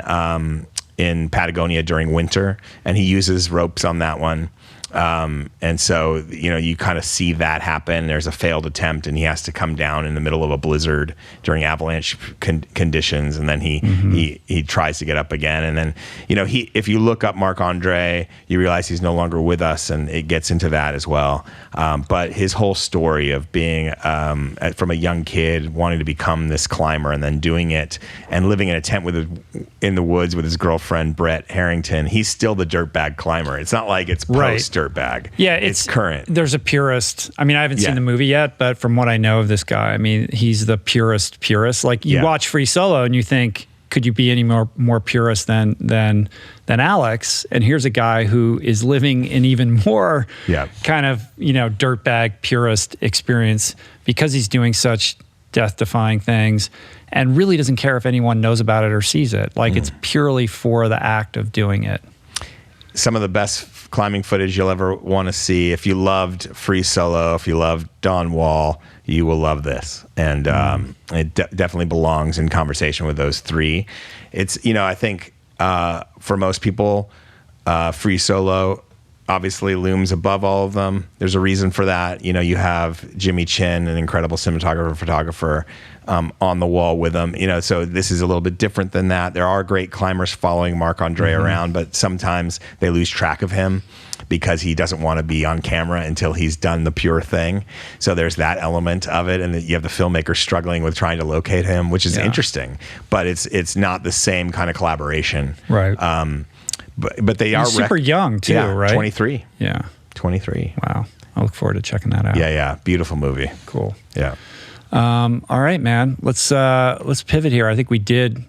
Patagonia during winter, and he uses ropes on that one. And so, you kind of see that happen. There's a failed attempt, and he has to come down in the middle of a blizzard during avalanche conditions, and then he tries to get up again. And then, if you look up Marc-Andre, you realize he's no longer with us, and it gets into that as well. But his whole story of being from a young kid wanting to become this climber, and then doing it, and living in a tent in the woods with his girlfriend Brett Harrington. He's still the dirtbag climber. It's not like it's post dirtbag. Yeah, it's current. There's a purist. I mean, I haven't seen the movie yet, but from what I know of this guy, I mean, he's the purist. Like you watch Free Solo and you think, could you be any more purist than Alex? And here's a guy who is living an even more kind of dirtbag purist experience, because he's doing such death-defying things, and really doesn't care if anyone knows about it or sees it. Like it's purely for the act of doing it. Some of the best climbing footage you'll ever want to see. If you loved Free Solo, if you loved Dawn Wall, you will love this. And it definitely belongs in conversation with those three. It's, I think for most people, Free Solo obviously looms above all of them. There's a reason for that. You know, you have Jimmy Chin, an incredible cinematographer and photographer, on the wall with them. You know, so this is a little bit different than that. There are great climbers following Marc-Andre around, but sometimes they lose track of him because he doesn't want to be on camera until he's done the pure thing. So there's that element of it, and you have the filmmaker struggling with trying to locate him, which is interesting, but it's not the same kind of collaboration. Right. But they are super young too, right? 23. Yeah. 23. Wow. I look forward to checking that out. Yeah. Beautiful movie. Cool. Yeah. All right, man. Let's pivot here. I think we did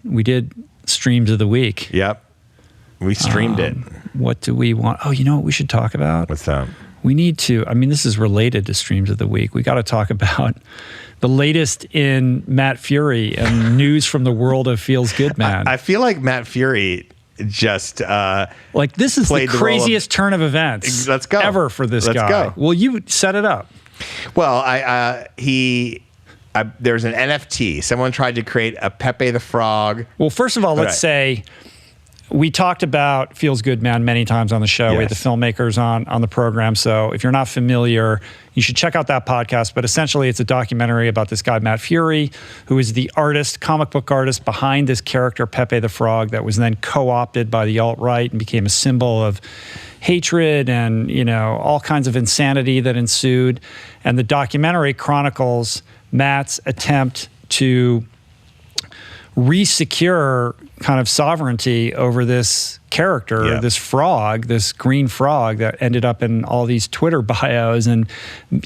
streams of the week. Yep. We streamed it. What do we want? Oh, you know what we should talk about? What's that? We need to, I mean, this is related to streams of the week. We got to talk about the latest in Matt Fury and news from the world of Feels Good Man. I feel like Matt Fury just like this is the craziest turn of events Let's go. ever for this guy. Go. Well, you set it up. Well, there's an NFT. Someone tried to create a Pepe the Frog. Well, first of all, let's say we talked about Feels Good Man many times on the show. Yes. We had the filmmakers on the program. So if you're not familiar, you should check out that podcast. But essentially, it's a documentary about this guy, Matt Fury, who is the artist, comic book artist behind this character, Pepe the Frog, that was then co-opted by the alt-right and became a symbol of hatred and, you know, all kinds of insanity that ensued. And the documentary chronicles Matt's attempt to re-secure kind of sovereignty over this character, this frog, this green frog that ended up in all these Twitter bios and,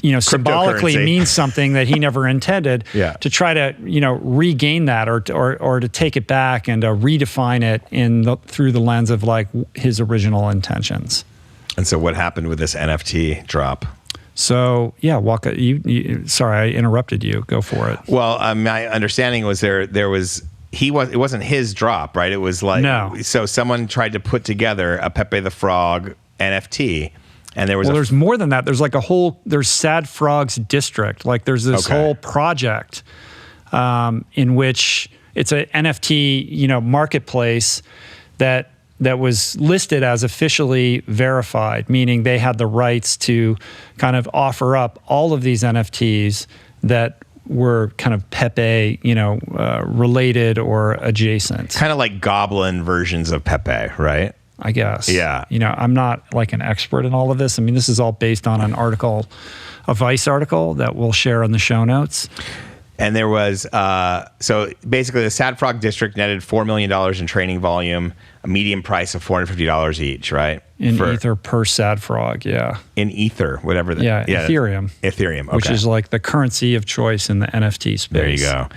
you know, symbolically means something that he never intended, to try to, you know, regain that or to take it back and redefine it through the lens of like his original intentions. And so what happened with this NFT drop? So yeah, sorry, I interrupted you. Go for it. Well, my understanding was it wasn't his drop, right? It was like, no. So someone tried to put together a Pepe the Frog NFT, and there was there's more than that. There's like there's Sad Frogs District. Like there's this whole project in which it's a NFT, you know, marketplace that was listed as officially verified, meaning they had the rights to kind of offer up all of these NFTs that were kind of Pepe, you know, related or adjacent. Kind of like goblin versions of Pepe, right? I guess. Yeah. You know, I'm not like an expert in all of this. I mean, this is all based on an article, a Vice article that we'll share in the show notes. And there was, so basically the Sad Frog District netted $4 million in trading volume, a median price of $450 each, right? In Ether per Sad Frog, yeah. In Ether, whatever. Ethereum. Ethereum, okay. Which is like the currency of choice in the NFT space. There you go.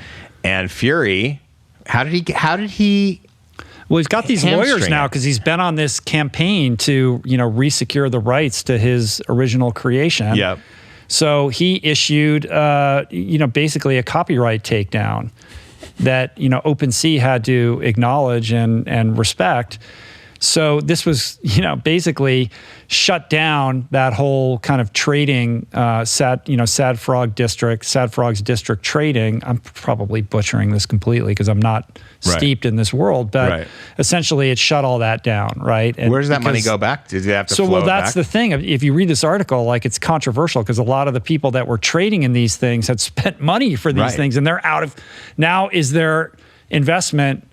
And Fury, how did he Well, he's got these lawyers now because he's been on this campaign to, you know, re-secure the rights to his original creation. Yep. So he issued, you know, basically a copyright takedown that, you know, OpenSea had to acknowledge and respect. So this was, you know, basically shut down that whole kind of trading, Sad Frogs District trading. I'm probably butchering this completely because I'm not steeped in this world, but essentially it shut all that down, right? And where does that money go back? Did they have to flow it that's back? The thing. If you read this article, like it's controversial because a lot of the people that were trading in these things had spent money for these things and they're out of, now is their investment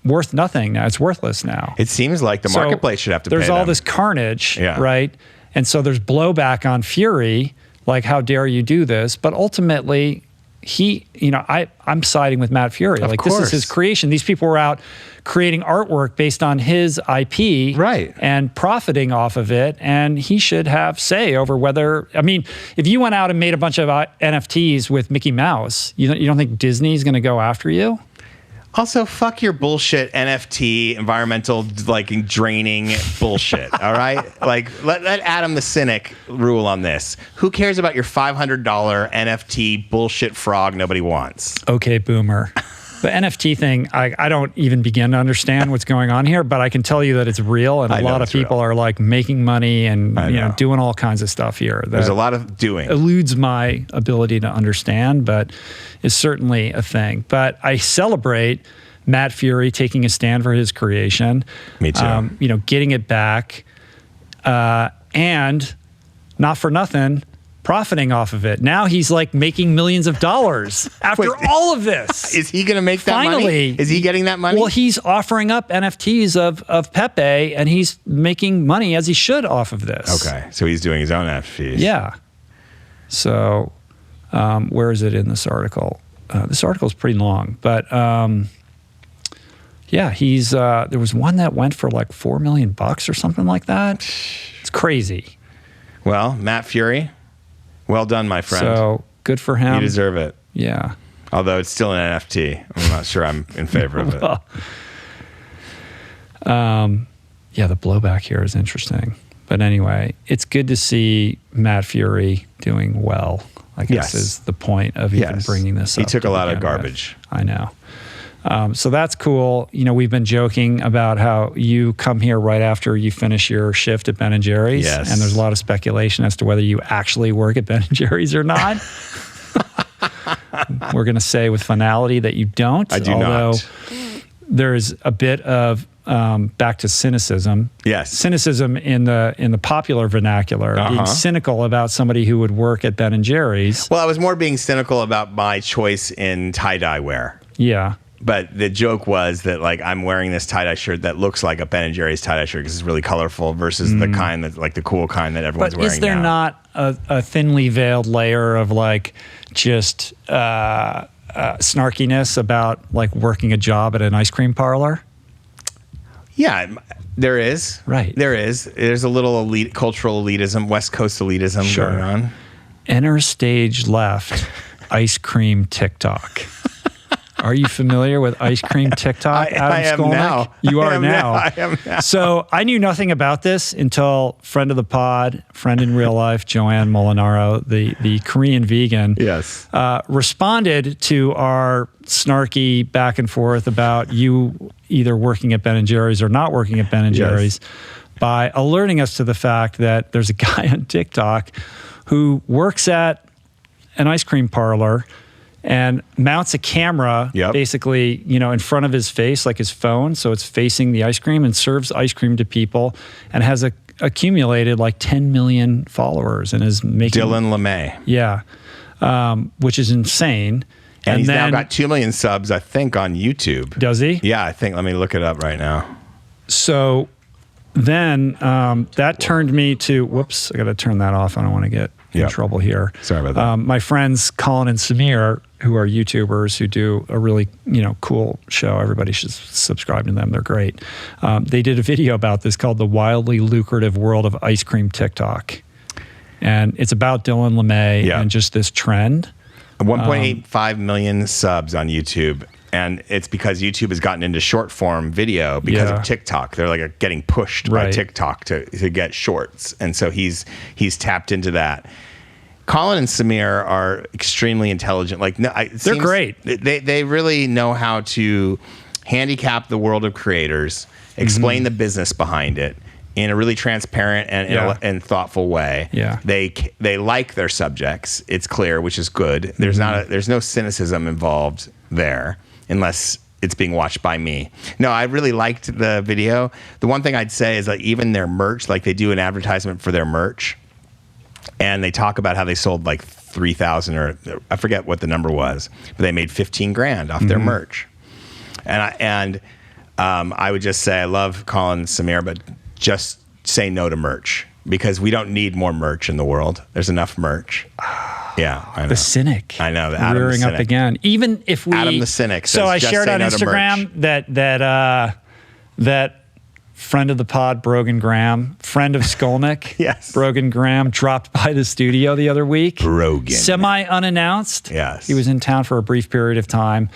worth nothing now? It's worthless now. It seems like the marketplace should have to pay them. There's all this carnage, right? And so there's blowback on Fury, like how dare you do this? But ultimately, I'm siding with Matt Fury. Like this is his creation. These people were out creating artwork based on his IP, and profiting off of it. And he should have say over whether. I mean, if you went out and made a bunch of NFTs with Mickey Mouse, you don't think Disney's going to go after you? Also, fuck your bullshit NFT, environmental, like, draining bullshit, all right? Like, let Adam the Cynic rule on this. Who cares about your $500 NFT bullshit frog nobody wants? Okay, boomer. The NFT thing, I don't even begin to understand what's going on here, but I can tell you that it's real, and a lot of people are like making money and doing all kinds of stuff here. There's a lot of doing. Eludes my ability to understand, but is certainly a thing. But I celebrate Matt Fury taking a stand for his creation. Me too. Getting it back. and not for nothing, profiting off of it. Now he's like making millions of dollars after Wait, all of this. Is he going to make that Finally, money? Is he getting that money? Well, he's offering up NFTs of Pepe, and he's making money as he should off of this. Okay, so he's doing his own NFTs. Yeah. So, where is it in this article? This article is pretty long, but yeah, he's there was one that went for like $4 million or something like that. It's crazy. Well, Matt Fury, well done, my friend. So good for him. You deserve it. Yeah. Although it's still an NFT. I'm not sure I'm in favor of it. Yeah, the blowback here is interesting. But anyway, it's good to see Matt Fury doing well, I guess Yes. is the point of even Yes. bringing this He up. took to a lot of begin with. garbage. I know. So that's cool. You know, we've been joking about how you come here right after you finish your shift at Ben & Jerry's. Yes. And there's a lot of speculation as to whether you actually work at Ben & Jerry's or not. We're going to say with finality that you don't. I do although not. there's a bit of back to cynicism. Yes. Cynicism in the popular vernacular, being cynical about somebody who would work at Ben & Jerry's. Well, I was more being cynical about my choice in tie-dye wear. Yeah. But the joke was that like I'm wearing this tie-dye shirt that looks like a Ben & Jerry's tie-dye shirt because it's really colorful versus the kind that's like the cool kind that everyone's But wearing is there now. not a thinly veiled layer of like just snarkiness about like working a job at an ice cream parlor? Yeah, there is. Right. There is. There's a little cultural elitism, West Coast elitism Sure. going on. Enter stage left, ice cream TikTok. Are you familiar with ice cream TikTok, Adam I am Skolnick? now. You are I am now. I am now. So I knew nothing about this until friend of the pod, friend in real life, Joanne Molinaro, the Korean vegan, Yes. responded to our snarky back and forth about you either working at Ben & Jerry's or not working at Ben & Jerry's by alerting us to the fact that there's a guy on TikTok who works at an ice cream parlor and mounts a camera basically, you know, in front of his face, like his phone. So it's facing the ice cream and serves ice cream to people and has accumulated like 10 million followers and is making Dylan LeMay. Yeah. Which is insane. And he's then, now got 2 million subs, I think, on YouTube. Does he? Yeah, I think. Let me look it up right now. So then that turned me to, whoops, I got to turn that off. I don't want to get in trouble here. Sorry about that. My friends Colin and Samir, who are YouTubers who do a really, you know, cool show. Everybody should subscribe to them. They're great. They did a video about this called The Wildly Lucrative World of Ice Cream TikTok. And it's about Dylan LeMay and just this trend. 1.85 million subs on YouTube. And it's because YouTube has gotten into short form video because of TikTok. They're like getting pushed by TikTok to get shorts. And so he's tapped into that. Colin and Samir are extremely intelligent. Like they're great. They really know how to handicap the world of creators, explain the business behind it in a really transparent and thoughtful way. Yeah. They like their subjects. It's clear, which is good. There's there's no cynicism involved there unless it's being watched by me. No, I really liked the video. The one thing I'd say is like even their merch, like they do an advertisement for their merch and they talk about how they sold like 3,000 or I forget what the number was, but they made 15 grand off their merch. And I would just say I love Colin and Samir, but just say no to merch because we don't need more merch in the world. There's enough merch. Yeah, I know. The cynic. I know. Adam rearing the up cynic. again. Even if we Adam the cynic. So says, I just shared say on no to Instagram merch. that friend of the pod, Brogan Graham, friend of Skolnick, Yes. Brogan Graham dropped by the studio the other week. Brogan. Semi-unannounced. Yes. He was in town for a brief period of time.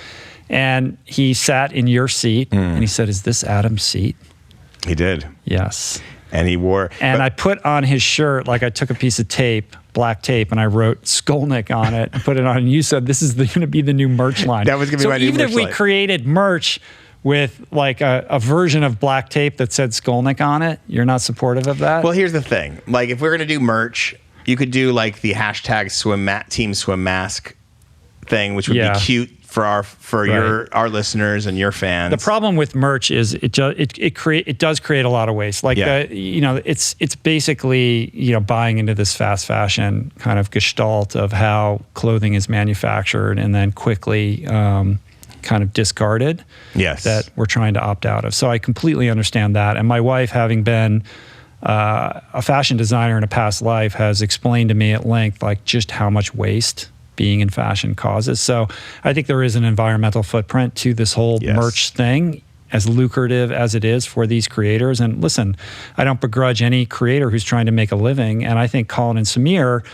And he sat in your seat and he said, "Is this Adam's seat?" He did. Yes. And he wore. And I put on his shirt, like I took a piece of tape, black tape, and I wrote Skolnick on it and put it on. And you said, this is going to be the new merch line. That was going to be my new merch line. So even if we line. created merch with like a version of black tape that said Skolnick on it, you're not supportive of that? Well, here's the thing. Like if we're going to do merch, you could do like the hashtag team swim mask thing, which would be cute our listeners and your fans. The problem with merch is it does create a lot of waste. Like it's basically buying into this fast fashion kind of gestalt of how clothing is manufactured and then quickly kind of discarded. Yes, that we're trying to opt out of. So I completely understand that. And my wife, having been a fashion designer in a past life, has explained to me at length like just how much waste being in fashion causes. So I think there is an environmental footprint to this whole merch thing, as lucrative as it is for these creators. And listen, I don't begrudge any creator who's trying to make a living. And I think Colin and Samir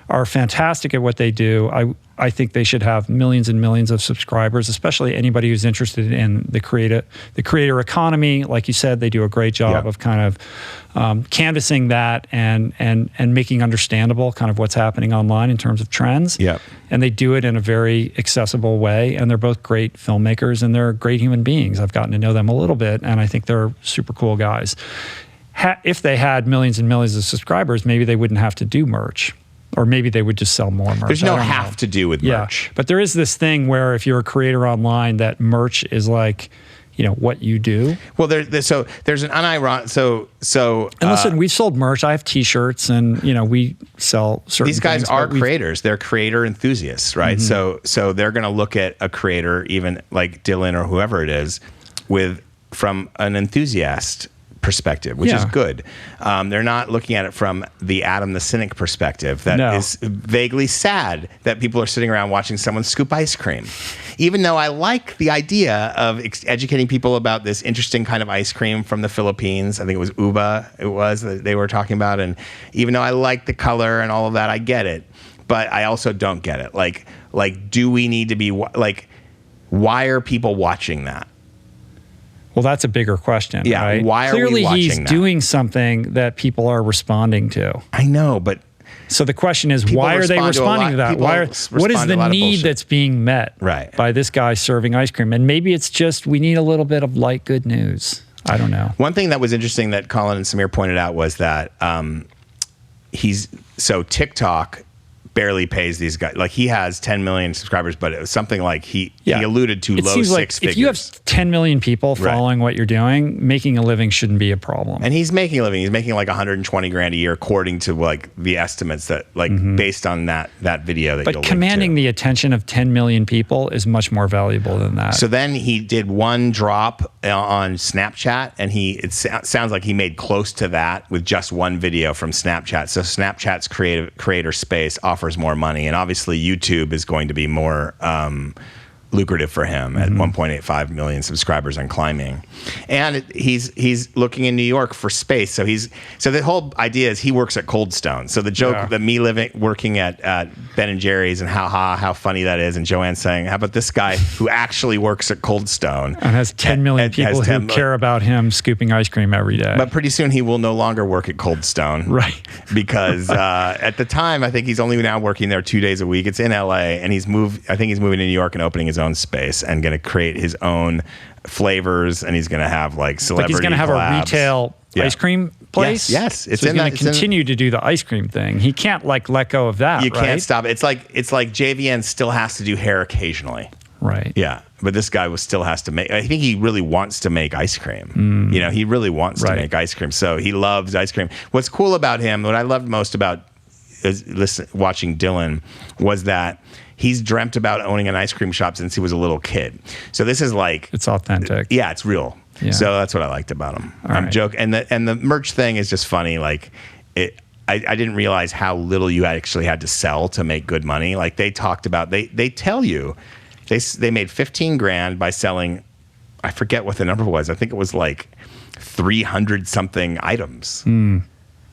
are fantastic at what they do. I think they should have millions and millions of subscribers, especially anybody who's interested in the creator economy. Like you said, they do a great job of kind of canvassing that and making understandable kind of what's happening online in terms of trends. Yep. And they do it in a very accessible way. And they're both great filmmakers and they're great human beings. I've gotten to know them a little bit, and I think they're super cool guys. If they had millions and millions of subscribers, maybe they wouldn't have to do merch. Or maybe they would just sell more merch. There's no have to do with merch. But there is this thing where if you're a creator online, that merch is like, what you do. Well, there's an unironic. And listen, we've sold merch. I have T-shirts, and we sell certain. These guys things, are creators. They're creator enthusiasts, right? Mm-hmm. So they're going to look at a creator, even like Dylan or whoever it is, from an enthusiast perspective, which is good. They're not looking at it from the Adam the Cynic perspective. That is vaguely sad that people are sitting around watching someone scoop ice cream. Even though I like the idea of educating people about this interesting kind of ice cream from the Philippines. I think it was Uba, that they were talking about. And even though I like the color and all of that, I get it. But I also don't get it. Like, do we need to be, like, why are people watching that? Well, that's a bigger question, right? Why are Clearly we watching he's that? doing something that people are responding to. I know, but so the question is, why are they responding to that? What is the need that's being met by this guy serving ice cream? And maybe it's just we need a little bit of light good news. I don't know. One thing that was interesting that Colin and Samir pointed out was that TikTok barely pays these guys. Like, he has 10 million subscribers, but it was something like he alluded to low six figures. If you have 10 million people following what you're doing, making a living shouldn't be a problem. And he's making a living. He's making like 120 grand a year, according to like the estimates that based on that video that. But commanding the attention of 10 million people is much more valuable than that. So then he did one drop on Snapchat, and it sounds like he made close to that with just one video from Snapchat. So Snapchat's creator space offers more money, and obviously YouTube is going to be more lucrative for him at 1.85 million subscribers and climbing. And he's looking in New York for space. So the whole idea is he works at Cold Stone. So the joke that me working at Ben and Jerry's and how funny that is, and Joanne saying, how about this guy who actually works at Cold Stone and has 10 million people who care about him scooping ice cream every day. But pretty soon he will no longer work at Cold Stone. Right. Because at the time, I think he's only now working there 2 days a week. It's in LA, and I think he's moving to New York and opening his own space and going to create his own flavors, and he's going to have like celebrity he's going to have collabs. A retail ice cream place. Yes. He's going to continue to do the ice cream thing. He can't let go of that. You can't stop it. It's like JVN still has to do hair occasionally. Right. Yeah. But this guy still has to make. I think he really wants to make ice cream. He really wants to make ice cream. So he loves ice cream. What's cool about him, what I loved most about watching Dylan, was that he's dreamt about owning an ice cream shop since he was a little kid. So this is like, it's authentic. Yeah, it's real. Yeah. So that's what I liked about him. I'm joking. And the merch thing is just funny. Like, I didn't realize how little you actually had to sell to make good money. Like, they talked about, they tell you they made 15 grand by selling, I forget what the number was. I think it was like 300 something items.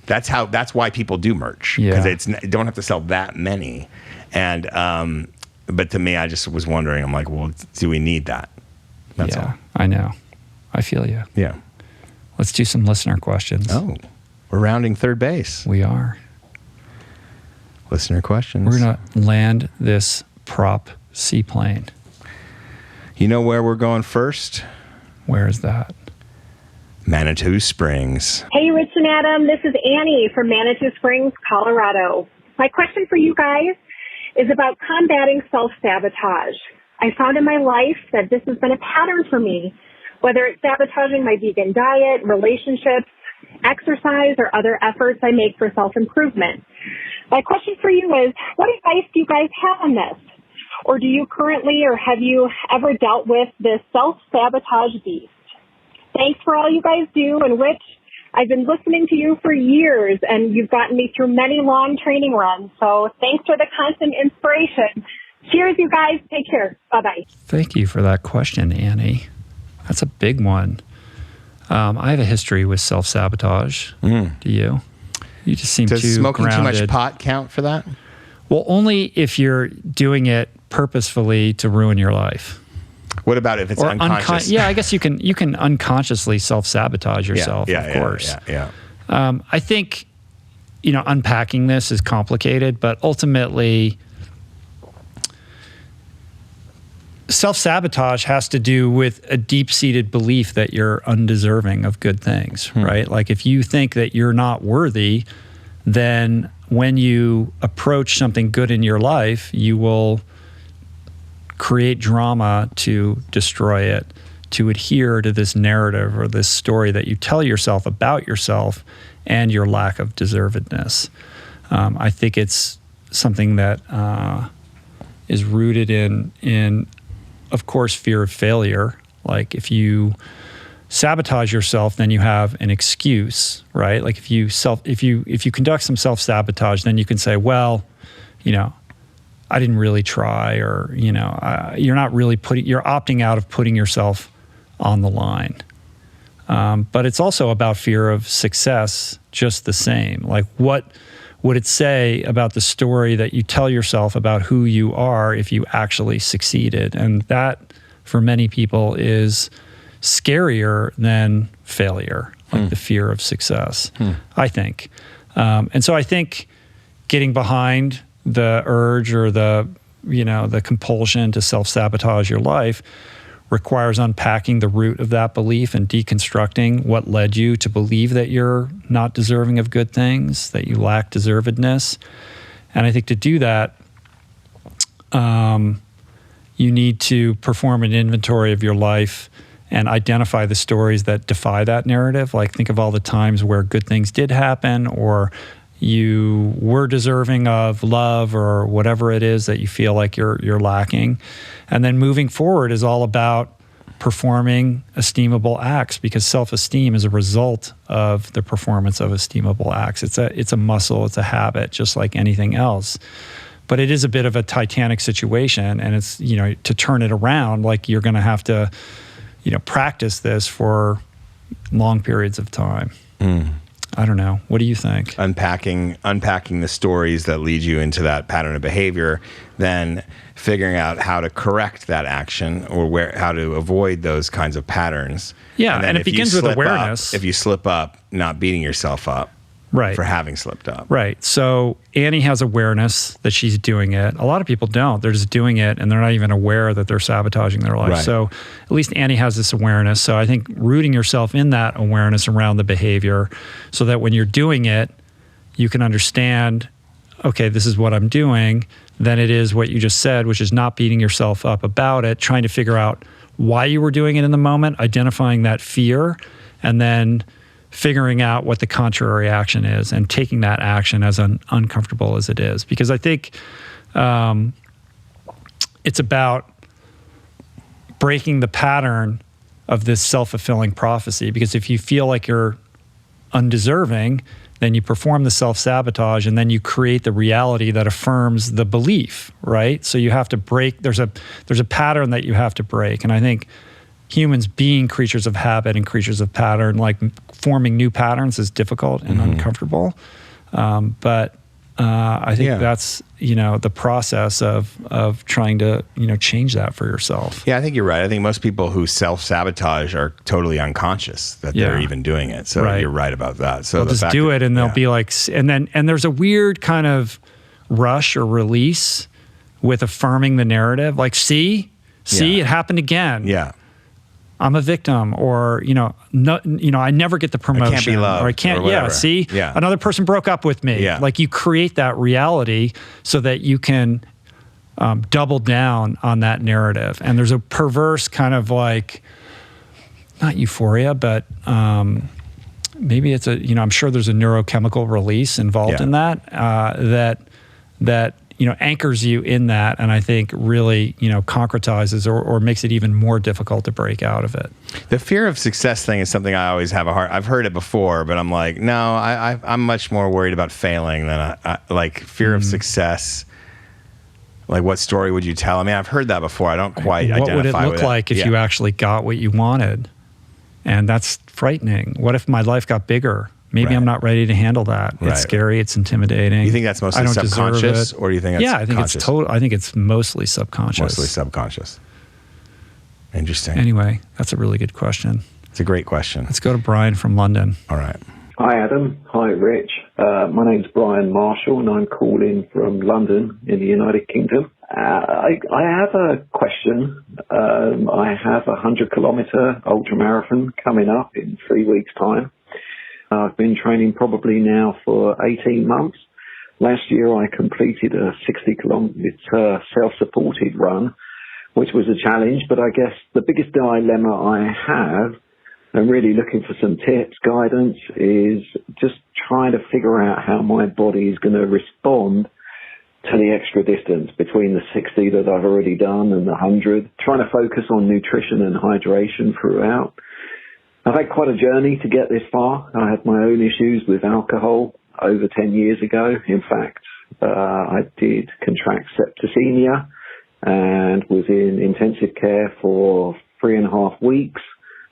That's why people do merch, because you don't have to sell that many. And but to me, I just was wondering, I'm like, well, do we need that? That's all. I know. I feel you. Yeah. Let's do some listener questions. Oh, we're rounding third base. We are. Listener questions. We're going to land this prop seaplane. You know where we're going first? Where is that? Manitou Springs. Hey, Rich and Adam. This is Annie from Manitou Springs, Colorado. My question for you guys is about combating self-sabotage. I found in my life that this has been a pattern for me, whether it's sabotaging my vegan diet, relationships, exercise, or other efforts I make for self-improvement. My question for you is, what advice do you guys have on this? Or do you currently, or have you ever dealt with this self-sabotage beast? Thanks for all you guys do, and Rich, I've been listening to you for years, and you've gotten me through many long training runs, so thanks for the constant inspiration. Cheers, you guys. Take care. Bye-bye. Thank you for that question, Annie. That's a big one. I have a history with self-sabotage. Do you? You just seem Does too smoking grounded. too much pot count for that? Well, only if you're doing it purposefully to ruin your life. What about if it's unconscious? Yeah, I guess you can unconsciously self-sabotage yourself, of course. Yeah. I think, unpacking this is complicated, but ultimately, self-sabotage has to do with a deep-seated belief that you're undeserving of good things, right? Like if you think that you're not worthy, then when you approach something good in your life, you will create drama to destroy it, to adhere to this narrative or this story that you tell yourself about yourself and your lack of deservedness. I think it's something that is rooted in of course, fear of failure. Like if you sabotage yourself, then you have an excuse, right? Like if you conduct some self-sabotage, then you can say, well, I didn't really try, or you're not really you're opting out of putting yourself on the line. But it's also about fear of success, just the same. Like what would it say about the story that you tell yourself about who you are if you actually succeeded? And that, for many people, is scarier than failure, like the fear of success, I think. And so I think getting behind the urge or the compulsion to self-sabotage your life requires unpacking the root of that belief and deconstructing what led you to believe that you're not deserving of good things, that you lack deservedness. And I think to do that, you need to perform an inventory of your life and identify the stories that defy that narrative. Like think of all the times where good things did happen, or you were deserving of love, or whatever it is that you feel like you're lacking. And then moving forward is all about performing esteemable acts, because self-esteem is a result of the performance of esteemable acts. It's a muscle, it's a habit, just like anything else. But it is a bit of a titanic situation, and it's, to turn it around, like you're going to have to, practice this for long periods of time. I don't know. What do you think? Unpacking the stories that lead you into that pattern of behavior, then figuring out how to correct that action, or how to avoid those kinds of patterns. Yeah, and it begins with awareness. If you slip up, not beating yourself up. Right. For having slipped up. Right. So Annie has awareness that she's doing it. A lot of people don't. They're just doing it, and they're not even aware that they're sabotaging their life. Right. So at least Annie has this awareness. So I think rooting yourself in that awareness around the behavior, so that when you're doing it, you can understand, okay, this is what I'm doing. Then it is what you just said, which is not beating yourself up about it, trying to figure out why you were doing it in the moment, identifying that fear, and then figuring out what the contrary action is and taking that action as uncomfortable as it is. Because I think it's about breaking the pattern of this self-fulfilling prophecy. Because if you feel like you're undeserving, then you perform the self-sabotage, and then you create the reality that affirms the belief, right? So you have to break, there's a pattern that you have to break. And I think humans, being creatures of habit and creatures of pattern, like forming new patterns is difficult and uncomfortable. But I think that's, the process of trying to, change that for yourself. Yeah, I think you're right. I think most people who self-sabotage are totally unconscious that they're even doing it. So you're right about that. So they'll just do it, and they'll be like, and there's a weird kind of rush or release with affirming the narrative. Like, see, it happened again. Yeah. I'm a victim, or I never get the promotion, I can't be loved, or I can't. Another person broke up with me. Yeah. Like you create that reality so that you can double down on that narrative. And there's a perverse kind of like, not euphoria, but maybe it's I'm sure there's a neurochemical release involved in that, that anchors you in that, and I think really, concretizes or makes it even more difficult to break out of it. The fear of success thing is something I always have I've heard it before, but I'm like, no, I'm much more worried about failing than like fear of success. Like, what story would you tell? I mean, I've heard that before. I don't quite identify with it. What would it look like if you actually got what you wanted? And that's frightening. What if my life got bigger? Maybe I'm not ready to handle that. It's scary. It's intimidating. You think that's mostly subconscious, or do you think it's I think conscious? it's total. I think it's mostly subconscious. Mostly subconscious. Interesting. Anyway, that's a really good question. It's a great question. Let's go to Brian from London. All right. Hi, Adam. Hi, Rich. My name's Brian Marshall, and I'm calling from London in the United Kingdom. I have a question. I have a 100-kilometer ultramarathon coming up in 3 weeks' time. I've been training probably now for 18 months. Last year, I completed a 60-kilometer self-supported run, which was a challenge. But I guess the biggest dilemma I have, and really looking for some tips, guidance, is just trying to figure out how my body is going to respond to the extra distance between the 60 that I've already done and the 100, trying to focus on nutrition and hydration throughout. I've had quite a journey to get this far. I had my own issues with alcohol over 10 years ago. In fact, I did contract septicemia and was in intensive care for 3.5 weeks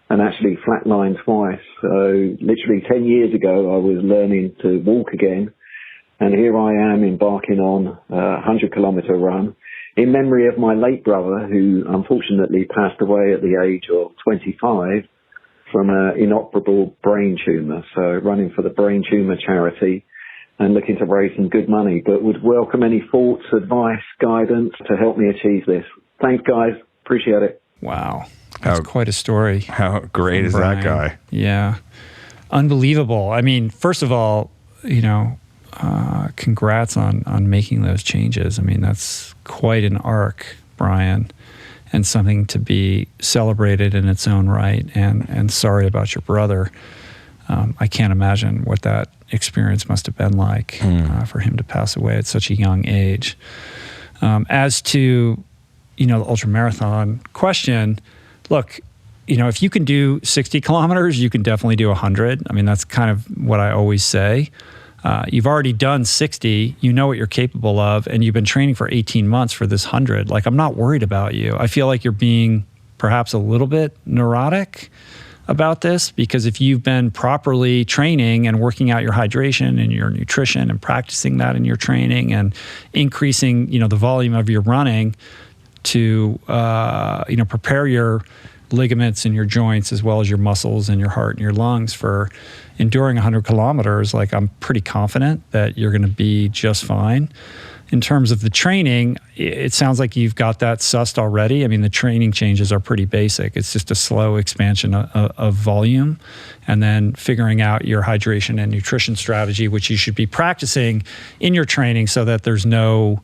and actually flatlined twice. So literally 10 years ago, I was learning to walk again. And here I am embarking on a 100-kilometer run in memory of my late brother, who unfortunately passed away at the age of 25 from an inoperable brain tumor. So running for the brain tumor charity and looking to raise some good money, but would welcome any thoughts, advice, guidance to help me achieve this. Thanks, guys. Appreciate it. Wow. That's quite a story. How great is Brian. that guy? Yeah. Unbelievable. I mean, first of all, congrats on making those changes. I mean, that's quite an arc, Brian, and something to be celebrated in its own right. And sorry about your brother. I can't imagine what that experience must have been like for him to pass away at such a young age. As to, the ultramarathon question, look, if you can do 60 kilometers, you can definitely do 100. I mean, that's kind of what I always say. You've already done 60, you know what you're capable of, and you've been training for 18 months for this 100. Like, I'm not worried about you. I feel like you're being perhaps a little bit neurotic about this, because if you've been properly training and working out your hydration and your nutrition and practicing that in your training and increasing, the volume of your running to, prepare your ligaments in your joints as well as your muscles and your heart and your lungs for enduring 100 kilometers, like, I'm pretty confident that you're going to be just fine. In terms of the training, it sounds like you've got that sussed already. I mean, the training changes are pretty basic. It's just a slow expansion of volume, and then figuring out your hydration and nutrition strategy, which you should be practicing in your training so that there's no,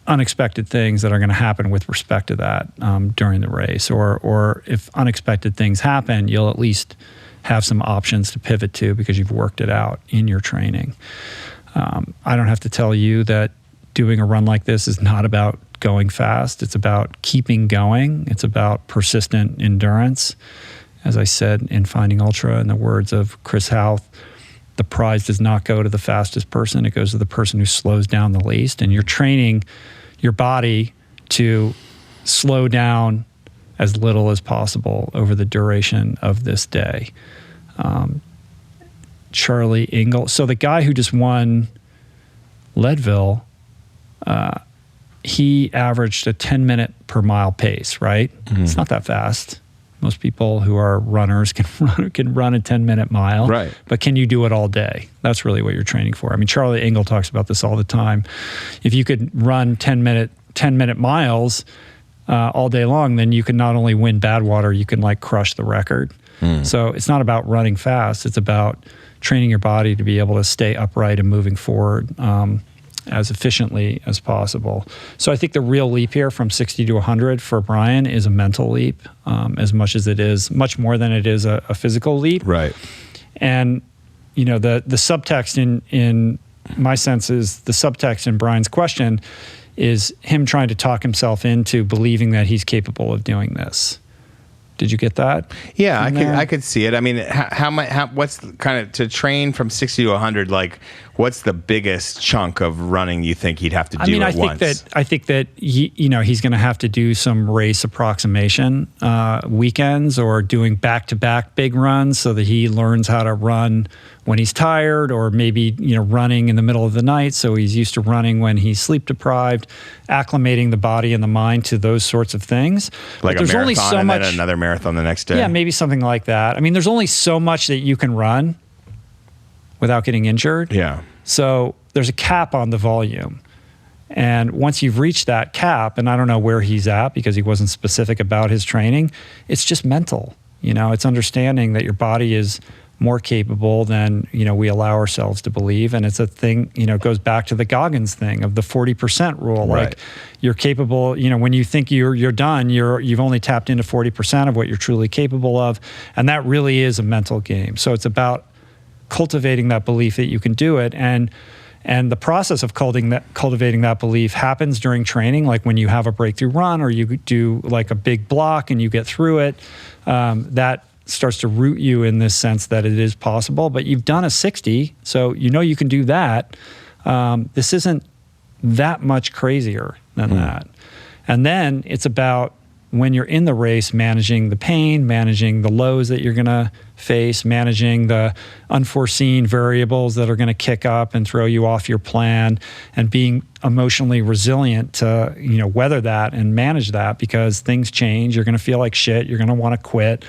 unexpected things that are going to happen with respect to that during the race, or if unexpected things happen, you'll at least have some options to pivot to because you've worked it out in your training. I don't have to tell you that doing a run like this is not about going fast. It's about keeping going. It's about persistent endurance. As I said in Finding Ultra, in the words of Chris Houth, the prize does not go to the fastest person. It goes to the person who slows down the least. And you're training your body to slow down as little as possible over the duration of this day. Charlie Engle. So the guy who just won Leadville, he averaged a 10-minute per mile pace, right? Mm-hmm. It's not that fast. Most people who are runners can run a 10-minute mile, right? But can you do it all day? That's really what you're training for. I mean, Charlie Engle talks about this all the time. If you could run 10-minute miles all day long, then you can not only win Badwater, you can crush the record. So it's not about running fast. It's about training your body to be able to stay upright and moving forward as efficiently as possible. So I think the real leap here from 60 to 100 for Brian is a mental leap, as much as it is, much more than it is a physical leap. Right. And, you know, the subtext in my sense is the subtext in Brian's question is him trying to talk himself into believing that he's capable of doing this. Did you get that? Yeah, I could see it. I mean, what's kind of to train from 60 to 100? Like, what's the biggest chunk of running you think he'd have to do at once? I think that he's going to have to do some race approximation weekends or doing back-to-back big runs so that he learns how to run when he's tired, or maybe running in the middle of the night so he's used to running when he's sleep deprived, acclimating the body and the mind to those sorts of things. Like a marathon then another marathon the next day. Yeah, maybe something like that. I mean, there's only so much that you can run without getting injured. Yeah. So there's a cap on the volume. And once you've reached that cap, and I don't know where he's at because he wasn't specific about his training, it's just mental. It's understanding that your body is more capable than we allow ourselves to believe, and it's a thing. It goes back to the Goggins thing of the 40% rule. Right. Like you're capable. When you think you're done, you've only tapped into 40% of what you're truly capable of, and that really is a mental game. So it's about cultivating that belief that you can do it, and the process of cultivating that belief happens during training, like when you have a breakthrough run or you do like a big block and you get through it. That starts to root you in this sense that it is possible, but you've done a 60, so you can do that. This isn't that much crazier than that. And then it's about when you're in the race, managing the pain, managing the lows that you're going to face, managing the unforeseen variables that are going to kick up and throw you off your plan, and being emotionally resilient to weather that and manage that, because things change. You're going to feel like shit. You're going to want to quit.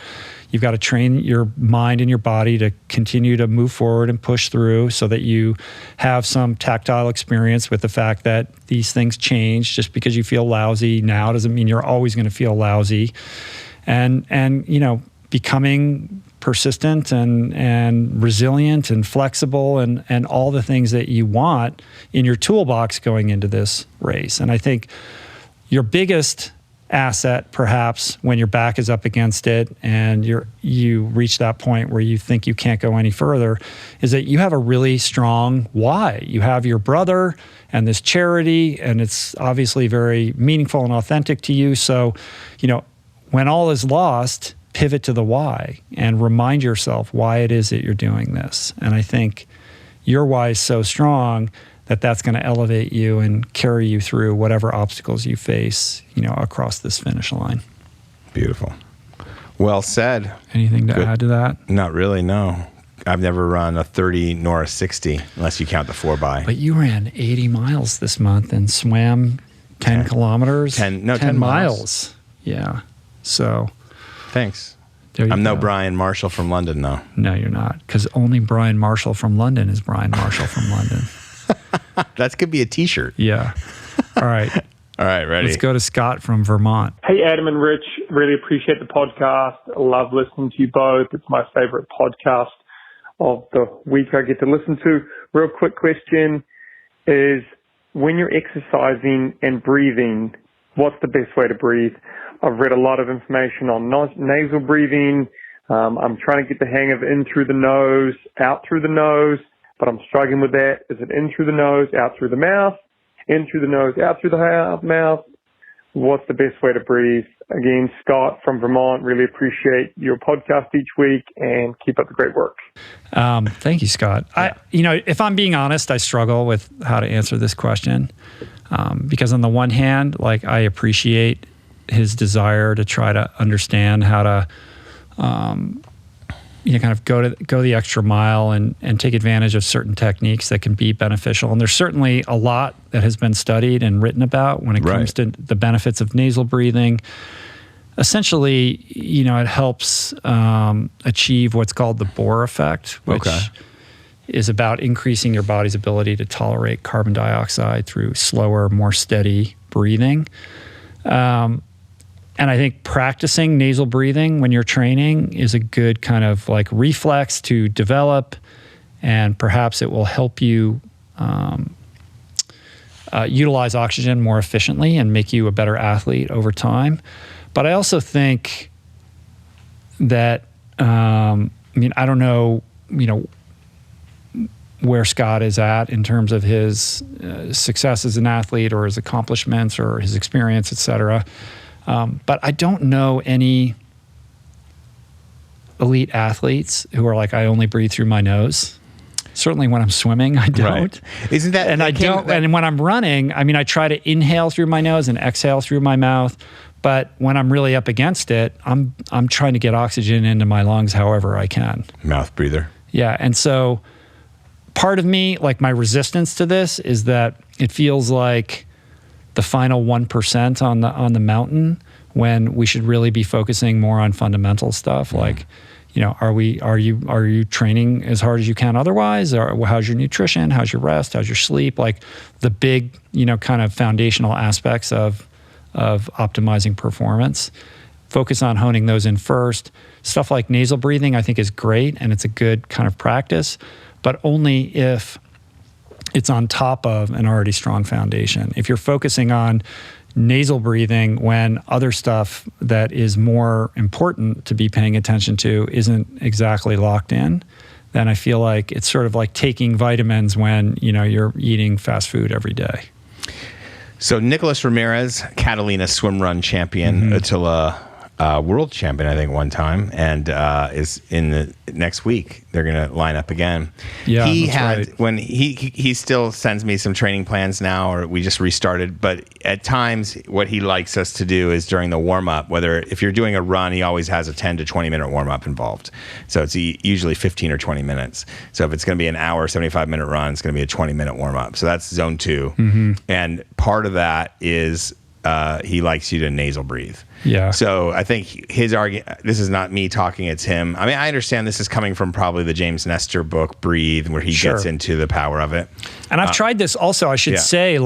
You've got to train your mind and your body to continue to move forward and push through so that you have some tactile experience with the fact that these things change. Just because you feel lousy now doesn't mean you're always going to feel lousy. And becoming persistent and resilient and flexible and all the things that you want in your toolbox going into this race. And I think your biggest asset, perhaps, when your back is up against it and you reach that point where you think you can't go any further, is that you have a really strong why. You have your brother and this charity, and it's obviously very meaningful and authentic to you. So, when all is lost, pivot to the why and remind yourself why it is that you're doing this. And I think your why is so strong that that's going to elevate you and carry you through whatever obstacles you face, across this finish line. Beautiful. Well said. Anything to add to that? Not really, no. I've never run a 30 nor a 60, unless you count the 4x. But you ran 80 miles this month and swam 10 kilometers? 10 miles. Yeah. So. Thanks. I'm no Brian Marshall from London, though. No, you're not. Because only Brian Marshall from London is Brian Marshall from London. That could be a t-shirt. Yeah. All right. All right, ready. Let's go to Scott from Vermont. Hey, Adam and Rich. Really appreciate the podcast. I love listening to you both. It's my favorite podcast of the week I get to listen to. Real quick question is, when you're exercising and breathing, what's the best way to breathe? I've read a lot of information on nasal breathing. I'm trying to get the hang of in through the nose, out through the nose, but I'm struggling with that. Is it in through the nose, out through the mouth, in through the nose, out through the mouth? What's the best way to breathe? Again, Scott from Vermont, really appreciate your podcast each week, and keep up the great work. Thank you, Scott. Yeah. If I'm being honest, I struggle with how to answer this question because on the one hand, I appreciate his desire to try to understand how to, kind of go the extra mile and take advantage of certain techniques that can be beneficial. And there's certainly a lot that has been studied and written about when it comes to the benefits of nasal breathing. Essentially, it helps achieve what's called the Bohr effect, which is about increasing your body's ability to tolerate carbon dioxide through slower, more steady breathing. And I think practicing nasal breathing when you're training is a good kind of reflex to develop and perhaps it will help you utilize oxygen more efficiently and make you a better athlete over time. But I also think that, I don't know, where Scott is at in terms of his success as an athlete or his accomplishments or his experience, et cetera. But I don't know any elite athletes who are like, I only breathe through my nose. Certainly when I'm swimming, I don't. Right. Isn't that? And and when I'm running, I try to inhale through my nose and exhale through my mouth. But when I'm really up against it, I'm trying to get oxygen into my lungs however I can. Mouth breather. Yeah. And so part of me, like my resistance to this is that it feels like the final 1% on the mountain when we should really be focusing more on fundamental stuff. Like, are you training as hard as you can otherwise? Or how's your nutrition? How's your rest? How's your sleep? Like the big, kind of foundational aspects of optimizing performance. Focus on honing those in first. Stuff like nasal breathing, I think, is great, and it's a good kind of practice, but only if it's on top of an already strong foundation. If you're focusing on nasal breathing when other stuff that is more important to be paying attention to isn't exactly locked in, then I feel like it's sort of like taking vitamins when, you're eating fast food every day. So Nicholas Ramirez, Catalina swim run champion, Attila world champion, I think, one time, and is in the next week. They're going to line up again. Yeah, he that's had right. when he still sends me some training plans now, or we just restarted. But at times, what he likes us to do is during the warm up. Whether if you're doing a run, he always has a 10 to 20 minute warm up involved. So it's usually 15 or 20 minutes. So if it's going to be an hour, 75-minute run, it's going to be a 20-minute warm up. So that's zone 2, and part of that is he likes you to nasal breathe. Yeah. So I think his argument, this is not me talking, it's him. I understand this is coming from probably the James Nestor book, Breathe, where he gets into the power of it. And I've tried this also, I should say,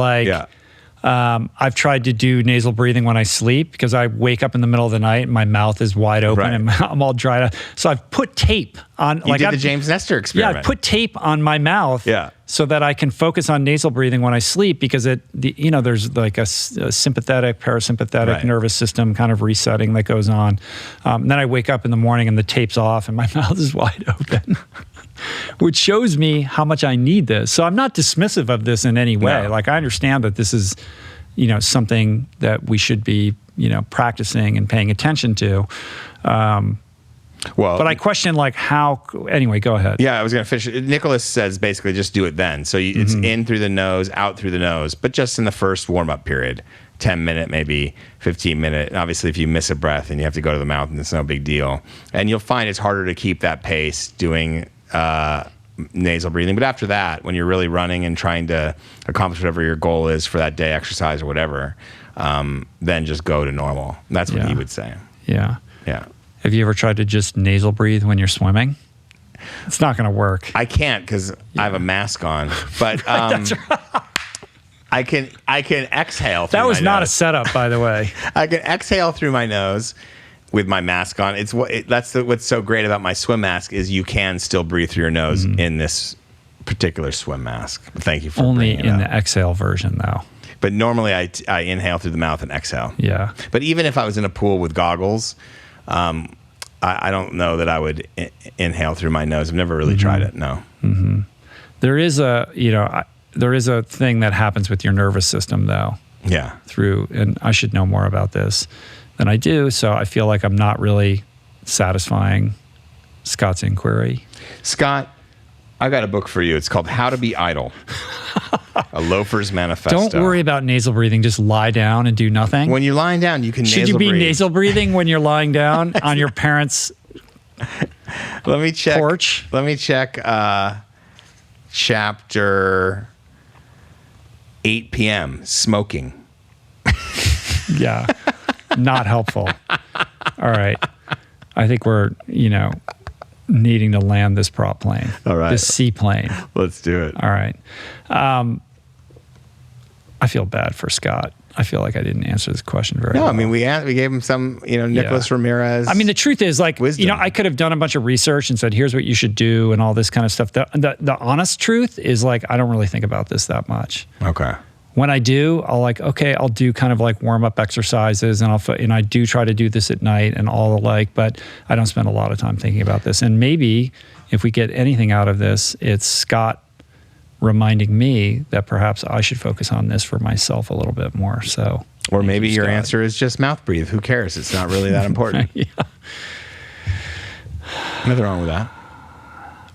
I've tried to do nasal breathing when I sleep because I wake up in the middle of the night and my mouth is wide open and I'm all dried up. So I've put tape on. You did the James Nestor experiment. Yeah, I put tape on my mouth so that I can focus on nasal breathing when I sleep because there's like a sympathetic, parasympathetic nervous system kind of resetting that goes on. Then I wake up in the morning and the tape's off and my mouth is wide open. Which shows me how much I need this. So I'm not dismissive of this in any way. No. Like I understand that this is, something that we should be, practicing and paying attention to. But I question how, anyway, go ahead. Yeah, I was going to finish. Nicholas says basically just do it then. So it's in through the nose, out through the nose, but just in the first warm-up period, 10-minute, maybe 15-minute. And obviously, if you miss a breath and you have to go to the mouth, and it's no big deal. And you'll find it's harder to keep that pace doing nasal breathing. But after that, when you're really running and trying to accomplish whatever your goal is for that day, exercise or whatever, then just go to normal. That's what he would say. Yeah. Yeah. Have you ever tried to just nasal breathe when you're swimming? It's not going to work. I can't because I have a mask on. But That's right. I can exhale through That was my not nose. a setup, by the way. I can exhale through my nose with my mask on. What's so great about my swim mask is you can still breathe through your nose in this particular swim mask. Thank you for Only bringing it in up. the exhale version, though. But normally I inhale through the mouth and exhale. Yeah. But even if I was in a pool with goggles, I don't know that I would inhale through my nose. I've never really tried it. No. There is a thing that happens with your nervous system, though. Yeah. And I should know more about this than I do, so I feel like I'm not really satisfying Scott's inquiry. Scott, I got a book for you. It's called How to Be Idle. A Loafer's Manifesto. Don't worry about nasal breathing. Just lie down and do nothing. When you're lying down, you can Should nasal you be breathe. nasal breathing when you're lying down on your parents' Let me check. porch? Let me check chapter 8 p.m. Smoking. Yeah. Not helpful. All right. I think we're, needing to land this prop plane. All right. This seaplane. Let's do it. All right. I feel bad for Scott. I feel like I didn't answer this question very No, well. I mean, we gave him some, Nicholas Ramirez. I mean, the truth is, like, wisdom. I could have done a bunch of research and said, here's what you should do and all this kind of stuff. The honest truth is, like, I don't really think about this that much. Okay. When I do, I'll do kind of like warm up exercises, and I do try to do this at night and all the like, but I don't spend a lot of time thinking about this. And maybe if we get anything out of this, it's Scott reminding me that perhaps I should focus on this for myself a little bit more. So, Or maybe your Scott. answer is just mouth breathe. Who cares? It's not really that important. Yeah. Nothing wrong with that.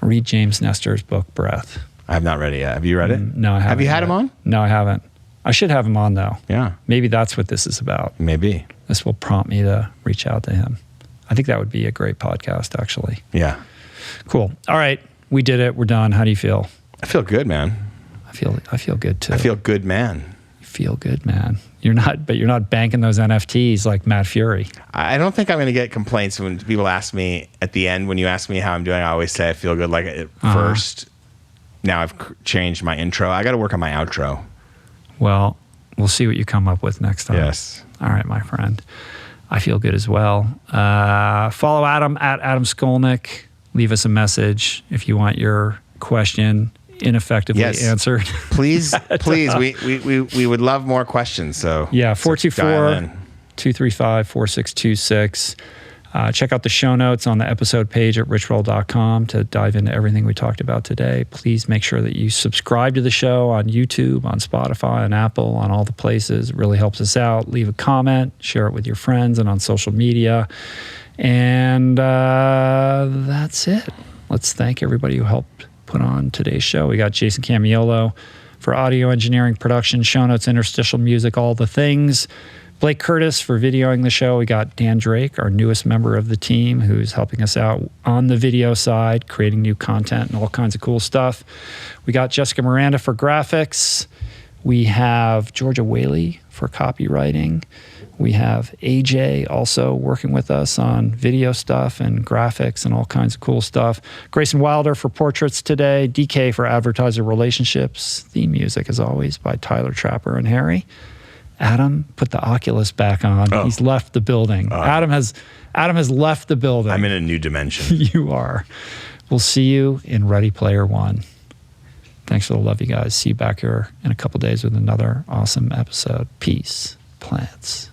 Read James Nestor's book, Breath. I have not read it yet. Have you read it? No, I haven't. Have you had yet. him on? No, I haven't. I should have him on, though. Yeah. Maybe that's what this is about. Maybe. This will prompt me to reach out to him. I think that would be a great podcast, actually. Yeah. Cool. All right. We did it. We're done. How do you feel? I feel good, man. I feel good, too. I feel good, man. You feel good, man. You're not banking those NFTs like Matt Fury. I don't think I'm going to get complaints when people ask me at the end, when you ask me how I'm doing, I always say I feel good like at first. Now I've changed my intro. I got to work on my outro. Well, we'll see what you come up with next time. Yes. All right, my friend. I feel good as well. Follow Adam at Adam Skolnick. Leave us a message if you want your question ineffectively answered. Please. We would love more questions. So Yeah, dial in. 424-235-4626. Check out the show notes on the episode page at richroll.com to dive into everything we talked about today. Please make sure that you subscribe to the show on YouTube, on Spotify, on Apple, on all the places. It really helps us out. Leave a comment, share it with your friends and on social media. And that's it. Let's thank everybody who helped put on today's show. We got Jason Camiolo for audio engineering, production, show notes, interstitial music, all the things. Blake Curtis for videoing the show. We got Dan Drake, our newest member of the team, who's helping us out on the video side, creating new content and all kinds of cool stuff. We got Jessica Miranda for graphics. We have Georgia Whaley for copywriting. We have AJ also working with us on video stuff and graphics and all kinds of cool stuff. Grayson Wilder for portraits today. DK for advertiser relationships. Theme music, as always, by Tyler Trapper and Harry. Adam, put the Oculus back on. Oh. He's left the building. Adam has left the building. I'm in a new dimension. You are. We'll see you in Ready Player One. Thanks for the love, you guys. See you back here in a couple days with another awesome episode. Peace. Plants.